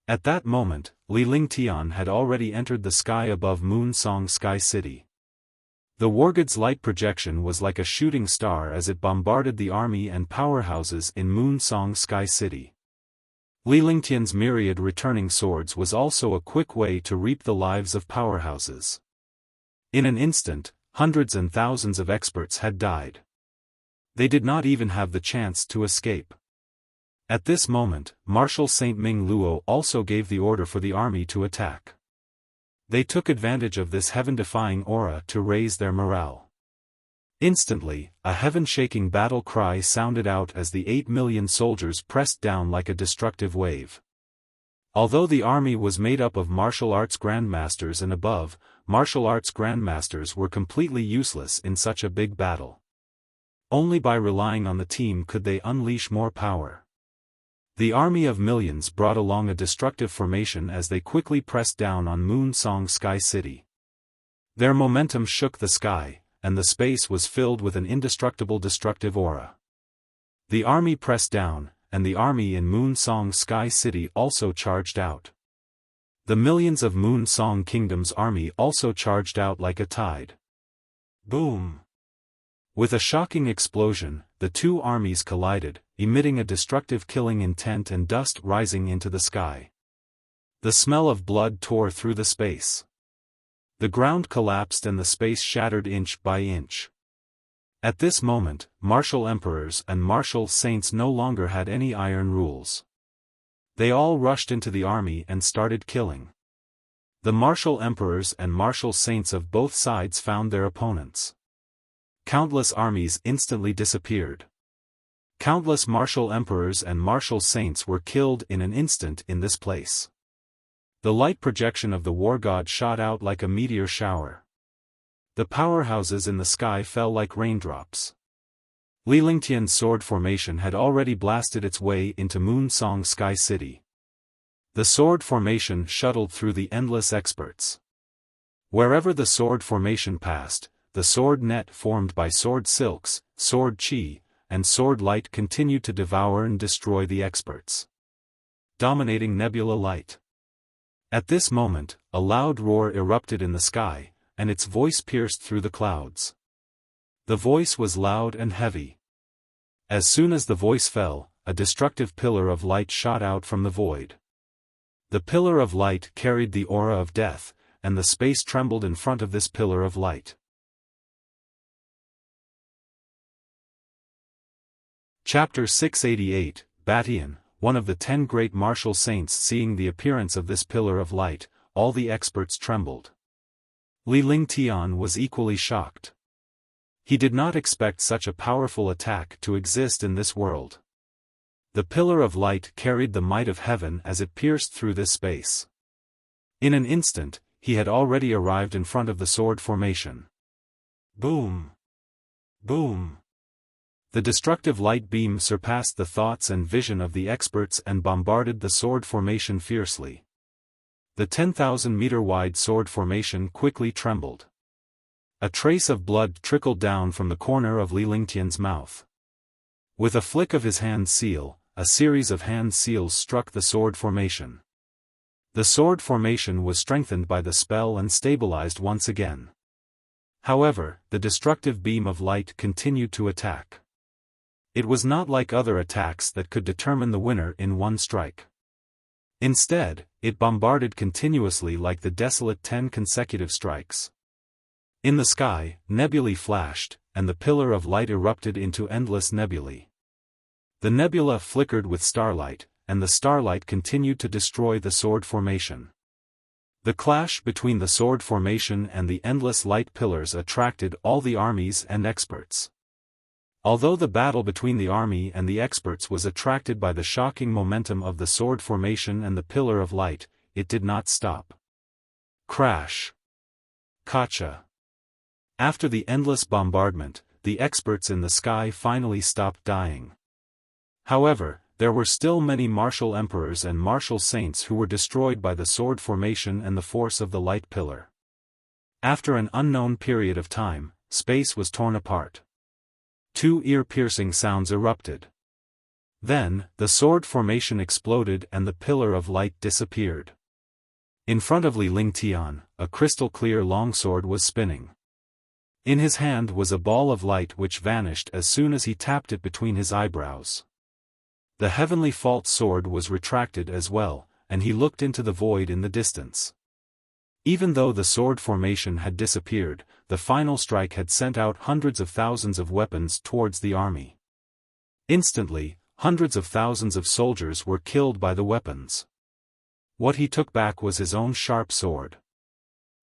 At that moment, Li Lingtian had already entered the sky above Moonsong Sky City. The wargod's light projection was like a shooting star as it bombarded the army and powerhouses in Moonsong Sky City. Li Lingtian's myriad returning swords was also a quick way to reap the lives of powerhouses. In an instant, hundreds and thousands of experts had died. They did not even have the chance to escape. At this moment, Marshal Saint Ming Luo also gave the order for the army to attack. They took advantage of this heaven-defying aura to raise their morale. Instantly, a heaven-shaking battle cry sounded out as the 8 million soldiers pressed down like a destructive wave. Although the army was made up of martial arts grandmasters and above, martial arts grandmasters were completely useless in such a big battle. Only by relying on the team could they unleash more power. The army of millions brought along a destructive formation as they quickly pressed down on Moonsong Sky City. Their momentum shook the sky, and the space was filled with an indestructible destructive aura. The army pressed down, and the army in Moonsong Sky City also charged out. The millions of Moonsong Kingdom's army also charged out like a tide. Boom! With a shocking explosion, the two armies collided, emitting a destructive killing intent and dust rising into the sky. The smell of blood tore through the space. The ground collapsed and the space shattered inch by inch. At this moment, martial emperors and martial saints no longer had any iron rules. They all rushed into the army and started killing. The martial emperors and martial saints of both sides found their opponents. Countless armies instantly disappeared. Countless martial emperors and martial saints were killed in an instant in this place. The light projection of the war god shot out like a meteor shower. The powerhouses in the sky fell like raindrops. Li Lingtian's sword formation had already blasted its way into Moonsong Sky City. The sword formation shuttled through the endless experts. Wherever the sword formation passed, the sword net formed by sword silks, sword chi, and sword light continued to devour and destroy the experts. Dominating nebula light. At this moment, a loud roar erupted in the sky, and its voice pierced through the clouds. The voice was loud and heavy. As soon as the voice fell, a destructive pillar of light shot out from the void. The pillar of light carried the aura of death, and the space trembled in front of this pillar of light. Chapter 688, Batian, one of the 10 great martial saints. Seeing the appearance of this pillar of light, all the experts trembled. Li Lingtian was equally shocked. He did not expect such a powerful attack to exist in this world. The pillar of light carried the might of heaven as it pierced through this space. In an instant, he had already arrived in front of the sword formation. Boom! Boom! The destructive light beam surpassed the thoughts and vision of the experts and bombarded the sword formation fiercely. The 10,000-meter-wide sword formation quickly trembled. A trace of blood trickled down from the corner of Li Lingtian's mouth. With a flick of his hand seal, a series of hand seals struck the sword formation. The sword formation was strengthened by the spell and stabilized once again. However, the destructive beam of light continued to attack. It was not like other attacks that could determine the winner in one strike. Instead, it bombarded continuously like the desolate 10 consecutive strikes. In the sky, nebulae flashed, and the pillar of light erupted into endless nebulae. The nebula flickered with starlight, and the starlight continued to destroy the sword formation. The clash between the sword formation and the endless light pillars attracted all the armies and experts. Although the battle between the army and the experts was attracted by the shocking momentum of the sword formation and the pillar of light, it did not stop. Crash! Kacha! After the endless bombardment, the experts in the sky finally stopped dying. However, there were still many martial emperors and martial saints who were destroyed by the sword formation and the force of the light pillar. After an unknown period of time, space was torn apart. 2 ear-piercing sounds erupted. Then, the sword formation exploded and the pillar of light disappeared. In front of Li Lingtian, a crystal-clear longsword was spinning. In his hand was a ball of light which vanished as soon as he tapped it between his eyebrows. The heavenly fault sword was retracted as well, and he looked into the void in the distance. Even though the sword formation had disappeared, the final strike had sent out hundreds of thousands of weapons towards the army. Instantly, hundreds of thousands of soldiers were killed by the weapons. What he took back was his own sharp sword.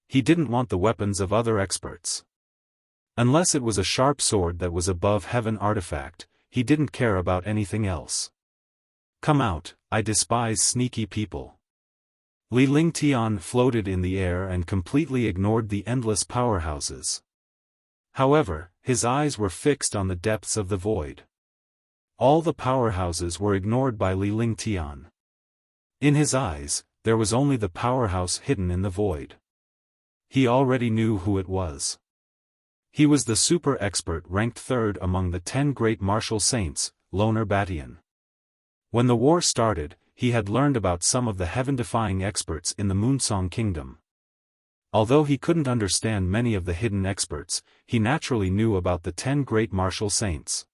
He didn't want the weapons of other experts. Unless it was a sharp sword that was above heaven artifact, he didn't care about anything else. Come out, I despise sneaky people. Li Lingtian floated in the air and completely ignored the endless powerhouses. However, his eyes were fixed on the depths of the void. All the powerhouses were ignored by Li Lingtian. In his eyes, there was only the powerhouse hidden in the void. He already knew who it was. He was the super expert ranked 3rd among the 10 great martial saints, Loner Batian. When the war started, he had learned about some of the heaven-defying experts in the Moonsong Kingdom. Although he couldn't understand many of the hidden experts, he naturally knew about the 10 great martial saints.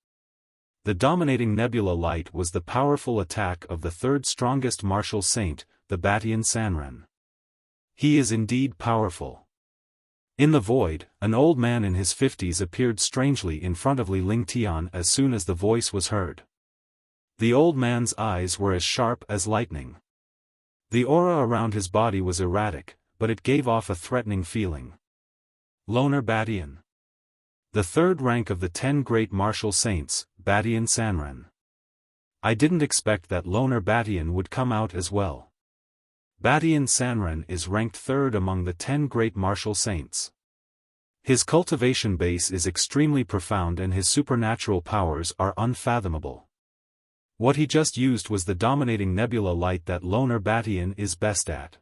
The dominating nebula light was the powerful attack of the 3rd strongest martial saint, the Batian Sanren. He is indeed powerful. In the void, an old man in his 50s appeared strangely in front of Li Lingtian as soon as the voice was heard. The old man's eyes were as sharp as lightning. The aura around his body was erratic, but it gave off a threatening feeling. Loner Batian. The 3rd rank of the 10 great martial saints, Batian Sanren. I didn't expect that Loner Batian would come out as well. Batian Sanren is ranked 3rd among the 10 great martial saints. His cultivation base is extremely profound and his supernatural powers are unfathomable. What he just used was the dominating nebula light that Loner Batian is best at.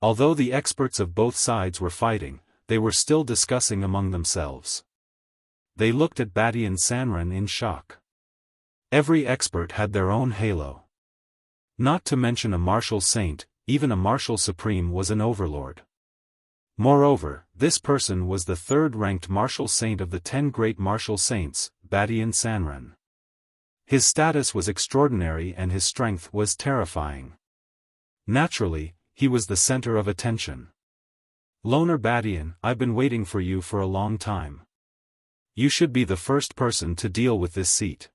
Although the experts of both sides were fighting, they were still discussing among themselves. They looked at Batian Sanren in shock. Every expert had their own halo. Not to mention a martial saint, even a martial supreme was an overlord. Moreover, this person was the 3rd-ranked martial saint of the 10 great martial saints, Batian Sanren. His status was extraordinary and his strength was terrifying. Naturally, he was the center of attention. Loner Batian, I've been waiting for you for a long time. You should be the first person to deal with this seat.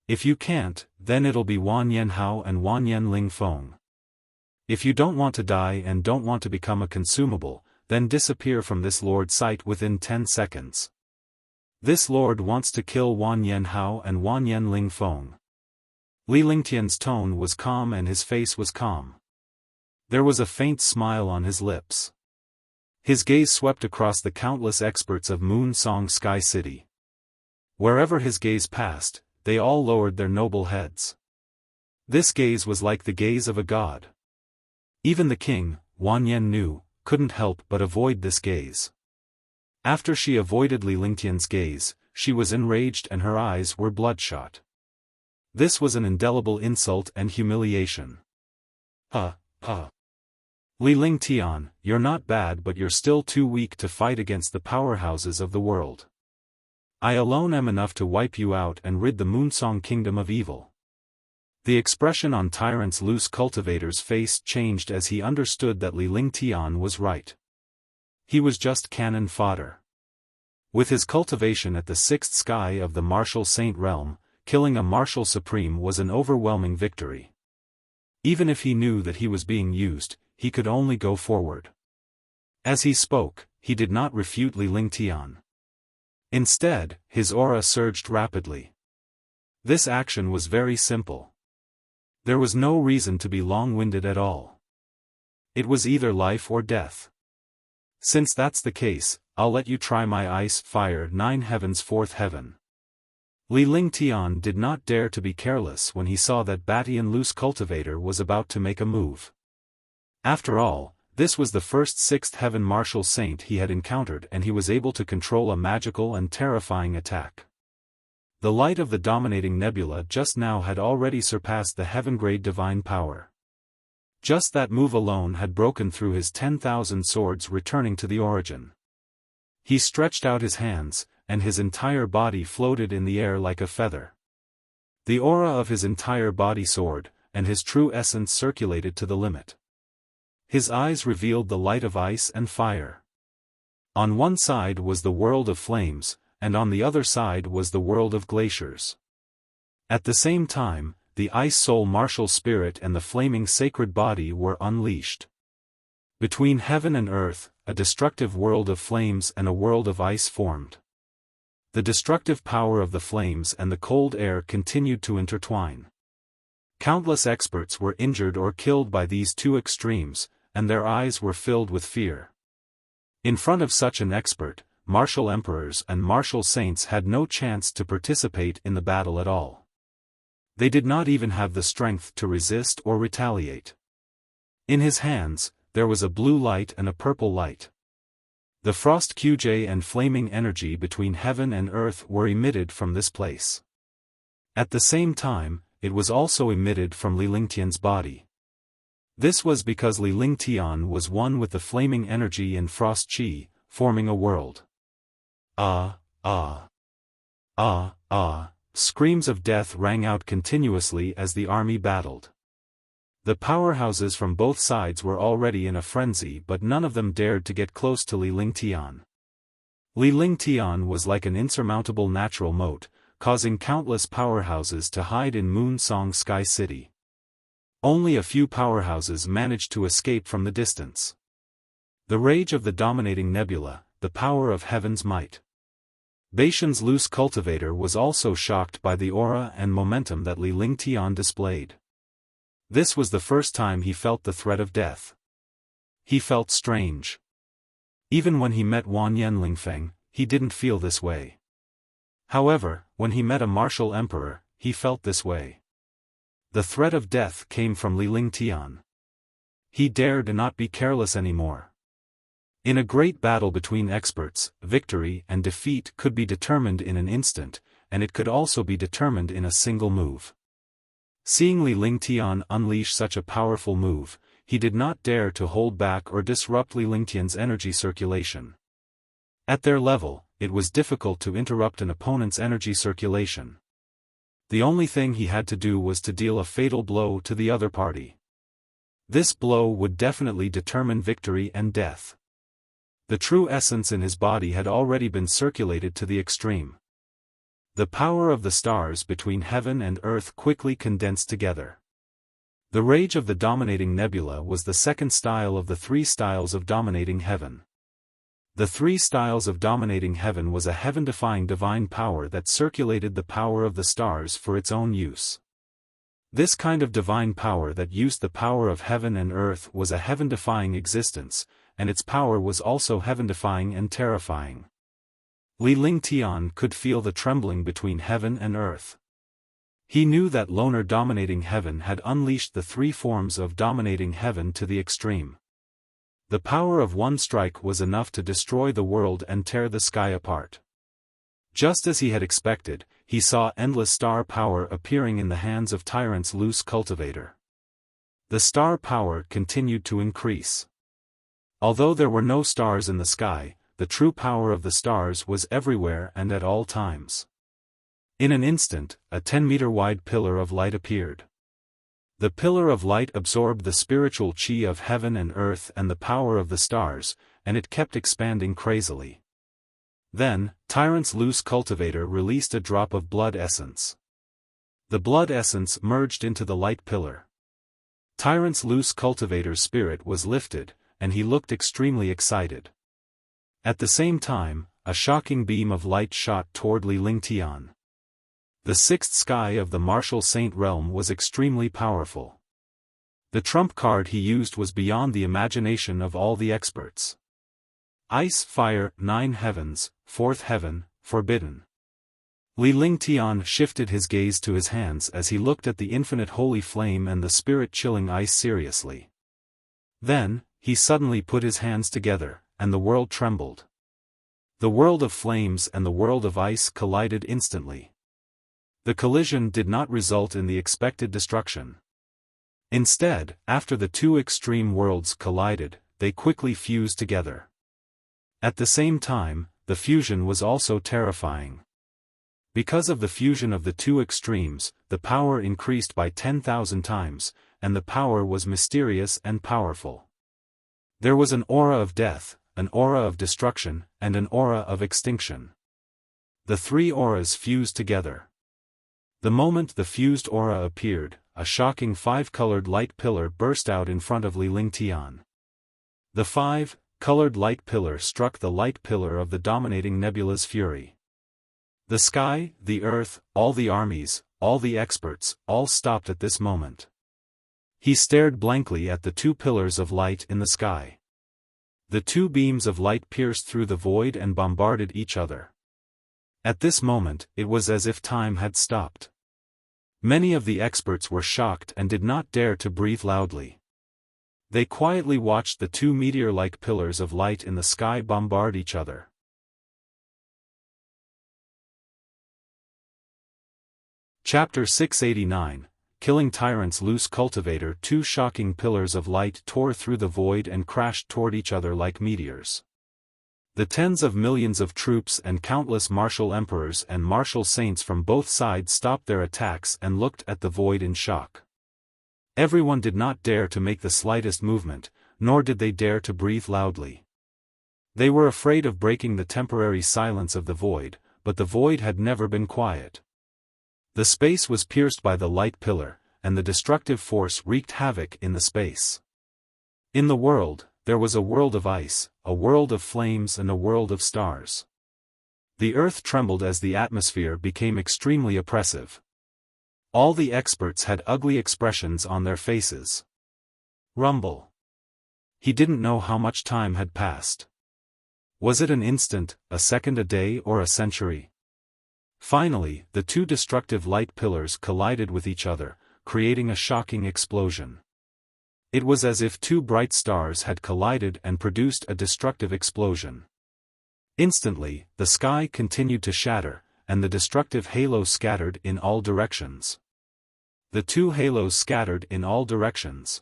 If you can't, then it'll be Wan Yanhao and Wan Yanling Feng. If you don't want to die and don't want to become a consumable, then disappear from this Lord's sight within 10 seconds. This lord wants to kill Wan Yanhao and Wan Yanling Feng. Li Lingtian's tone was calm and his face was calm. There was a faint smile on his lips. His gaze swept across the countless experts of Moon Song Sky City. Wherever his gaze passed, they all lowered their noble heads. This gaze was like the gaze of a god. Even the king, Wan Yan knew, couldn't help but avoid this gaze. After she avoided Li Lingtian's gaze, she was enraged and her eyes were bloodshot. This was an indelible insult and humiliation. Li Lingtian, you're not bad but you're still too weak to fight against the powerhouses of the world. I alone am enough to wipe you out and rid the Moonsong Kingdom of evil. The expression on Tyrant's loose cultivator's face changed as he understood that Li Lingtian was right. He was just cannon fodder. With his cultivation at the sixth sky of the Martial Saint realm, killing a Martial Supreme was an overwhelming victory. Even if he knew that he was being used, he could only go forward. As he spoke, he did not refute Li Lingtian. Instead, his aura surged rapidly. This action was very simple. There was no reason to be long-winded at all. It was either life or death. Since that's the case, I'll let you try my ice, fire, 9 heavens, 4th heaven. Li Lingtian did not dare to be careless when he saw that Batian Loose Cultivator was about to make a move. After all, this was the first 6th heaven martial saint he had encountered and he was able to control a magical and terrifying attack. The light of the dominating nebula just now had already surpassed the heaven-grade divine power. Just that move alone had broken through his 10,000 swords returning to the origin. He stretched out his hands, and his entire body floated in the air like a feather. The aura of his entire body soared, and his true essence circulated to the limit. His eyes revealed the light of ice and fire. On one side was the world of flames, and on the other side was the world of glaciers. At the same time, the ice soul martial spirit and the flaming sacred body were unleashed. Between heaven and earth, a destructive world of flames and a world of ice formed. The destructive power of the flames and the cold air continued to intertwine. Countless experts were injured or killed by these two extremes, and their eyes were filled with fear. In front of such an expert, martial emperors and martial saints had no chance to participate in the battle at all. They did not even have the strength to resist or retaliate. In his hands, there was a blue light and a purple light. The frost QJ and flaming energy between heaven and earth were emitted from this place. At the same time, it was also emitted from Li Lingtian's body. This was because Li Lingtian was one with the flaming energy in frost chi, forming a world. Screams of death rang out continuously as the army battled. The powerhouses from both sides were already in a frenzy but none of them dared to get close to Li Lingtian. Li Lingtian was like an insurmountable natural moat, causing countless powerhouses to hide in Moon Song Sky City. Only a few powerhouses managed to escape from the distance. The rage of the dominating nebula, the power of heaven's might. Baishan's loose cultivator was also shocked by the aura and momentum that Li Lingtian displayed. This was the first time he felt the threat of death. He felt strange. Even when he met Wan Yanlingfeng, he didn't feel this way. However, when he met a martial emperor, he felt this way. The threat of death came from Li Lingtian. He dared not be careless anymore. In a great battle between experts, victory and defeat could be determined in an instant, and it could also be determined in a single move. Seeing Li Lingtian unleash such a powerful move, he did not dare to hold back or disrupt Li Lingtian's energy circulation. At their level, it was difficult to interrupt an opponent's energy circulation. The only thing he had to do was to deal a fatal blow to the other party. This blow would definitely determine victory and death. The true essence in his body had already been circulated to the extreme. The power of the stars between heaven and earth quickly condensed together. The rage of the dominating nebula was the second style of the 3 styles of dominating heaven. The three styles of dominating heaven was a heaven-defying divine power that circulated the power of the stars for its own use. This kind of divine power that used the power of heaven and earth was a heaven-defying existence, and its power was also heaven-defying and terrifying. Li Lingtian could feel the trembling between heaven and earth. He knew that loner dominating heaven had unleashed the three forms of dominating heaven to the extreme. The power of one strike was enough to destroy the world and tear the sky apart. Just as he had expected, he saw endless star power appearing in the hands of Tyrant's loose cultivator. The star power continued to increase. Although there were no stars in the sky, the true power of the stars was everywhere and at all times. In an instant, a 10-meter-wide pillar of light appeared. The pillar of light absorbed the spiritual chi of heaven and earth and the power of the stars, and it kept expanding crazily. Then, Tyrant's loose cultivator released a drop of blood essence. The blood essence merged into the light pillar. Tyrant's loose cultivator's spirit was lifted, and he looked extremely excited. At the same time, a shocking beam of light shot toward Li Lingtian. The sixth sky of the martial saint realm was extremely powerful. The trump card he used was beyond the imagination of all the experts. Ice, fire, 9 heavens, 4th heaven, forbidden. Li Lingtian shifted his gaze to his hands as he looked at the infinite holy flame and the spirit-chilling ice seriously. Then, he suddenly put his hands together, and the world trembled. The world of flames and the world of ice collided instantly. The collision did not result in the expected destruction. Instead, after the two extreme worlds collided, they quickly fused together. At the same time, the fusion was also terrifying. Because of the fusion of the two extremes, the power increased by 10,000 times, and the power was mysterious and powerful. There was an aura of death, an aura of destruction, and an aura of extinction. The three auras fused together. The moment the fused aura appeared, a shocking 5-colored light pillar burst out in front of Li Lingtian. The 5-colored light pillar struck the light pillar of the dominating nebula's fury. The sky, the earth, all the armies, all the experts, all stopped at this moment. He stared blankly at the two pillars of light in the sky. The two beams of light pierced through the void and bombarded each other. At this moment, it was as if time had stopped. Many of the experts were shocked and did not dare to breathe loudly. They quietly watched the two meteor-like pillars of light in the sky bombard each other. Chapter 689, Killing Tyrant's Loose Cultivator. Two shocking pillars of light tore through the void and crashed toward each other like meteors. The tens of millions of troops and countless martial emperors and martial saints from both sides stopped their attacks and looked at the void in shock. Everyone did not dare to make the slightest movement, nor did they dare to breathe loudly. They were afraid of breaking the temporary silence of the void, but the void had never been quiet. The space was pierced by the light pillar, and the destructive force wreaked havoc in the space. In the world, there was a world of ice, a world of flames and a world of stars. The earth trembled as the atmosphere became extremely oppressive. All the experts had ugly expressions on their faces. Rumble. He didn't know how much time had passed. Was it an instant, a second, a day, or a century? Finally, the two destructive light pillars collided with each other, creating a shocking explosion. It was as if two bright stars had collided and produced a destructive explosion. Instantly, the sky continued to shatter, and the destructive halo scattered in all directions. The two halos scattered in all directions.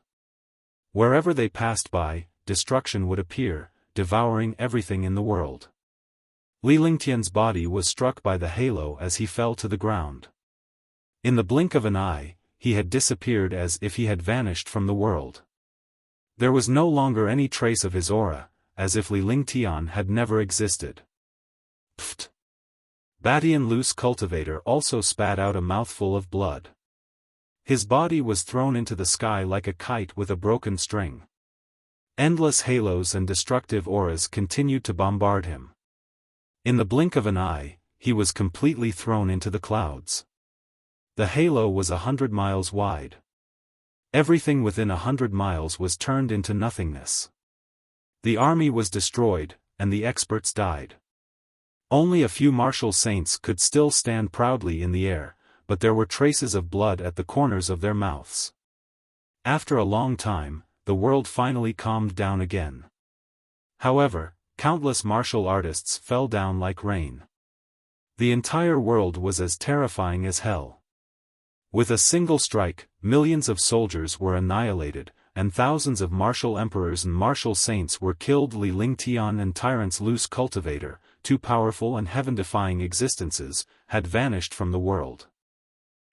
Wherever they passed by, destruction would appear, devouring everything in the world. Li Lingtian's body was struck by the halo as he fell to the ground. In the blink of an eye, he had disappeared as if he had vanished from the world. There was no longer any trace of his aura, as if Li Lingtian had never existed. Pfft! Batian Loose Cultivator also spat out a mouthful of blood. His body was thrown into the sky like a kite with a broken string. Endless halos and destructive auras continued to bombard him. In the blink of an eye, he was completely thrown into the clouds. The halo was 100 miles wide. Everything within 100 miles was turned into nothingness. The army was destroyed, and the experts died. Only a few martial saints could still stand proudly in the air, but there were traces of blood at the corners of their mouths. After a long time, the world finally calmed down again. However, countless martial artists fell down like rain. The entire world was as terrifying as hell. With a single strike, millions of soldiers were annihilated, and thousands of martial emperors and martial saints were killed. Li Lingtian and Tyrant's loose cultivator, two powerful and heaven-defying existences, had vanished from the world.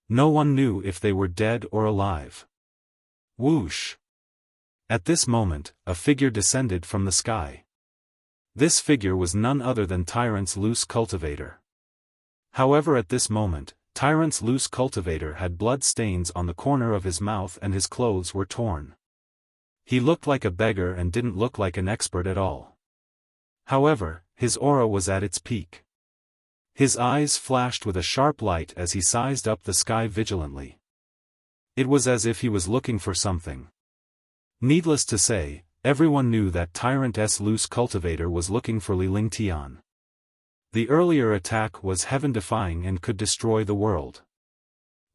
No one knew if they were dead or alive. Whoosh! At this moment, a figure descended from the sky. This figure was none other than Tyrant's loose cultivator. However, at this moment, Tyrant's loose cultivator had blood stains on the corner of his mouth and his clothes were torn. He looked like a beggar and didn't look like an expert at all. However, his aura was at its peak. His eyes flashed with a sharp light as he sized up the sky vigilantly. It was as if he was looking for something. Needless to say, everyone knew that Tyrant's loose cultivator was looking for Li Lingtian. The earlier attack was heaven-defying and could destroy the world.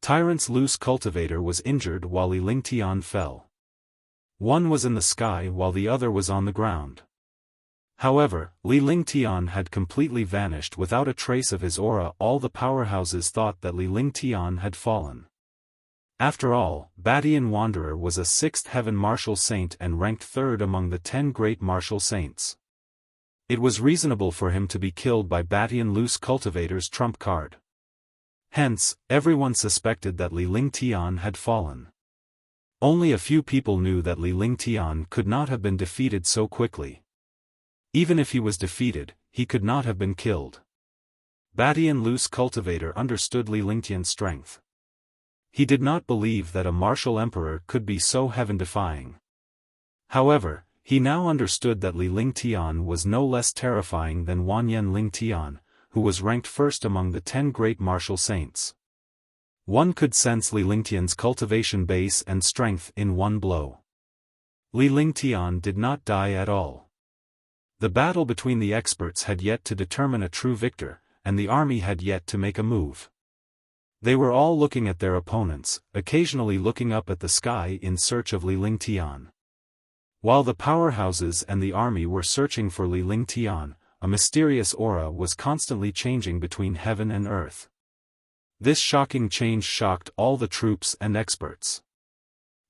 Tyrant's loose cultivator was injured while Li Lingtian fell. One was in the sky while the other was on the ground. However, Li Lingtian had completely vanished without a trace of his aura. All the powerhouses thought that Li Lingtian had fallen. After all, Batian Wanderer was a 6th heaven martial saint and ranked 3rd among the 10 great martial saints. It was reasonable for him to be killed by Batian loose cultivator's trump card. Hence, everyone suspected that Li Lingtian had fallen. Only a few people knew that Li Lingtian could not have been defeated so quickly. Even if he was defeated, he could not have been killed. Batian loose cultivator understood Li Lingtian's strength. He did not believe that a martial emperor could be so heaven-defying. However, he now understood that Li Lingtian was no less terrifying than Wanyan Lingtian, who was ranked 1st among the 10 great martial saints. One could sense Li Lingtian's cultivation base and strength in one blow. Li Lingtian did not die at all. The battle between the experts had yet to determine a true victor, and the army had yet to make a move. They were all looking at their opponents, occasionally looking up at the sky in search of Li Lingtian. While the powerhouses and the army were searching for Li Lingtian, a mysterious aura was constantly changing between heaven and earth. This shocking change shocked all the troops and experts.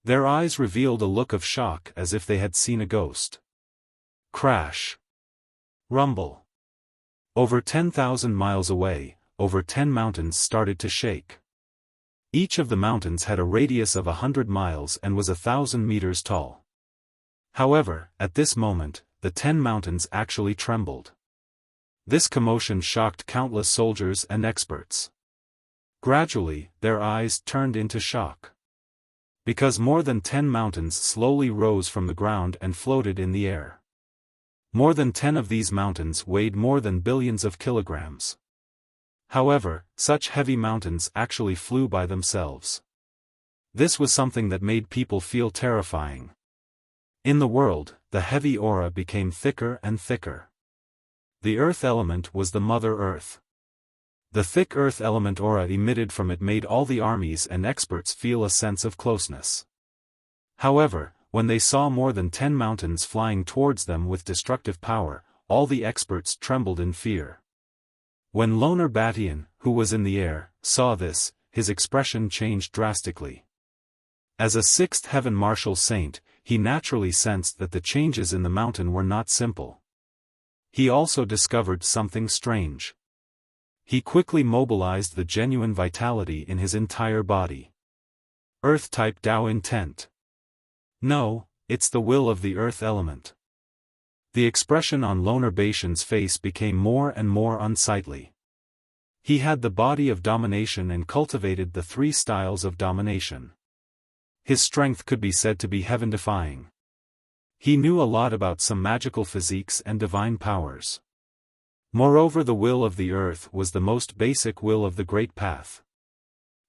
Their eyes revealed a look of shock as if they had seen a ghost. Crash! Rumble! Over 10,000 miles away, over 10 mountains started to shake. Each of the mountains had a radius of 100 miles and was 1,000 meters tall. However, at this moment, the 10 mountains actually trembled. This commotion shocked countless soldiers and experts. Gradually, their eyes turned into shock. Because more than 10 mountains slowly rose from the ground and floated in the air. More than 10 of these mountains weighed more than billions of kilograms. However, such heavy mountains actually flew by themselves. This was something that made people feel terrifying. In the world, the heavy aura became thicker and thicker. The earth element was the Mother Earth. The thick earth element aura emitted from it made all the armies and experts feel a sense of closeness. However, when they saw more than 10 mountains flying towards them with destructive power, all the experts trembled in fear. When Loner Batian, who was in the air, saw this, his expression changed drastically. As a 6th heaven martial saint, he naturally sensed that the changes in the mountain were not simple. He also discovered something strange. He quickly mobilized the genuine vitality in his entire body. Earth-type Tao intent. No, it's the will of the earth element. The expression on Loner Batian's face became more and more unsightly. He had the body of domination and cultivated the 3 styles of domination. His strength could be said to be heaven-defying. He knew a lot about some magical physiques and divine powers. Moreover, the will of the earth was the most basic will of the Great Path.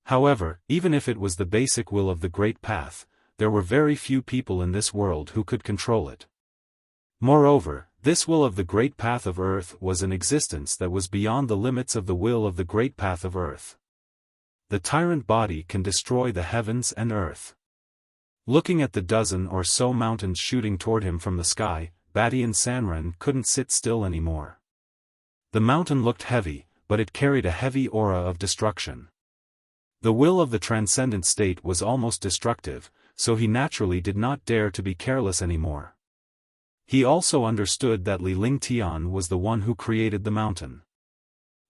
However, even if it was the basic will of the Great Path, there were very few people in this world who could control it. Moreover, this will of the Great Path of Earth was an existence that was beyond the limits of the will of the Great Path of Earth. The tyrant body can destroy the heavens and earth. Looking at the dozen or so mountains shooting toward him from the sky, Badian Sanren couldn't sit still anymore. The mountain looked heavy, but it carried a heavy aura of destruction. The will of the transcendent state was almost destructive, so he naturally did not dare to be careless anymore. He also understood that Li Lingtian was the one who created the mountain.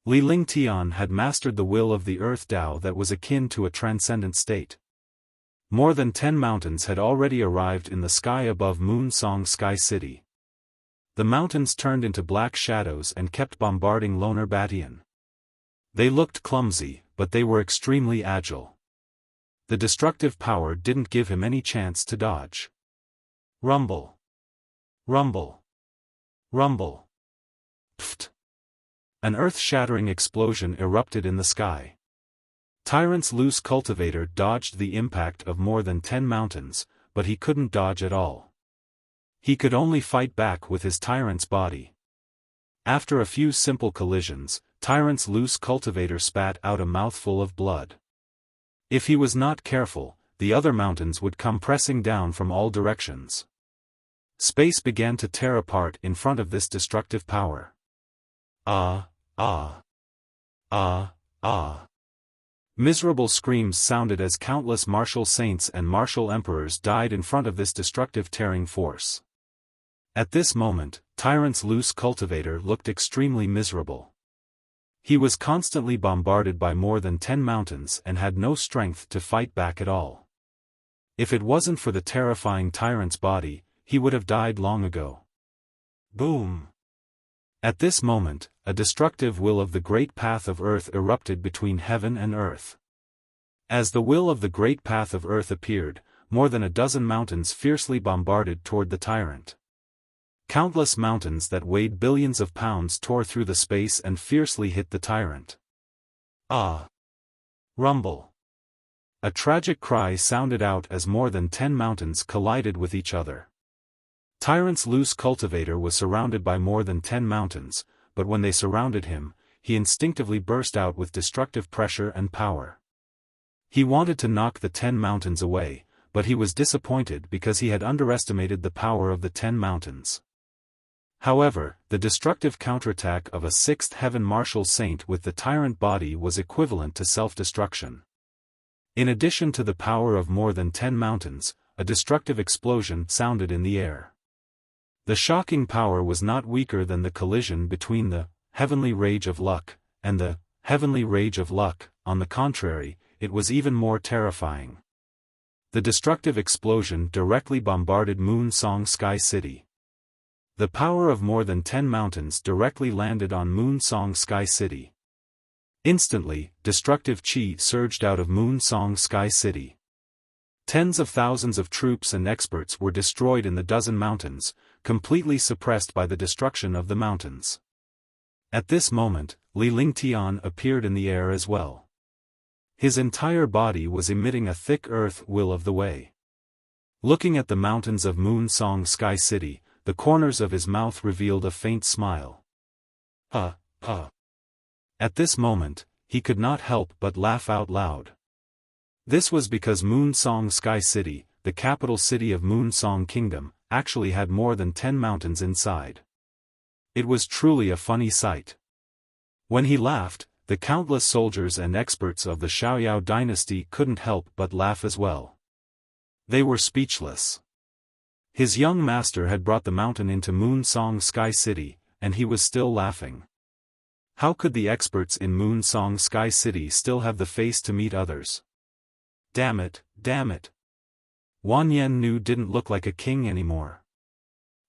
Li Lingtian had mastered the will of the earth Tao that was akin to a transcendent state. More than 10 mountains had already arrived in the sky above Moon Song Sky City. The mountains turned into black shadows and kept bombarding Loner Badian. They looked clumsy, but they were extremely agile. The destructive power didn't give him any chance to dodge. Rumble. Rumble. Rumble. Pfft. An earth-shattering explosion erupted in the sky. Tyrant's loose cultivator dodged the impact of more than 10 mountains, but he couldn't dodge at all. He could only fight back with his tyrant's body. After a few simple collisions, Tyrant's loose cultivator spat out a mouthful of blood. If he was not careful, the other mountains would come pressing down from all directions. Space began to tear apart in front of this destructive power. Ah, ah. Ah, ah. Miserable screams sounded as countless martial saints and martial emperors died in front of this destructive tearing force. At this moment, Tyrant's loose cultivator looked extremely miserable. He was constantly bombarded by more than 10 mountains and had no strength to fight back at all. If it wasn't for the terrifying Tyrant's body, he would have died long ago. Boom! At this moment, a destructive will of the Great Path of Earth erupted between heaven and earth. As the will of the Great Path of Earth appeared, more than a dozen mountains fiercely bombarded toward the tyrant. Countless mountains that weighed billions of pounds tore through the space and fiercely hit the tyrant. Ah! Rumble! A tragic cry sounded out as more than 10 mountains collided with each other. Tyrant's loose cultivator was surrounded by more than 10 mountains, but when they surrounded him, he instinctively burst out with destructive pressure and power. He wanted to knock the 10 mountains away, but he was disappointed because he had underestimated the power of the 10 mountains. However, the destructive counterattack of a 6th heaven martial saint with the tyrant body was equivalent to self-destruction. In addition to the power of more than 10 mountains, a destructive explosion sounded in the air. The shocking power was not weaker than the collision between the heavenly rage of luck and the heavenly rage of luck. On the contrary, it was even more terrifying. The destructive explosion directly bombarded Moon Song Sky City. The power of more than 10 mountains directly landed on Moon Song Sky City. Instantly, destructive chi surged out of Moon Song Sky City. Tens of thousands of troops and experts were destroyed in the dozen mountains, completely suppressed by the destruction of the mountains. At this moment, Li Lingtian appeared in the air as well. His entire body was emitting a thick earth will of the way. Looking at the mountains of Moon Song Sky City, the corners of his mouth revealed a faint smile. At this moment, he could not help but laugh out loud. This was because Moon Song Sky City, the capital city of Moon Song Kingdom, actually had more than 10 mountains inside. It was truly a funny sight. When he laughed, the countless soldiers and experts of the Xiaoyao dynasty couldn't help but laugh as well. They were speechless. His young master had brought the mountain into Moon Song Sky City, and he was still laughing. How could the experts in Moon Song Sky City still have the face to meet others? Damn it, damn it. Wan Yennu didn't look like a king anymore.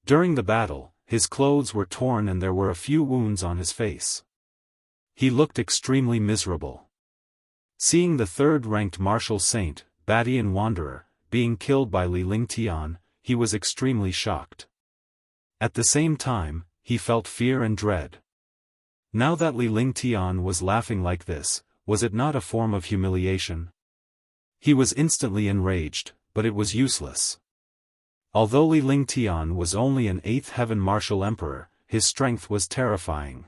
During the battle, his clothes were torn and there were a few wounds on his face. He looked extremely miserable. Seeing the third-ranked martial saint, Badian Wanderer, being killed by Li Lingtian, he was extremely shocked. At the same time, he felt fear and dread. Now that Li Lingtian was laughing like this, was it not a form of humiliation? He was instantly enraged, but it was useless. Although Li Lingtian was only an 8th heaven martial emperor, his strength was terrifying.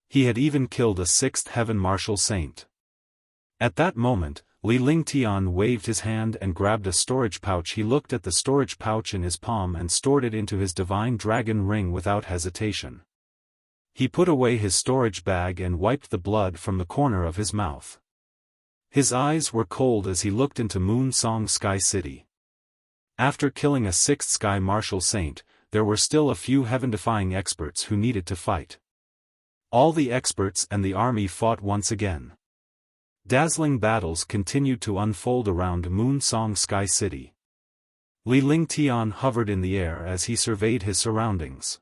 He had even killed a 6th heaven martial saint. At that moment, Li Lingtian waved his hand and grabbed a storage pouch. He looked at the storage pouch in his palm and stored it into his divine dragon ring without hesitation. He put away his storage bag and wiped the blood from the corner of his mouth. His eyes were cold as he looked into Moon Song Sky City. After killing a 6th sky martial saint, there were still a few heaven-defying experts who needed to fight. All the experts and the army fought once again. Dazzling battles continued to unfold around Moon Song Sky City. Li Lingtian hovered in the air as he surveyed his surroundings.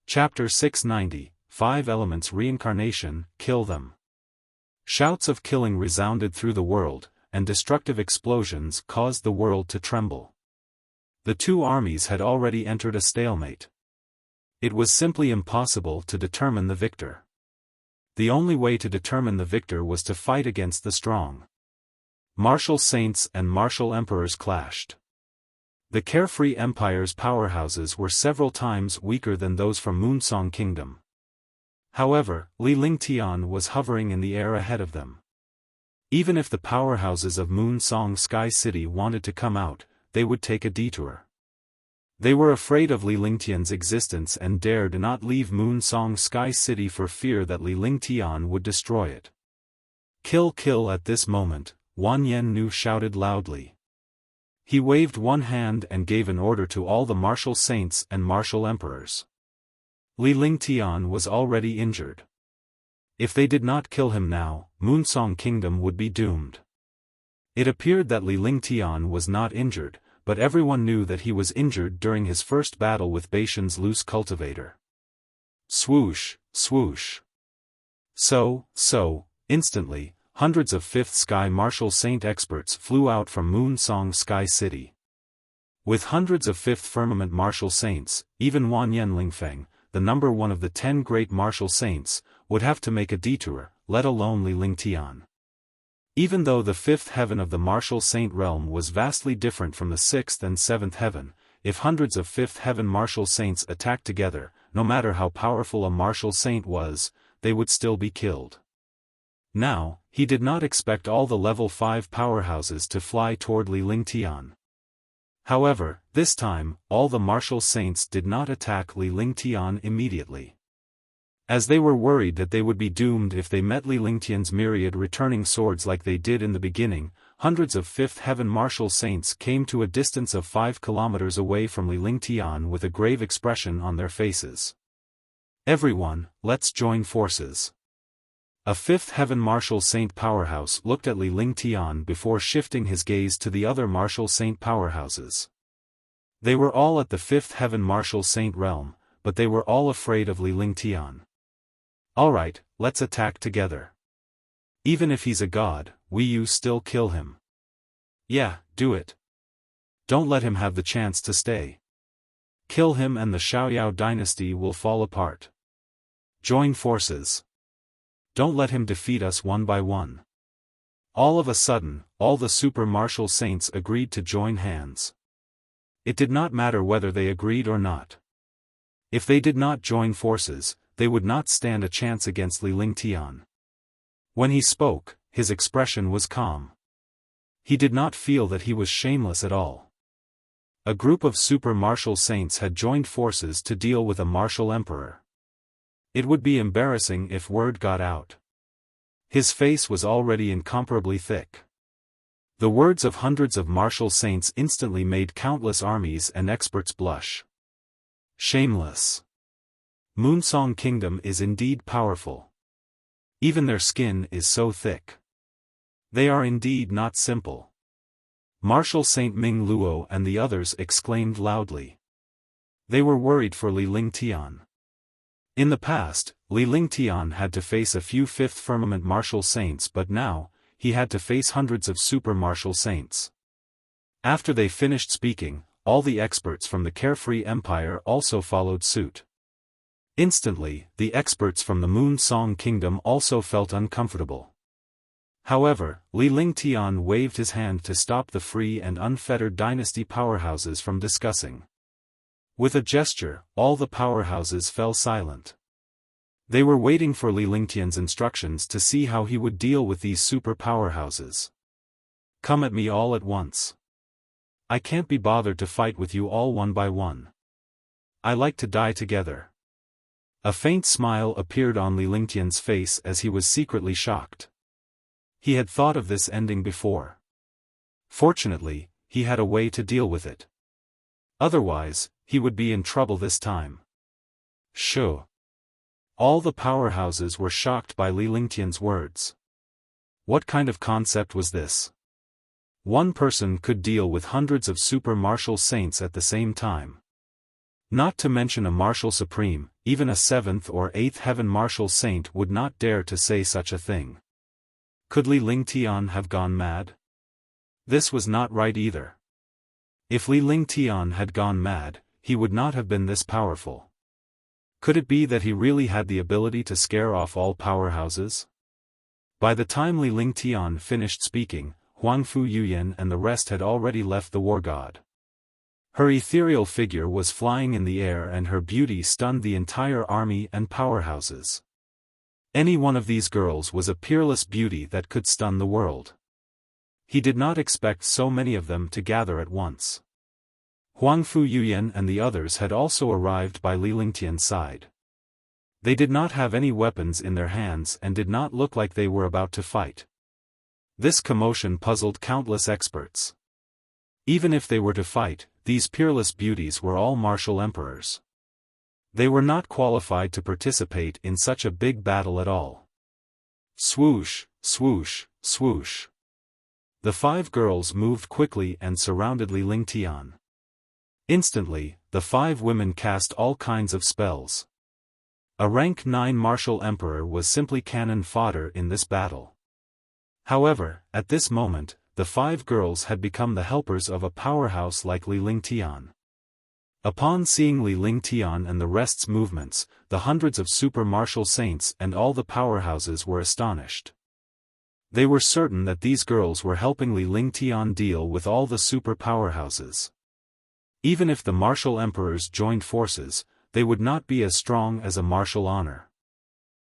Chapter 690, 5 Elements Reincarnation, Kill Them. Shouts of killing resounded through the world, and destructive explosions caused the world to tremble. The two armies had already entered a stalemate. It was simply impossible to determine the victor. The only way to determine the victor was to fight against the strong. Martial saints and martial emperors clashed. The carefree empire's powerhouses were several times weaker than those from Moonsong Kingdom. However, Li Lingtian was hovering in the air ahead of them. Even if the powerhouses of Moonsong Sky City wanted to come out, they would take a detour. They were afraid of Li Lingtian's existence and dared not leave Moonsong Sky City for fear that Li Lingtian would destroy it. Kill, kill! At this moment, Wan Yennu shouted loudly. He waved one hand and gave an order to all the martial saints and martial emperors. Li Lingtian was already injured. If they did not kill him now, Moonsong Kingdom would be doomed. It appeared that Li Lingtian was not injured, but everyone knew that he was injured during his first battle with Beishan's loose cultivator. Swoosh, swoosh. So, instantly, hundreds of 5th Sky Martial Saint experts flew out from Moon Song Sky City. With hundreds of 5th Firmament Martial Saints, even Wan Yen Lingfeng, the number 1 of the 10 great martial saints, would have to make a detour, let alone Li Lingtian. Even though the 5th heaven of the martial saint realm was vastly different from the 6th and 7th heaven, if hundreds of 5th heaven martial saints attacked together, no matter how powerful a martial saint was, they would still be killed. Now, he did not expect all the level 5 powerhouses to fly toward Li Lingtian. However, this time, all the martial saints did not attack Li Lingtian immediately. As they were worried that they would be doomed if they met Li Lingtian's myriad returning swords like they did in the beginning, hundreds of 5th heaven martial saints came to a distance of 5 kilometers away from Li Lingtian with a grave expression on their faces. Everyone, let's join forces. A 5th heaven martial saint powerhouse looked at Li Lingtian before shifting his gaze to the other martial saint powerhouses. They were all at the 5th heaven martial saint realm, but they were all afraid of Li Lingtian. Alright, let's attack together. Even if he's a god, you still kill him. Yeah, do it. Don't let him have the chance to stay. Kill him and the Xiaoyao dynasty will fall apart. Join forces. Don't let him defeat us one by one. All of a sudden, all the super martial saints agreed to join hands. It did not matter whether they agreed or not. If they did not join forces, they would not stand a chance against Li Lingtian. When he spoke, his expression was calm. He did not feel that he was shameless at all. A group of super martial saints had joined forces to deal with a martial emperor. It would be embarrassing if word got out. His face was already incomparably thick. The words of hundreds of martial saints instantly made countless armies and experts blush. Shameless. Moonsong Kingdom is indeed powerful. Even their skin is so thick. They are indeed not simple. Martial Saint Ming Luo and the others exclaimed loudly. They were worried for Li Lingtian. In the past, Li Lingtian had to face a few 5th Firmament martial saints, but now, he had to face hundreds of super martial saints. After they finished speaking, all the experts from the Carefree Empire also followed suit. Instantly, the experts from the Moon Song Kingdom also felt uncomfortable. However, Li Lingtian waved his hand to stop the free and unfettered dynasty powerhouses from discussing. With a gesture, all the powerhouses fell silent. They were waiting for Li Lingtian's instructions to see how he would deal with these super powerhouses. Come at me all at once. I can't be bothered to fight with you all one by one. I like to die together. A faint smile appeared on Li Lingtian's face as he was secretly shocked. He had thought of this ending before. Fortunately, he had a way to deal with it. Otherwise, he would be in trouble this time. Shoo. All the powerhouses were shocked by Li Lingtian's words. What kind of concept was this? One person could deal with hundreds of super martial saints at the same time. Not to mention a martial supreme, even a 7th or 8th heaven martial saint would not dare to say such a thing. Could Li Lingtian have gone mad? This was not right either. If Li Lingtian had gone mad, he would not have been this powerful. Could it be that he really had the ability to scare off all powerhouses? By the time Li Lingtian finished speaking, Huangfu Yuyan and the rest had already left the war god. Her ethereal figure was flying in the air and her beauty stunned the entire army and powerhouses. Any one of these girls was a peerless beauty that could stun the world. He did not expect so many of them to gather at once. Huangfu Yuyan and the others had also arrived by Li Lingtian's side. They did not have any weapons in their hands and did not look like they were about to fight. This commotion puzzled countless experts. Even if they were to fight, these peerless beauties were all martial emperors. They were not qualified to participate in such a big battle at all. Swoosh, swoosh, swoosh. The 5 girls moved quickly and surrounded Li Lingtian. Instantly, the 5 women cast all kinds of spells. A rank 9 martial emperor was simply cannon fodder in this battle. However, at this moment, the 5 girls had become the helpers of a powerhouse like Li Lingtian. Upon seeing Li Lingtian and the rest's movements, the hundreds of super martial saints and all the powerhouses were astonished. They were certain that these girls were helping Li Lingtian deal with all the super powerhouses. Even if the martial emperors joined forces, they would not be as strong as a martial honor.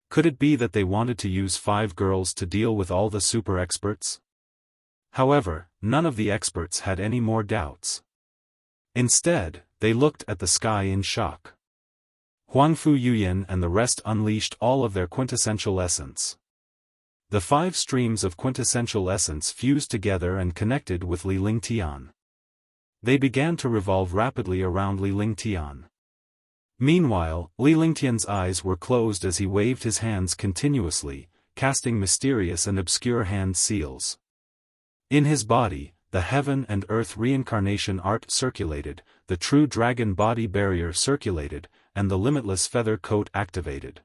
Could it be that they wanted to use 5 girls to deal with all the super experts? However, none of the experts had any more doubts. Instead, they looked at the sky in shock. Huangfu Yuyan and the rest unleashed all of their quintessential essence. The 5 streams of quintessential essence fused together and connected with Li Lingtian. They began to revolve rapidly around Li Lingtian. Meanwhile, Li Lingtian's eyes were closed as he waved his hands continuously, casting mysterious and obscure hand seals. In his body, the heaven and earth reincarnation art circulated, the true dragon body barrier circulated, and the limitless feather coat activated.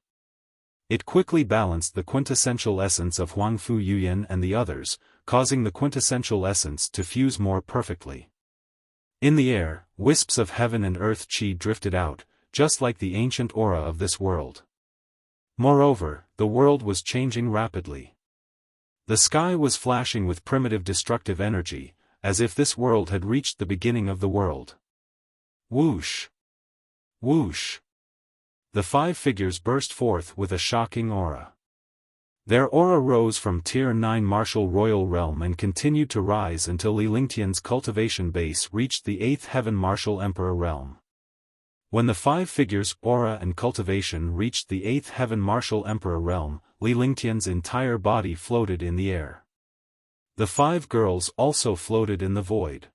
It quickly balanced the quintessential essence of Huangfu Yuyan and the others, causing the quintessential essence to fuse more perfectly. In the air, wisps of heaven and earth chi drifted out, just like the ancient aura of this world. Moreover, the world was changing rapidly. The sky was flashing with primitive destructive energy, as if this world had reached the beginning of the world. Whoosh! Whoosh! The 5 figures burst forth with a shocking aura. Their aura rose from Tier 9 martial royal realm and continued to rise until Li Lingtian's cultivation base reached the 8th heaven martial emperor realm. When the 5 figures' aura and cultivation reached the 8th heaven martial emperor realm, Li Lingtian's entire body floated in the air. The 5 girls also floated in the void.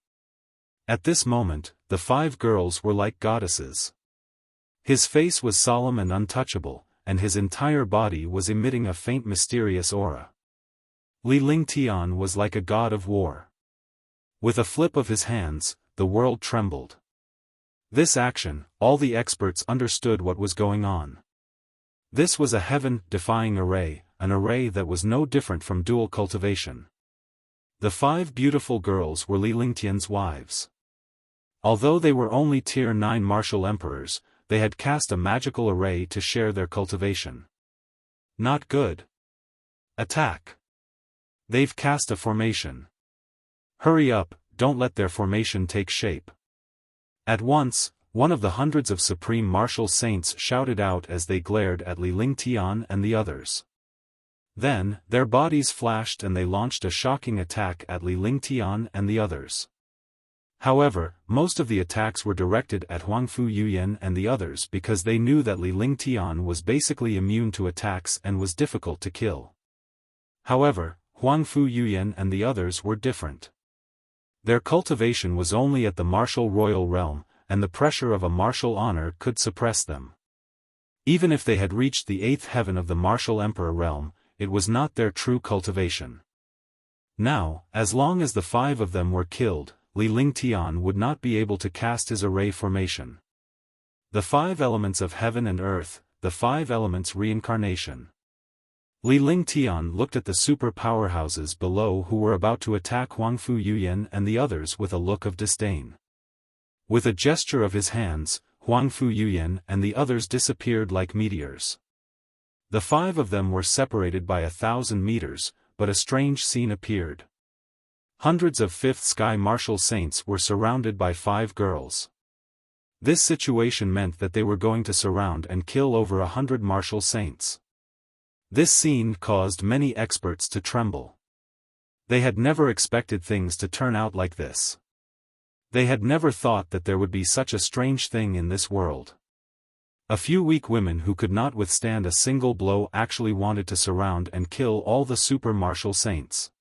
At this moment, the 5 girls were like goddesses. His face was solemn and untouchable, and his entire body was emitting a faint mysterious aura. Li Lingtian was like a god of war. With a flip of his hands, the world trembled. This action, all the experts understood what was going on. This was a heaven-defying array, an array that was no different from dual cultivation. The 5 beautiful girls were Li Lingtian's wives. Although they were only Tier 9 martial emperors, they had cast a magical array to share their cultivation. Not good. Attack. They've cast a formation. Hurry up, don't let their formation take shape. At once, one of the hundreds of supreme martial saints shouted out as they glared at Li Lingtian and the others. Then, their bodies flashed and they launched a shocking attack at Li Lingtian and the others. However, most of the attacks were directed at Huangfu Yuyan and the others because they knew that Li Lingtian was basically immune to attacks and was difficult to kill. However, Huangfu Yuyan and the others were different. Their cultivation was only at the martial royal realm, and the pressure of a martial honor could suppress them. Even if they had reached the 8th heaven of the martial emperor realm, it was not their true cultivation. Now, as long as the 5 of them were killed, Li Lingtian would not be able to cast his array formation. The 5 elements of heaven and earth, the 5 elements reincarnation. Li Lingtian looked at the super powerhouses below who were about to attack Huangfu Yuyan and the others with a look of disdain. With a gesture of his hands, Huangfu Yuyan and the others disappeared like meteors. The 5 of them were separated by 1,000 meters, but a strange scene appeared. Hundreds of 5th sky martial saints were surrounded by 5 girls. This situation meant that they were going to surround and kill over 100 martial saints. This scene caused many experts to tremble. They had never expected things to turn out like this. They had never thought that there would be such a strange thing in this world. A few weak women who could not withstand a single blow actually wanted to surround and kill all the super martial saints.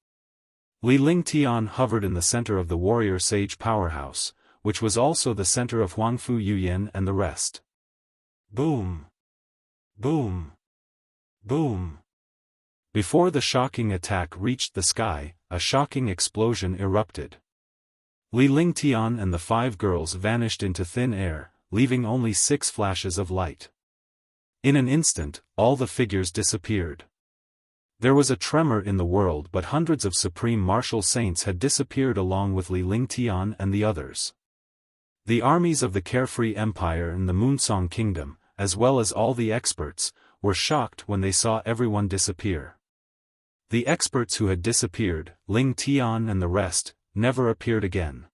Li Lingtian hovered in the center of the warrior sage powerhouse, which was also the center of Huangfu Yuyan and the rest. Boom! Boom! Boom! Before the shocking attack reached the sky, a shocking explosion erupted. Li Lingtian and the 5 girls vanished into thin air, leaving only 6 flashes of light. In an instant, all the figures disappeared. There was a tremor in the world, but hundreds of supreme martial saints had disappeared along with Li Lingtian and the others. The armies of the Carefree Empire and the Moonsong Kingdom, as well as all the experts, were shocked when they saw everyone disappear. The experts who had disappeared, Ling Tian and the rest, never appeared again.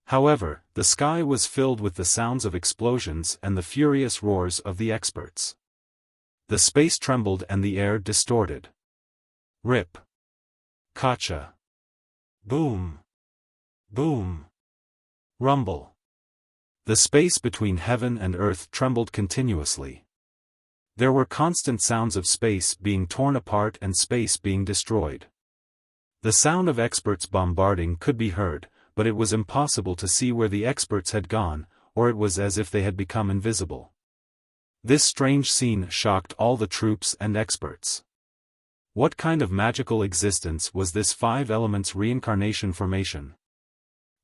However, the sky was filled with the sounds of explosions and the furious roars of the experts. The space trembled and the air distorted. Rip. Kacha. Boom. Boom. Rumble. The space between heaven and earth trembled continuously. There were constant sounds of space being torn apart and space being destroyed. The sound of experts bombarding could be heard, but it was impossible to see where the experts had gone, or it was as if they had become invisible. This strange scene shocked all the troops and experts. What kind of magical existence was this 5 elements reincarnation formation?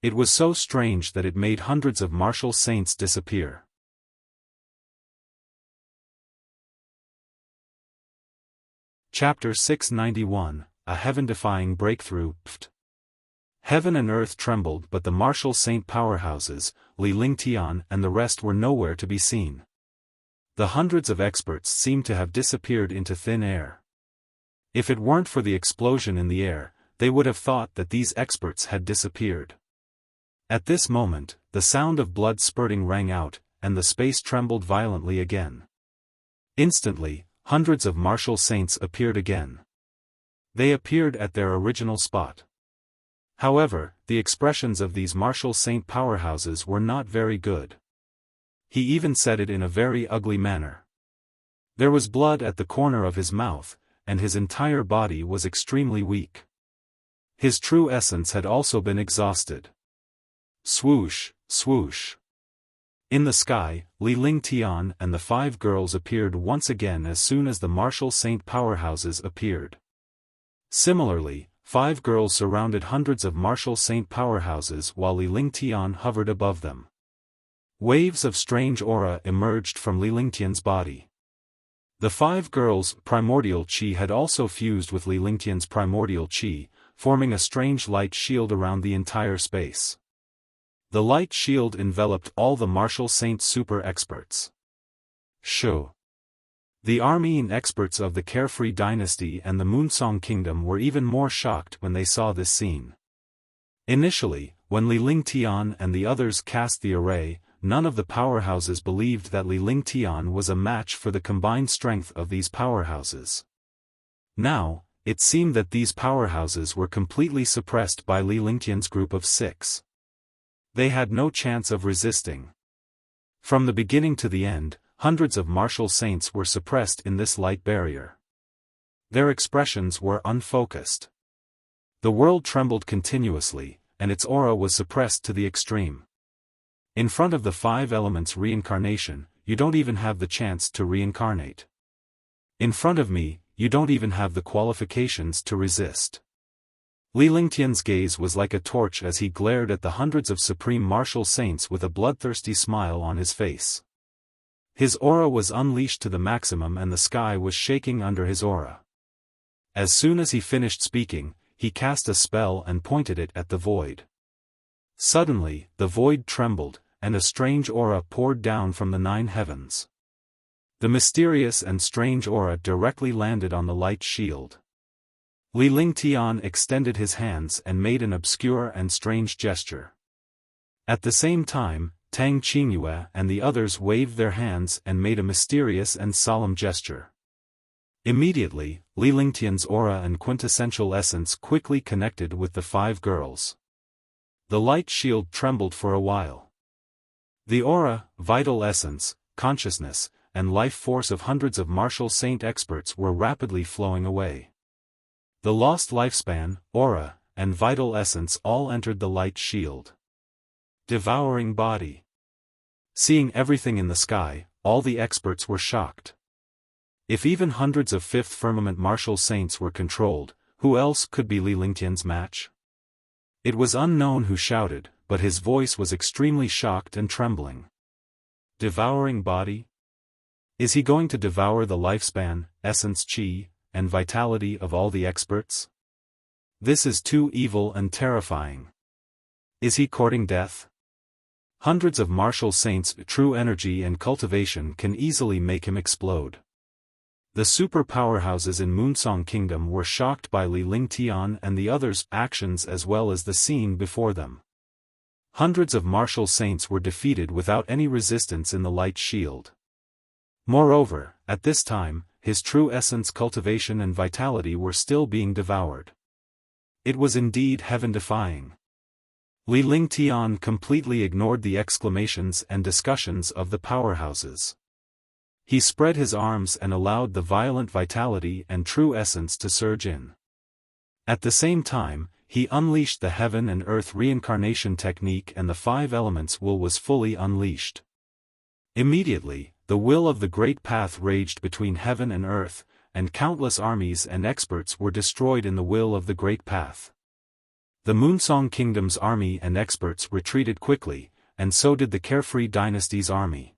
It was so strange that it made hundreds of martial saints disappear. Chapter 691, A Heaven-Defying Breakthrough. Pft. Heaven and earth trembled, but the martial saint powerhouses, Li Lingtian and the rest were nowhere to be seen. The hundreds of experts seemed to have disappeared into thin air. If it weren't for the explosion in the air, they would have thought that these experts had disappeared. At this moment, the sound of blood spurting rang out, and the space trembled violently again. Instantly, hundreds of martial saints appeared again. They appeared at their original spot. However, the expressions of these martial saint powerhouses were not very good. He even said it in a very ugly manner. There was blood at the corner of his mouth, and his entire body was extremely weak. His true essence had also been exhausted. Swoosh, swoosh. In the sky, Li Lingtian and the 5 girls appeared once again as soon as the martial saint powerhouses appeared. Similarly, 5 girls surrounded hundreds of martial saint powerhouses while Li Lingtian hovered above them. Waves of strange aura emerged from Li Lingtian's body. The 5 girls' primordial qi had also fused with Li Lingtian's primordial qi, forming a strange light shield around the entire space. The light shield enveloped all the martial saint super experts. Shu. The army and experts of the Carefree Dynasty and the Moonsong Kingdom were even more shocked when they saw this scene. Initially, when Li Lingtian and the others cast the array, none of the powerhouses believed that Li Lingtian was a match for the combined strength of these powerhouses. Now, it seemed that these powerhouses were completely suppressed by Li Lingtian's group of 6. They had no chance of resisting. From the beginning to the end, hundreds of martial saints were suppressed in this light barrier. Their expressions were unfocused. The world trembled continuously, and its aura was suppressed to the extreme. In front of the 5 elements reincarnation, you don't even have the chance to reincarnate. In front of me, you don't even have the qualifications to resist. Li Lingtian's gaze was like a torch as he glared at the hundreds of supreme martial saints with a bloodthirsty smile on his face. His aura was unleashed to the maximum and the sky was shaking under his aura. As soon as he finished speaking, he cast a spell and pointed it at the void. Suddenly, the void trembled, and a strange aura poured down from the 9 heavens. The mysterious and strange aura directly landed on the light shield. Li Lingtian extended his hands and made an obscure and strange gesture. At the same time, Tang Qingyue and the others waved their hands and made a mysterious and solemn gesture. Immediately, Li Lingtian's aura and quintessential essence quickly connected with the 5 girls. The light shield trembled for a while. The aura, vital essence, consciousness, and life force of hundreds of martial saint experts were rapidly flowing away. The lost lifespan, aura, and vital essence all entered the light shield. Devouring body. Seeing everything in the sky, all the experts were shocked. If even hundreds of 5th firmament martial saints were controlled, who else could be Li Lingtian's match? It was unknown who shouted, but his voice was extremely shocked and trembling. Devouring body? Is he going to devour the lifespan, essence qi, and vitality of all the experts? This is too evil and terrifying. Is he courting death? Hundreds of martial saints' true energy and cultivation can easily make him explode. The super powerhouses in Moonsong Kingdom were shocked by Li Lingtian and the others' actions as well as the scene before them. Hundreds of martial saints were defeated without any resistance in the light shield. Moreover, at this time, his true essence, cultivation and vitality were still being devoured. It was indeed heaven-defying. Li Lingtian completely ignored the exclamations and discussions of the powerhouses. He spread his arms and allowed the violent vitality and true essence to surge in. At the same time, he unleashed the heaven and earth reincarnation technique and the 5 elements will was fully unleashed. Immediately, the will of the great path raged between heaven and earth, and countless armies and experts were destroyed in the will of the great path. The Moonsong Kingdom's army and experts retreated quickly, and so did the Carefree Dynasty's army.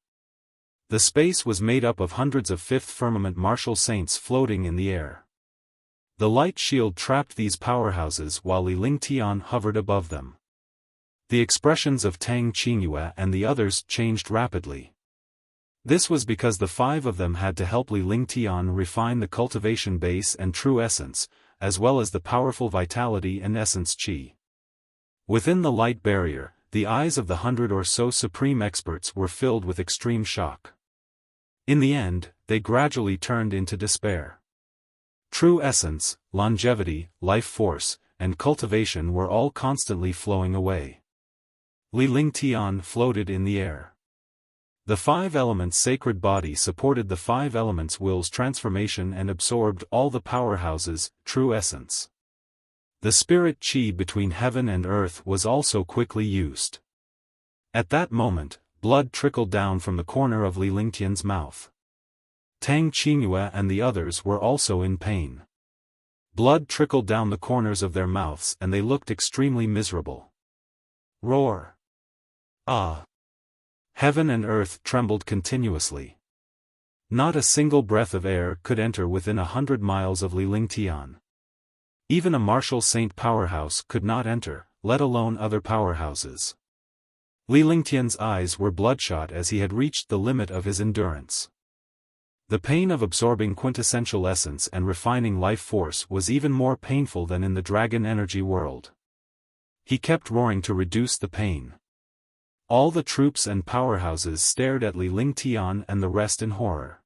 The space was made up of hundreds of 5th firmament martial saints floating in the air. The light shield trapped these powerhouses while Li Lingtian hovered above them. The expressions of Tang Qingyue and the others changed rapidly. This was because the 5 of them had to help Li Lingtian refine the cultivation base and true essence, as well as the powerful vitality and essence qi. Within the light barrier, the eyes of the 100 or so supreme experts were filled with extreme shock. In the end, they gradually turned into despair. True essence, longevity, life force, and cultivation were all constantly flowing away. Li Lingtian floated in the air. The 5 elements sacred body supported the 5 elements will's transformation and absorbed all the powerhouses, true essence. The spirit qi between heaven and earth was also quickly used. At that moment, blood trickled down from the corner of Li Lingtian's mouth. Tang Qingyue and the others were also in pain. Blood trickled down the corners of their mouths and they looked extremely miserable. Roar! Ah! Heaven and earth trembled continuously. Not a single breath of air could enter within 100 miles of Lilingtian. Even a martial saint powerhouse could not enter, let alone other powerhouses. Lilingtian's eyes were bloodshot as he had reached the limit of his endurance. The pain of absorbing quintessential essence and refining life force was even more painful than in the dragon energy world. He kept roaring to reduce the pain. All the troops and powerhouses stared at Lilingtian and the rest in horror.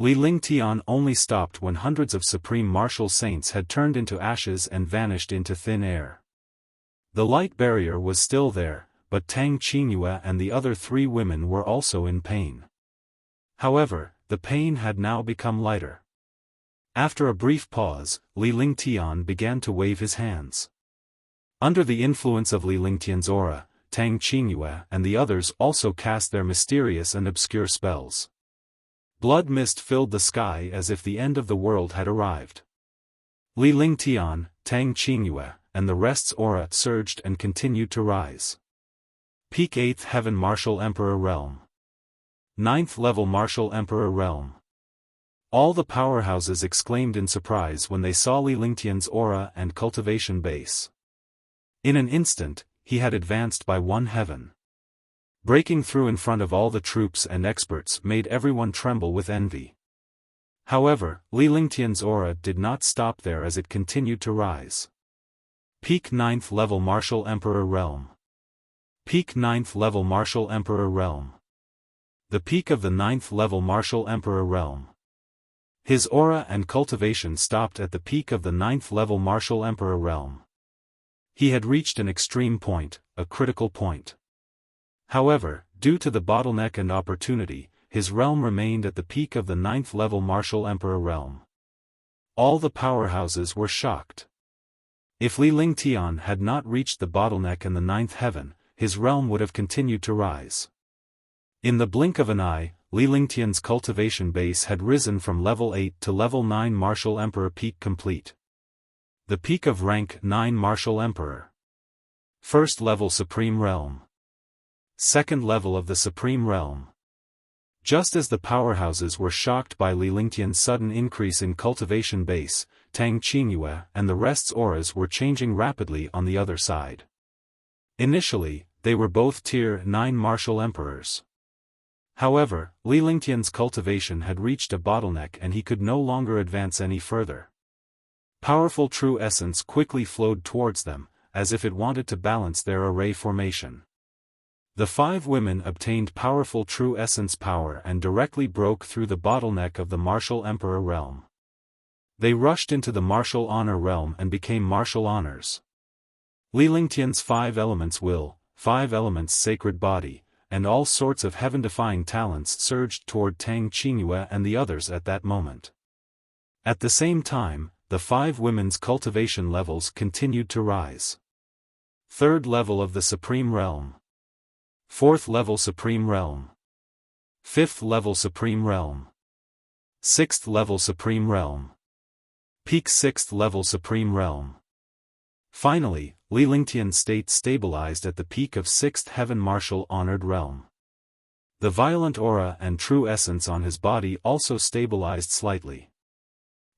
Lilingtian only stopped when hundreds of supreme martial saints had turned into ashes and vanished into thin air. The light barrier was still there, but Tang Qingyue and the other 3 women were also in pain. However, the pain had now become lighter. After a brief pause, Lilingtian began to wave his hands. Under the influence of Lilingtian's aura, Tang Qingyue and the others also cast their mysterious and obscure spells. Blood mist filled the sky as if the end of the world had arrived. Lilingtian, Tang Qingyue, and the rest's aura surged and continued to rise. Peak 8th Heaven Martial Emperor Realm. 9th Level Martial Emperor Realm. All the powerhouses exclaimed in surprise when they saw Lilingtian's aura and cultivation base. In an instant, he had advanced by 1 heaven. Breaking through in front of all the troops and experts made everyone tremble with envy. However, Lilingtian's aura did not stop there as it continued to rise. Peak 9th Level Martial Emperor Realm. Peak 9th Level Martial Emperor Realm. The peak of the 9th Level Martial Emperor Realm. His aura and cultivation stopped at the peak of the 9th Level Martial Emperor Realm. He had reached an extreme point, a critical point. However, due to the bottleneck and opportunity, his realm remained at the peak of the 9th Level Martial Emperor Realm. All the powerhouses were shocked. If Lilingtian had not reached the bottleneck in the 9th heaven, his realm would have continued to rise. In the blink of an eye, Lilingtian's cultivation base had risen from level 8 to level 9 Martial Emperor peak complete. The peak of rank 9 Martial Emperor. First level Supreme Realm. Second level of the Supreme Realm. Just as the powerhouses were shocked by Lilingtian's sudden increase in cultivation base, Tang Qingyue and the rest's auras were changing rapidly on the other side. Initially, they were both Tier 9 Martial Emperors. However, Lilingtian's cultivation had reached a bottleneck and he could no longer advance any further. Powerful true essence quickly flowed towards them, as if it wanted to balance their array formation. The 5 women obtained powerful true essence power and directly broke through the bottleneck of the Martial Emperor realm. They rushed into the Martial Honor realm and became Martial Honors. Lilingtian's 5 elements will, 5 elements sacred body, and all sorts of heaven-defying talents surged toward Tang Qingyue and the others at that moment. At the same time, the 5 women's cultivation levels continued to rise. 3rd level of the Supreme Realm. 4th level Supreme Realm. 5th level Supreme Realm. 6th level Supreme Realm. Peak 6th level Supreme Realm. Finally, Lilingtian's state stabilized at the peak of 6th Heaven Martial Honored Realm. The violent aura and true essence on his body also stabilized slightly.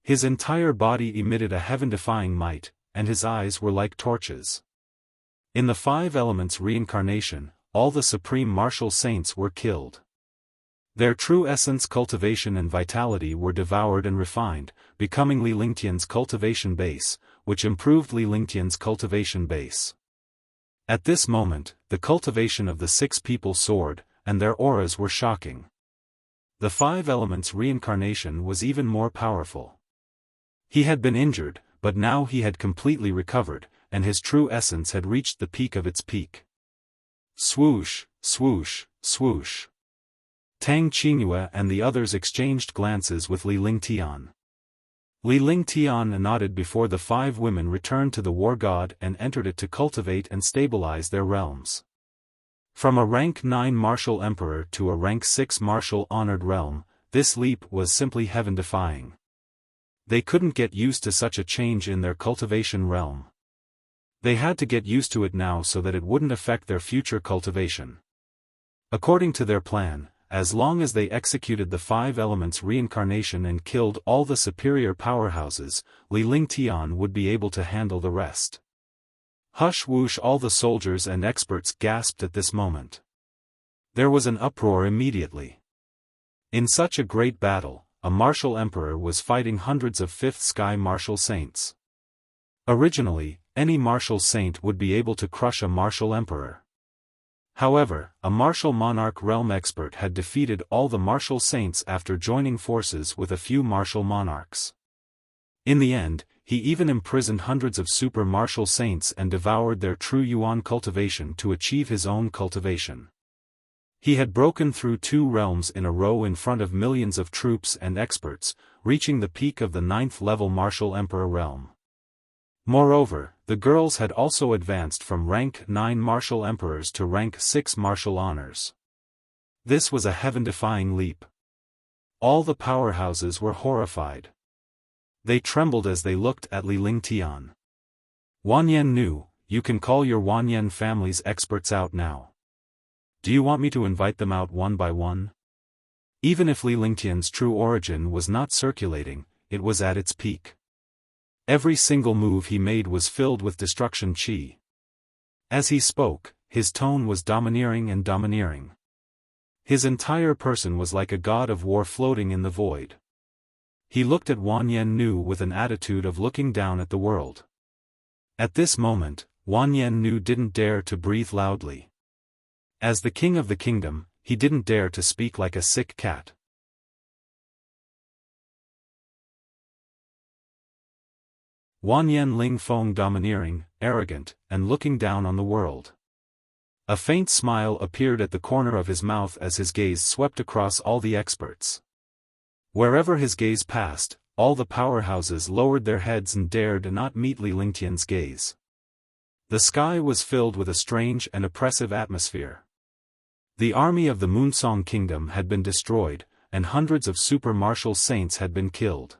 His entire body emitted a heaven-defying might, and his eyes were like torches. In the 5 elements reincarnation, all the supreme martial saints were killed. Their true essence cultivation and vitality were devoured and refined, becoming Lilingtian's cultivation base, which improved Lilingtian's cultivation base. At this moment, the cultivation of the 6 people soared, and their auras were shocking. The 5 elements reincarnation was even more powerful. He had been injured, but now he had completely recovered, and his true essence had reached the peak of its peak. Swoosh, swoosh, swoosh. Tang Qingyue and the others exchanged glances with Lilingtian. Lilingtian nodded before the 5 women returned to the war god and entered it to cultivate and stabilize their realms. From a rank 9 martial emperor to a rank 6 martial honored realm, this leap was simply heaven-defying. They couldn't get used to such a change in their cultivation realm. They had to get used to it now so that it wouldn't affect their future cultivation. According to their plan, as long as they executed the 5 elements reincarnation and killed all the superior powerhouses, Li Lingtian would be able to handle the rest. Hush whoosh! All the soldiers and experts gasped at this moment. There was an uproar immediately. In such a great battle, a martial emperor was fighting hundreds of 5th sky martial saints. Originally, any martial saint would be able to crush a martial emperor. However, a martial monarch realm expert had defeated all the martial saints after joining forces with a few martial monarchs. In the end, he even imprisoned hundreds of super martial saints and devoured their true yuan cultivation to achieve his own cultivation. He had broken through 2 realms in a row in front of millions of troops and experts, reaching the peak of the 9th level martial emperor realm. Moreover, the girls had also advanced from rank 9 martial emperors to rank 6 martial honors. This was a heaven-defying leap. All the powerhouses were horrified. They trembled as they looked at Li Lingtian. Wanyan knew, you can call your Wanyan family's experts out now. Do you want me to invite them out one by one? Even if Li Lingtian's true origin was not circulating, it was at its peak. Every single move he made was filled with destruction chi. As he spoke, his tone was domineering and domineering. His entire person was like a god of war floating in the void. He looked at Wanyan Nu with an attitude of looking down at the world. At this moment, Wanyan Nu didn't dare to breathe loudly. As the king of the kingdom, he didn't dare to speak like a sick cat. Wanyan Ling Feng domineering, arrogant, and looking down on the world. A faint smile appeared at the corner of his mouth as his gaze swept across all the experts. Wherever his gaze passed, all the powerhouses lowered their heads and dared not meet Li Lingtian's gaze. The sky was filled with a strange and oppressive atmosphere. The army of the Moonsong Kingdom had been destroyed, and hundreds of super martial saints had been killed.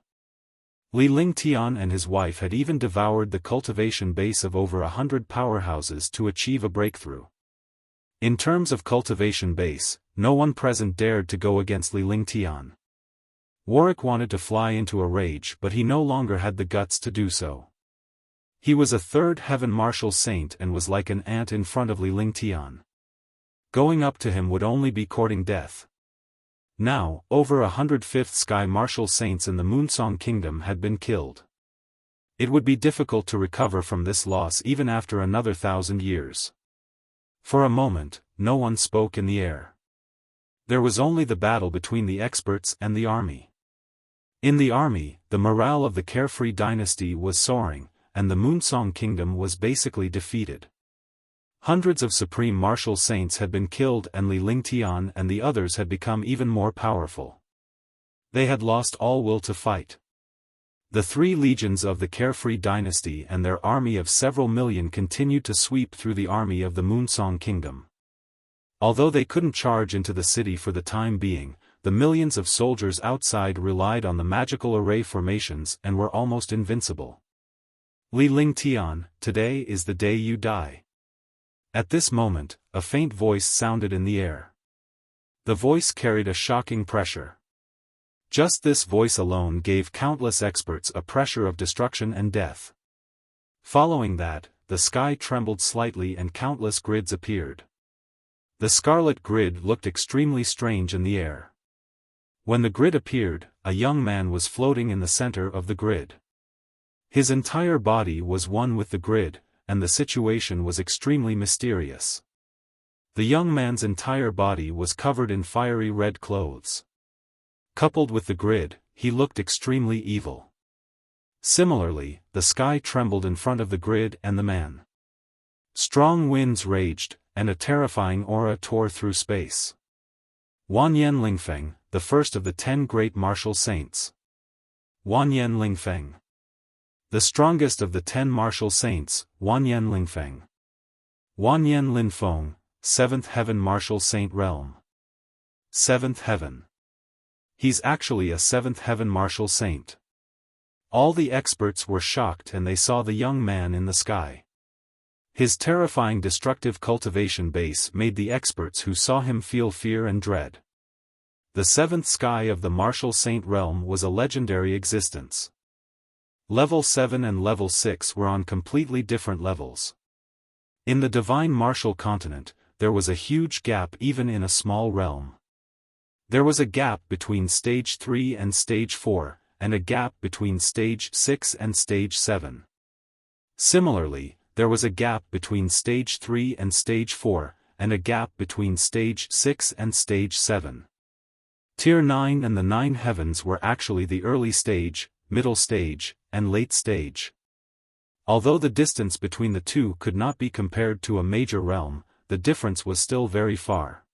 Li Lingtian and his wife had even devoured the cultivation base of over 100 powerhouses to achieve a breakthrough. In terms of cultivation base, no one present dared to go against Li Lingtian. Warwick wanted to fly into a rage, but he no longer had the guts to do so. He was a 3rd heaven martial saint and was like an ant in front of Li Lingtian. Going up to him would only be courting death. Now, over 100 5th sky martial saints in the Moonsong Kingdom had been killed. It would be difficult to recover from this loss even after another 1,000 years. For a moment, no one spoke in the air. There was only the battle between the experts and the army. In the army, the morale of the carefree dynasty was soaring, and the Moonsong Kingdom was basically defeated. Hundreds of supreme martial saints had been killed and Li Lingtian and the others had become even more powerful. They had lost all will to fight. The 3 legions of the carefree dynasty and their army of several million continued to sweep through the army of the Moonsong Kingdom. Although they couldn't charge into the city for the time being, the millions of soldiers outside relied on the magical array formations and were almost invincible. Li Lingtian, today is the day you die. At this moment, a faint voice sounded in the air. The voice carried a shocking pressure. Just this voice alone gave countless experts a pressure of destruction and death. Following that, the sky trembled slightly and countless grids appeared. The scarlet grid looked extremely strange in the air. When the grid appeared, a young man was floating in the center of the grid. His entire body was one with the grid, and the situation was extremely mysterious. The young man's entire body was covered in fiery red clothes. Coupled with the grid, he looked extremely evil. Similarly, the sky trembled in front of the grid and the man. Strong winds raged, and a terrifying aura tore through space. Wanyan Lingfeng, the first of the 10 great martial saints. Wanyan Lingfeng. The strongest of the 10 martial saints, Wanyan Lingfeng. Wanyan Linfeng, 7th heaven martial saint realm. 7th heaven. He's actually a 7th heaven martial saint. All the experts were shocked and they saw the young man in the sky. His terrifying destructive cultivation base made the experts who saw him feel fear and dread. The seventh sky of the Martial Saint realm was a legendary existence. Level 7 and Level 6 were on completely different levels. In the Divine Martial Continent, there was a huge gap even in a small realm. There was a gap between Stage 3 and Stage 4, and a gap between Stage 6 and Stage 7. Similarly, there was a gap between Stage 3 and Stage 4, and a gap between Stage 6 and Stage 7. Tier 9 and the 9 heavens were actually the early stage, middle stage, and late stage. Although the distance between the two could not be compared to a major realm, the difference was still very far.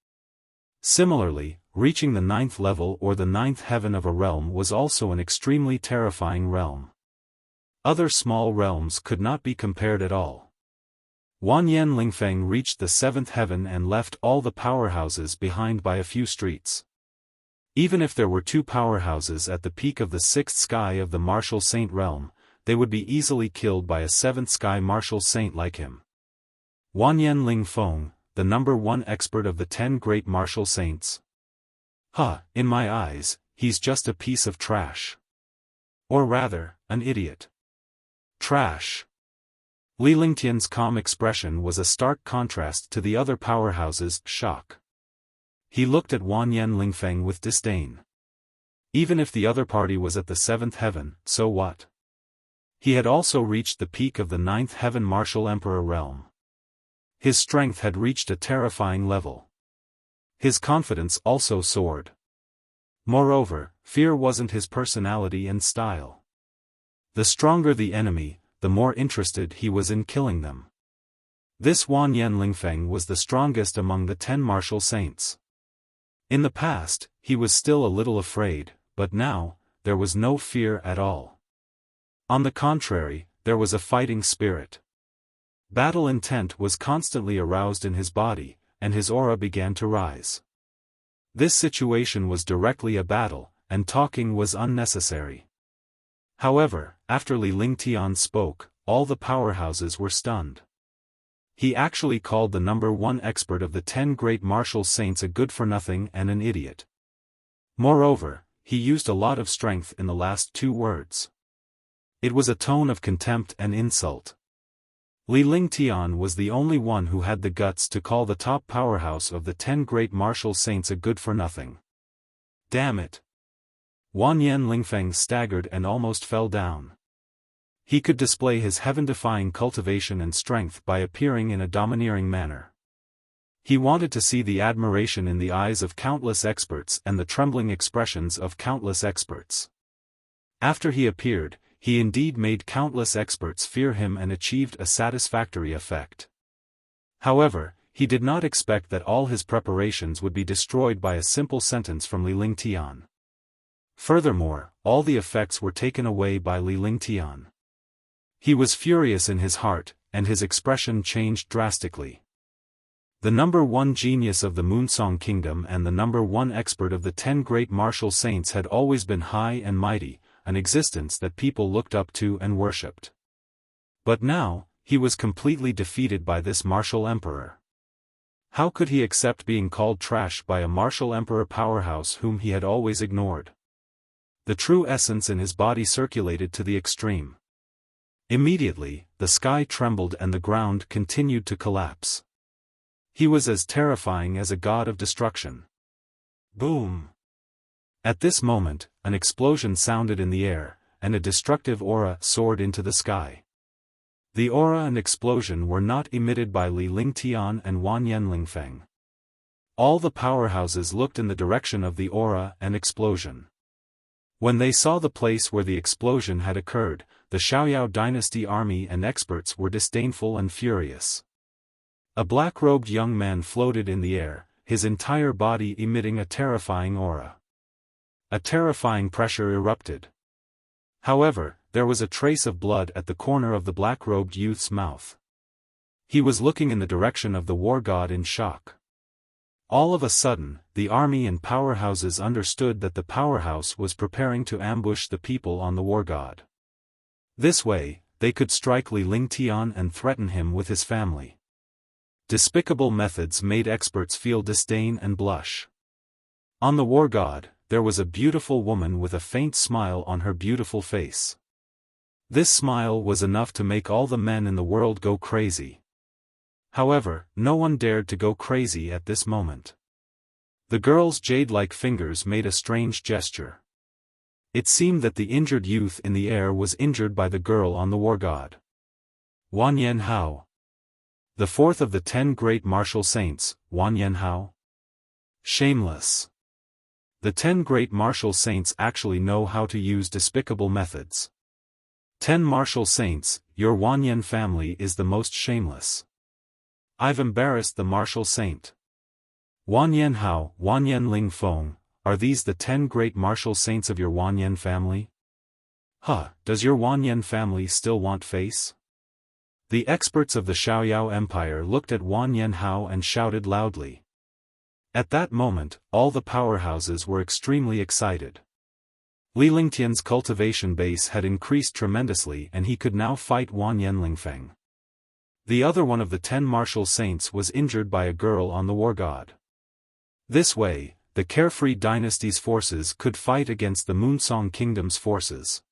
Similarly, reaching the 9th level or the 9th heaven of a realm was also an extremely terrifying realm. Other small realms could not be compared at all. Wanyan Lingfeng reached the 7th heaven and left all the powerhouses behind by a few streets. Even if there were 2 powerhouses at the peak of the 6th sky of the Martial Saint realm, they would be easily killed by a 7th sky Martial Saint like him. Wanyan Lingfeng, the number 1 expert of the 10 great Martial Saints. In my eyes, he's just a piece of trash. Or rather, an idiot. Trash. Li Lingtian's calm expression was a stark contrast to the other powerhouses' shock. He looked at Wanyan Lingfeng with disdain. Even if the other party was at the 7th heaven, so what? He had also reached the peak of the 9th heaven Martial Emperor realm. His strength had reached a terrifying level. His confidence also soared. Moreover, fear wasn't his personality and style. The stronger the enemy, the more interested he was in killing them. This Wanyan Lingfeng was the strongest among the 10 Martial Saints. In the past, he was still a little afraid, but now, there was no fear at all. On the contrary, there was a fighting spirit. Battle intent was constantly aroused in his body, and his aura began to rise. This situation was directly a battle, and talking was unnecessary. However, after Li Lingtian spoke, all the powerhouses were stunned. He actually called the number 1 expert of the 10 great martial saints a good-for-nothing and an idiot. Moreover, he used a lot of strength in the last 2 words. It was a tone of contempt and insult. Li Lingtian was the only one who had the guts to call the top powerhouse of the 10 great martial saints a good-for-nothing. Damn it! Wanyan Lingfeng staggered and almost fell down. He could display his heaven-defying cultivation and strength by appearing in a domineering manner. He wanted to see the admiration in the eyes of countless experts and the trembling expressions of countless experts. After he appeared, he indeed made countless experts fear him and achieved a satisfactory effect. However, he did not expect that all his preparations would be destroyed by a simple sentence from Li Lingtian. Furthermore, all the effects were taken away by Li Lingtian. He was furious in his heart, and his expression changed drastically. The number 1 genius of the Moonsong Kingdom and the number 1 expert of the 10 great martial saints had always been high and mighty, an existence that people looked up to and worshipped. But now, he was completely defeated by this martial emperor. How could he accept being called trash by a martial emperor powerhouse whom he had always ignored? The true essence in his body circulated to the extreme. Immediately, the sky trembled and the ground continued to collapse. He was as terrifying as a god of destruction. Boom! At this moment, an explosion sounded in the air, and a destructive aura soared into the sky. The aura and explosion were not emitted by Li Lingtian and Wanyan Lingfeng. All the powerhouses looked in the direction of the aura and explosion. When they saw the place where the explosion had occurred, the Xiaoyao dynasty army and experts were disdainful and furious. A black-robed young man floated in the air, his entire body emitting a terrifying aura. A terrifying pressure erupted. However, there was a trace of blood at the corner of the black-robed youth's mouth. He was looking in the direction of the war god in shock. All of a sudden, the army and powerhouses understood that the powerhouse was preparing to ambush the people on the war god. This way, they could strike Li Lingtian and threaten him with his family. Despicable methods made experts feel disdain and blush. On the war god, there was a beautiful woman with a faint smile on her beautiful face. This smile was enough to make all the men in the world go crazy. However, no one dared to go crazy at this moment. The girl's jade-like fingers made a strange gesture. It seemed that the injured youth in the air was injured by the girl on the war god. Wanyan Hao. The fourth of the 10 great martial saints, Wanyan Hao. Shameless. The 10 great martial saints actually know how to use despicable methods. 10 martial saints, your Wanyan family is the most shameless. I've embarrassed the martial saint. Wanyan Hao, Wanyan Ling Feng, are these the 10 great martial saints of your Wanyan family? Does your Wanyan family still want face? The experts of the Xiaoyao Empire looked at Wanyan Hao and shouted loudly. At that moment, all the powerhouses were extremely excited. Li Lingtian's cultivation base had increased tremendously and he could now fight Wanyan Lingfeng. The other one of the 10 martial saints was injured by a girl on the war god. This way, the Carefree Dynasty's forces could fight against the Moonsong Kingdom's forces.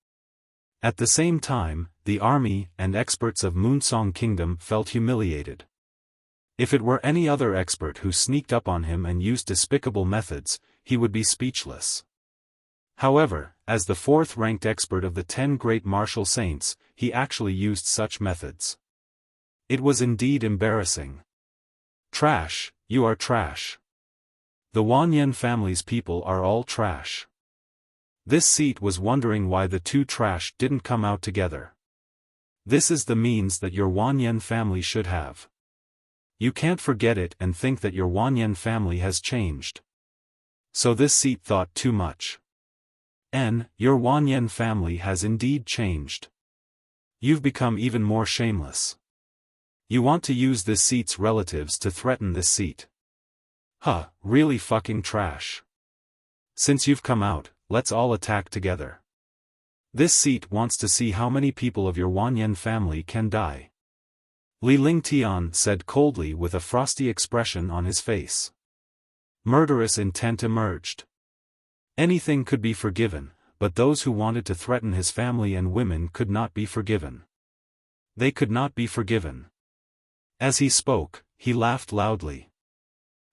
At the same time, the army and experts of Moonsong Kingdom felt humiliated. If it were any other expert who sneaked up on him and used despicable methods, he would be speechless. However, as the 4th-ranked expert of the 10 great martial saints, he actually used such methods. It was indeed embarrassing. Trash, you are trash. The Wanyan family's people are all trash. This seat was wondering why the two trash didn't come out together. This is the means that your Wanyan family should have. You can't forget it and think that your Wanyan family has changed. So this seat thought too much. Your Wanyan family has indeed changed. You've become even more shameless. You want to use this seat's relatives to threaten this seat. Really fucking trash. Since you've come out, let's all attack together. This seat wants to see how many people of your Wanyan family can die. Li Lingtian said coldly with a frosty expression on his face. Murderous intent emerged. Anything could be forgiven, but those who wanted to threaten his family and women could not be forgiven. They could not be forgiven. As he spoke, he laughed loudly.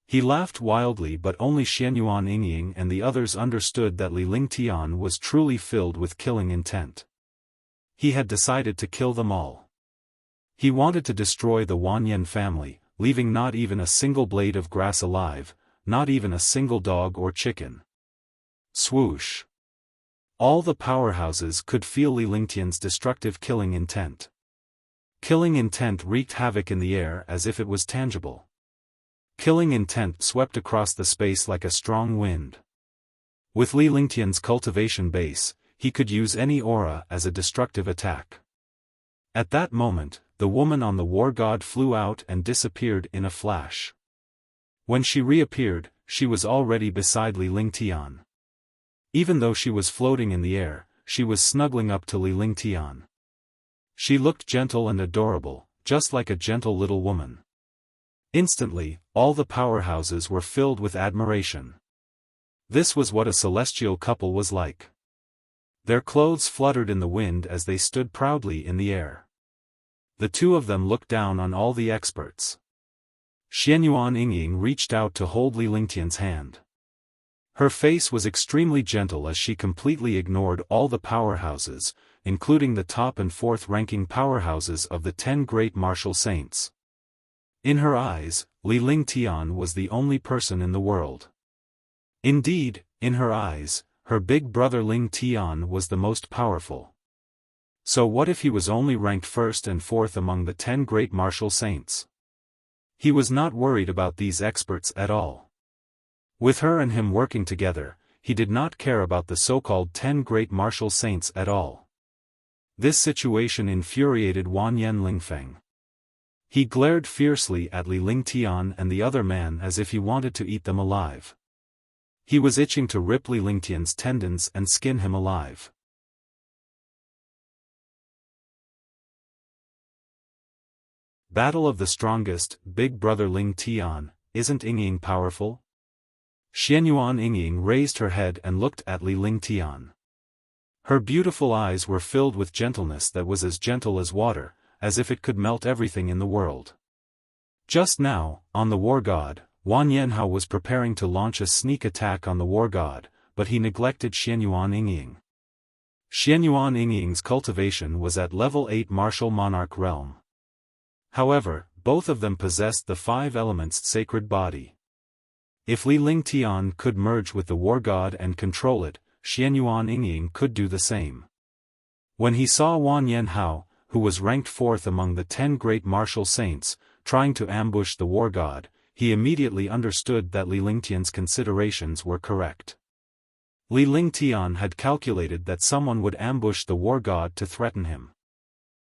He laughed wildly, but only Xianyuan Yingying and the others understood that Li Lingtian was truly filled with killing intent. He had decided to kill them all. He wanted to destroy the Wanyan family, leaving not even a single blade of grass alive, not even a single dog or chicken. Swoosh. All the powerhouses could feel Li Lingtian's destructive killing intent. Killing intent wreaked havoc in the air as if it was tangible. Killing intent swept across the space like a strong wind. With Li Lingtian's cultivation base, he could use any aura as a destructive attack. At that moment, the woman on the war god flew out and disappeared in a flash. When she reappeared, she was already beside Li Lingtian. Even though she was floating in the air, she was snuggling up to Li Lingtian. She looked gentle and adorable, just like a gentle little woman. Instantly, all the powerhouses were filled with admiration. This was what a celestial couple was like. Their clothes fluttered in the wind as they stood proudly in the air. The two of them looked down on all the experts. Xianyuan Yingying reached out to hold Li Lingtian's hand. Her face was extremely gentle as she completely ignored all the powerhouses, including the top and 4th-ranking powerhouses of the 10 great martial saints. In her eyes, Li Lingtian was the only person in the world. Indeed, in her eyes, her big brother Ling Tian was the most powerful. So what if he was only ranked 1st and 4th among the 10 great martial saints? He was not worried about these experts at all. With her and him working together, he did not care about the so-called 10 great martial saints at all. This situation infuriated Wanyan Lingfeng. He glared fiercely at Li Lingtian and the other man as if he wanted to eat them alive. He was itching to rip Li Lingtian's tendons and skin him alive. Battle of the strongest, big brother Ling Tian, isn't Yingying powerful? Xianyuan Yingying raised her head and looked at Li Lingtian. Her beautiful eyes were filled with gentleness that was as gentle as water, as if it could melt everything in the world. Just now, on the war god, Wan Yanhao was preparing to launch a sneak attack on the war god, but he neglected Xianyuan Yingying. Xianyuan Yingying's cultivation was at level 8 martial monarch realm. However, both of them possessed the 5 elements sacred body. If Li Lingtian could merge with the war god and control it, Xianyuan Yingying could do the same. When he saw Wan Yanhao, who was ranked 4th among the 10 great martial saints, trying to ambush the war god, he immediately understood that Li Lingtian's considerations were correct. Li Lingtian had calculated that someone would ambush the war god to threaten him.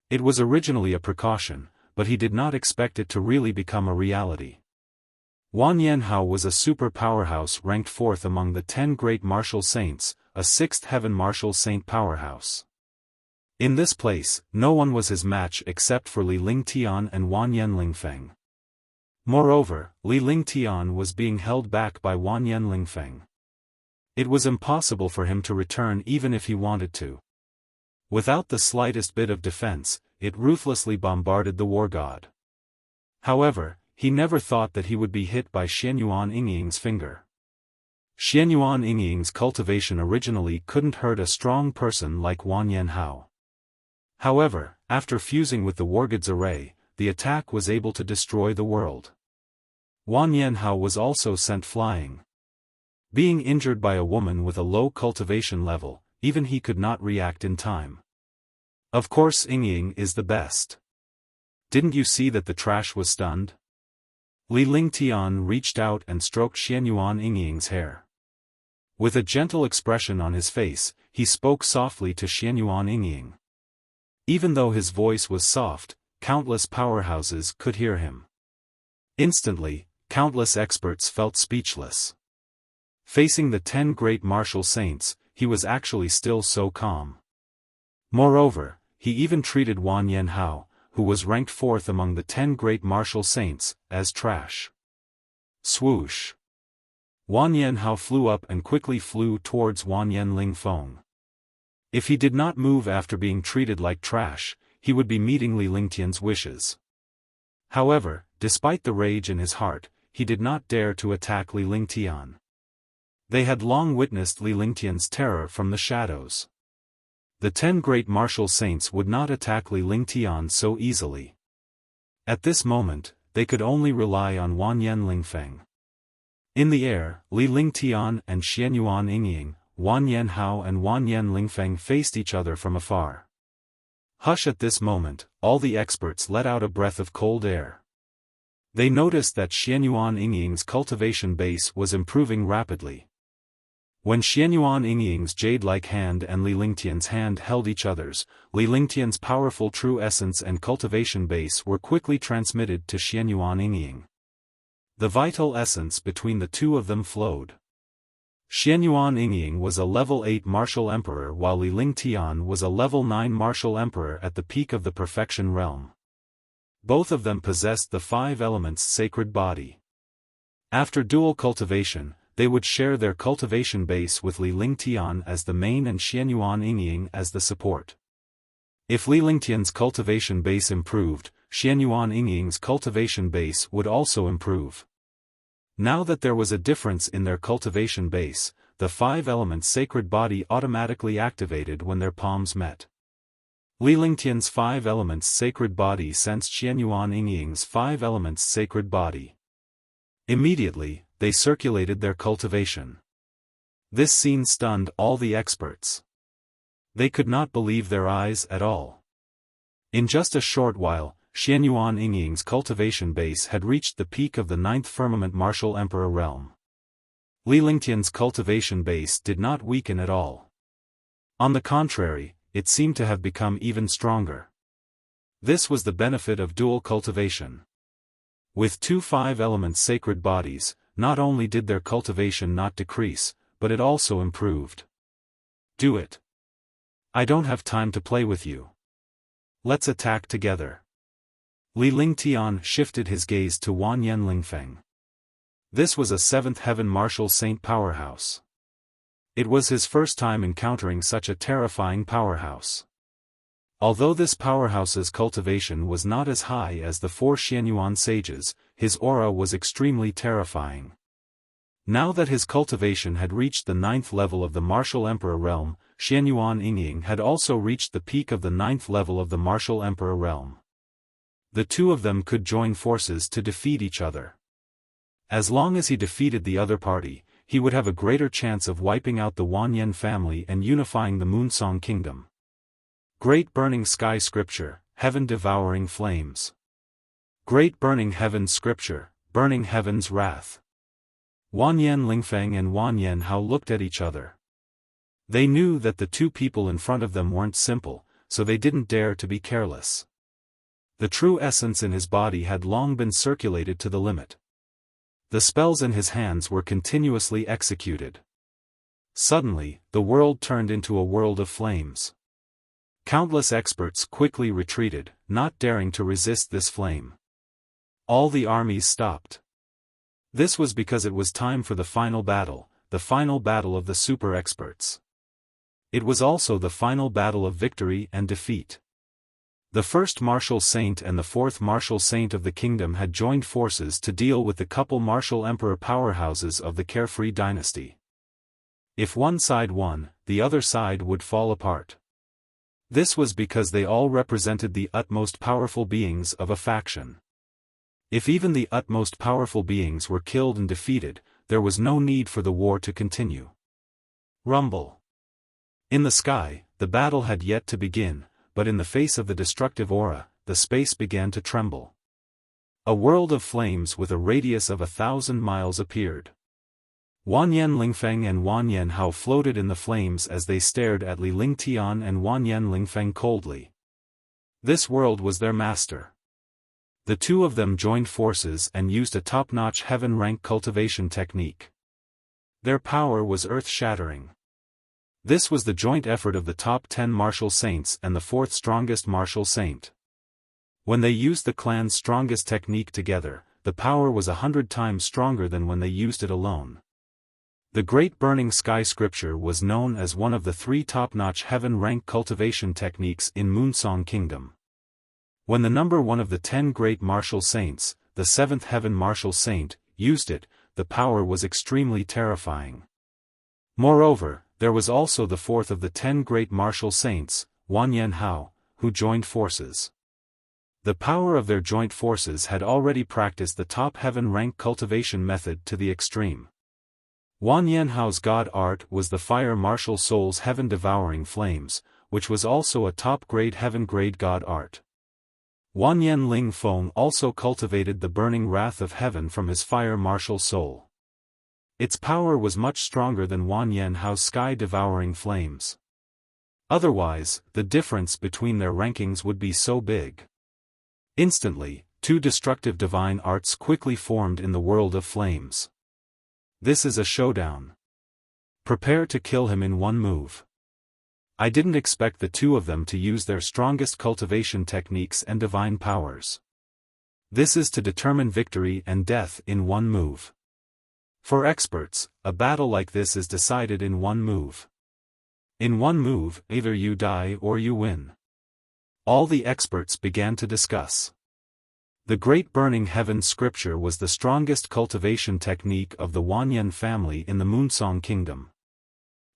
It was originally a precaution, but he did not expect it to really become a reality. Wan Yanhao was a super powerhouse ranked 4th among the 10 great martial saints, a 6th heaven martial saint powerhouse. In this place, no one was his match except for Li Lingtian and Wan Yanlingfeng. Moreover, Li Lingtian was being held back by Wan Yanlingfeng. It was impossible for him to return even if he wanted to. Without the slightest bit of defense, it ruthlessly bombarded the war god. However, he never thought that he would be hit by Xianyuan Yingying's finger. Xianyuan Yingying's cultivation originally couldn't hurt a strong person like Wan Yanhao. However, after fusing with the wargod's array, the attack was able to destroy the world. Wan Yanhao was also sent flying. Being injured by a woman with a low cultivation level, even he could not react in time. Of course Yingying is the best. Didn't you see that the trash was stunned? Li Lingtian reached out and stroked Xianyuan Yingying's hair. With a gentle expression on his face, he spoke softly to Xianyuan Yingying. Even though his voice was soft, countless powerhouses could hear him. Instantly, countless experts felt speechless. Facing the 10 great martial saints, he was actually still so calm. Moreover, he even treated Wan Yanhao, who was ranked 4th among the 10 great martial saints, as trash. Swoosh! Wan Yanhao flew up and quickly flew towards Wan Yanlingfeng. If he did not move after being treated like trash, he would be meeting Li Lingtian's wishes. However, despite the rage in his heart, he did not dare to attack Li Lingtian. They had long witnessed Li Lingtian's terror from the shadows. The 10 great martial saints would not attack Li Lingtian so easily. At this moment, they could only rely on Wan Yanlingfeng. In the air, Li Lingtian and Xianyuan Yingying, Wan Yanhao and Wan Yanlingfeng faced each other from afar. Hush! At this moment, all the experts let out a breath of cold air. They noticed that Xianyuan Yingying's cultivation base was improving rapidly. When Xianyuan Yingying's jade-like hand and Li Lingtian's hand held each other's, Li Lingtian's powerful true essence and cultivation base were quickly transmitted to Xianyuan Yingying. The vital essence between the two of them flowed. Xianyuan Yingying was a level 8 martial emperor while Li Lingtian was a level 9 martial emperor at the peak of the perfection realm. Both of them possessed the 5 elements sacred body. After dual cultivation, they would share their cultivation base with Li Lingtian as the main and Xianyuan Yingying as the support. If Li Lingtian's cultivation base improved, Xianyuan Yingying's cultivation base would also improve. Now that there was a difference in their cultivation base, the 5 elements sacred body automatically activated when their palms met. Li Lingtian's 5 elements sacred body sensed Xianyuan Yingying's 5 elements sacred body. Immediately, they circulated their cultivation. This scene stunned all the experts. They could not believe their eyes at all. In just a short while, Xianyuan Yingying's cultivation base had reached the peak of the 9th firmament martial emperor realm. Li Lingtian's cultivation base did not weaken at all. On the contrary, it seemed to have become even stronger. This was the benefit of dual cultivation. With 2 5-element sacred bodies, not only did their cultivation not decrease, but it also improved. Do it. I don't have time to play with you. Let's attack together. Li Lingtian shifted his gaze to Wan Yanlingfeng. This was a seventh heaven martial saint powerhouse. It was his first time encountering such a terrifying powerhouse. Although this powerhouse's cultivation was not as high as the four Xianyuan sages, his aura was extremely terrifying. Now that his cultivation had reached the 9th level of the martial emperor realm, Xianyuan Yingying had also reached the peak of the 9th level of the martial emperor realm. The two of them could join forces to defeat each other. As long as he defeated the other party, he would have a greater chance of wiping out the Wanyan family and unifying the Moonsong Kingdom. Great Burning Sky Scripture, Heaven Devouring Flames. Great Burning Heaven Scripture, Burning Heaven's Wrath. Wanyan Lingfeng and Wanyan Hao looked at each other. They knew that the two people in front of them weren't simple, so they didn't dare to be careless. The true essence in his body had long been circulated to the limit. The spells in his hands were continuously executed. Suddenly, the world turned into a world of flames. Countless experts quickly retreated, not daring to resist this flame. All the armies stopped. This was because it was time for the final battle of the super experts. It was also the final battle of victory and defeat. The first martial saint and the fourth martial saint of the kingdom had joined forces to deal with the couple martial emperor powerhouses of the Carefree dynasty. If one side won, the other side would fall apart. This was because they all represented the utmost powerful beings of a faction. If even the utmost powerful beings were killed and defeated, there was no need for the war to continue. Rumble. In the sky, the battle had yet to begin, but in the face of the destructive aura, the space began to tremble. A world of flames with a radius of 1,000 miles appeared. Wanyan Lingfeng and Wanyan Hao floated in the flames as they stared at Li Lingtian and Wanyan Lingfeng coldly. This world was their master. The two of them joined forces and used a top-notch heaven-rank cultivation technique. Their power was earth-shattering. This was the joint effort of the top 10 martial saints and the fourth strongest martial saint. When they used the clan's strongest technique together, the power was 100 times stronger than when they used it alone. The Great Burning Sky Scripture was known as one of the 3 top-notch heaven-rank cultivation techniques in Moonsong Kingdom. When the number 1 of the 10 great martial saints, the 7th heaven martial saint, used it, the power was extremely terrifying. Moreover, there was also the 4th of the 10 great martial saints, Wanyan Hao, who joined forces. The power of their joint forces had already practiced the top heaven-rank cultivation method to the extreme. Wanyan Hao's god art was the fire martial soul's heaven-devouring flames, which was also a top-grade heaven-grade god art. Wanyan Ling Feng also cultivated the burning wrath of heaven from his fire martial soul. Its power was much stronger than Wanyan Hao's sky-devouring flames. Otherwise, the difference between their rankings would be so big. Instantly, 2 destructive divine arts quickly formed in the world of flames. This is a showdown. Prepare to kill him in one move. I didn't expect the two of them to use their strongest cultivation techniques and divine powers. This is to determine victory and death in one move. For experts, a battle like this is decided in one move. In one move, either you die or you win. All the experts began to discuss. The Great Burning Heaven Scripture was the strongest cultivation technique of the Wanyan family in the Moonsong Kingdom.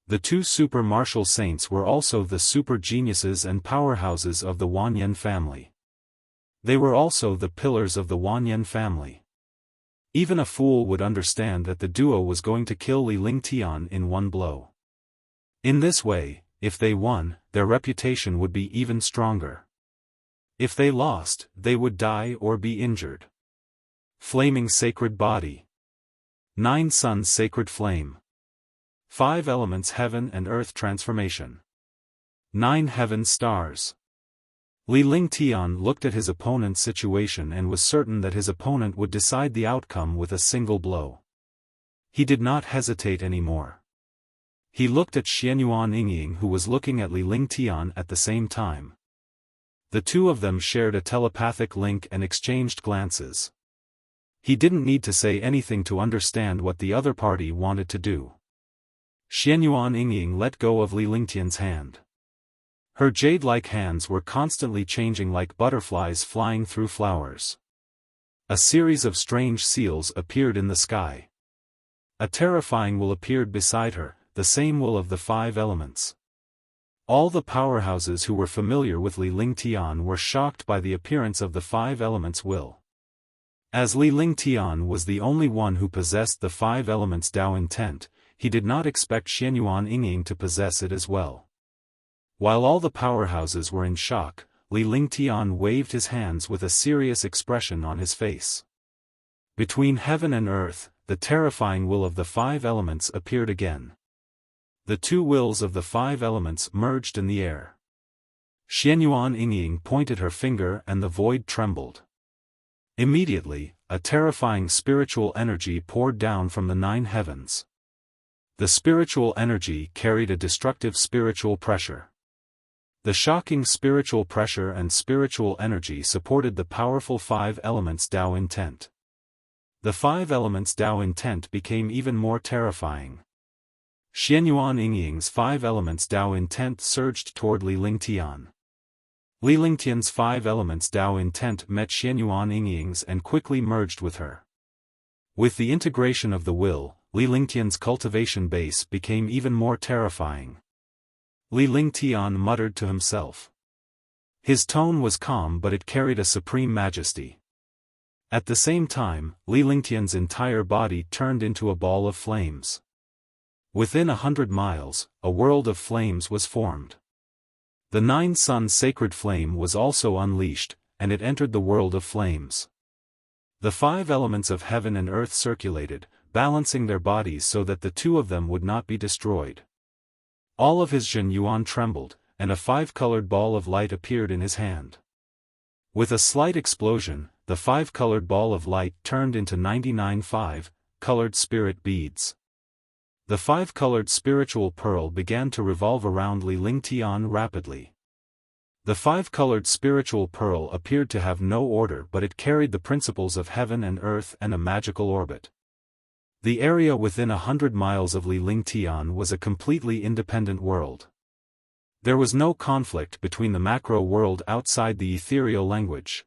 The 2 super martial saints were also the super geniuses and powerhouses of the Wanyan family. They were also the pillars of the Wanyan family. Even a fool would understand that the duo was going to kill Li Lingtian in one blow. In this way, if they won, their reputation would be even stronger. If they lost, they would die or be injured. Flaming Sacred Body. 9 Suns Sacred Flame. 5 Elements Heaven and Earth Transformation. 9 Heaven Stars. Li Lingtian looked at his opponent's situation and was certain that his opponent would decide the outcome with a single blow. He did not hesitate anymore. He looked at Xianyuan Yingying, who was looking at Li Lingtian at the same time. The two of them shared a telepathic link and exchanged glances. He didn't need to say anything to understand what the other party wanted to do. Xianyuan Yingying let go of Li Lingtian's hand. Her jade-like hands were constantly changing like butterflies flying through flowers. A series of strange seals appeared in the sky. A terrifying will appeared beside her, the same will of the 5 elements. All the powerhouses who were familiar with Li Lingtian were shocked by the appearance of the 5 elements will. As Li Lingtian was the only one who possessed the 5 elements Dao intent, he did not expect Xianyuan Yingying to possess it as well. While all the powerhouses were in shock, Li Lingtian waved his hands with a serious expression on his face. Between heaven and earth, the terrifying will of the 5 elements appeared again. The 2 wills of the 5 elements merged in the air. Xianyuan Yingying pointed her finger and the void trembled. Immediately, a terrifying spiritual energy poured down from the 9 heavens. The spiritual energy carried a destructive spiritual pressure. The shocking spiritual pressure and spiritual energy supported the powerful 5 elements Dao intent. The 5 elements Dao intent became even more terrifying. Xianyuan Yingying's 5 elements Dao intent surged toward Li Lingtian. Li Lingtian's 5 elements Dao intent met Xianyuan Yingying's and quickly merged with her. With the integration of the will, Li Lingtian's cultivation base became even more terrifying. Li Lingtian muttered to himself. His tone was calm but it carried a supreme majesty. At the same time, Li Lingtian's entire body turned into a ball of flames. Within 100 miles, a world of flames was formed. The 9 sun sacred flame was also unleashed, and it entered the world of flames. The 5 elements of heaven and earth circulated, balancing their bodies so that the 2 of them would not be destroyed. All of his Zhen Yuan trembled, and a 5-colored ball of light appeared in his hand. With a slight explosion, the 5-colored ball of light turned into 99 5-colored spirit beads. The 5-colored spiritual pearl began to revolve around Li Lingtian rapidly. The 5-colored spiritual pearl appeared to have no order but it carried the principles of heaven and earth and a magical orbit. The area within 100 miles of Li Lingtian was a completely independent world. There was no conflict between the macro world outside the ethereal language.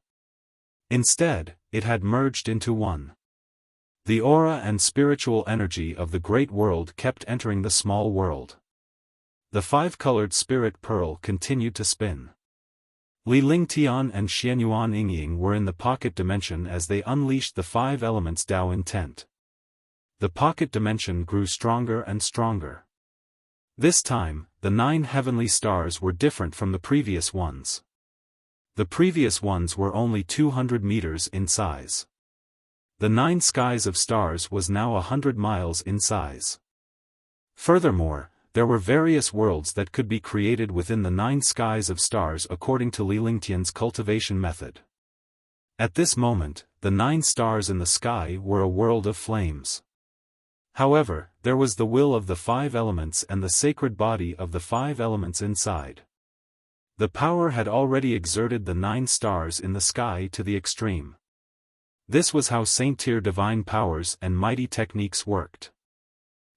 Instead, it had merged into one. The aura and spiritual energy of the great world kept entering the small world. The 5-colored spirit pearl continued to spin. Li Lingtian and Xianyuan Yingying were in the pocket dimension as they unleashed the 5 elements Dao intent. The pocket dimension grew stronger and stronger. This time, the 9 heavenly stars were different from the previous ones. The previous ones were only 200 meters in size. The 9 skies of stars was now 100 miles in size. Furthermore, there were various worlds that could be created within the 9 skies of stars according to Li Lingtian's cultivation method. At this moment, the 9 stars in the sky were a world of flames. However, there was the will of the 5 elements and the sacred body of the 5 elements inside. The power had already exerted the 9 stars in the sky to the extreme. This was how Saint-Tier divine powers and mighty techniques worked.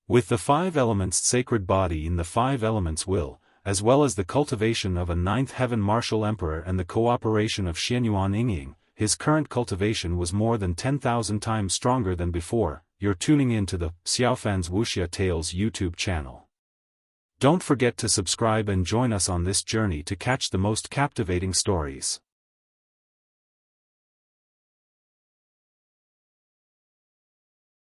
With the 5 elements sacred body in the 5 elements will, as well as the cultivation of a 9th heaven martial emperor and the cooperation of Xianyuan Yingying, his current cultivation was more than 10,000 times stronger than before. You're tuning in to the Xiaofan's Wuxia Tales YouTube channel. Don't forget to subscribe and join us on this journey to catch the most captivating stories.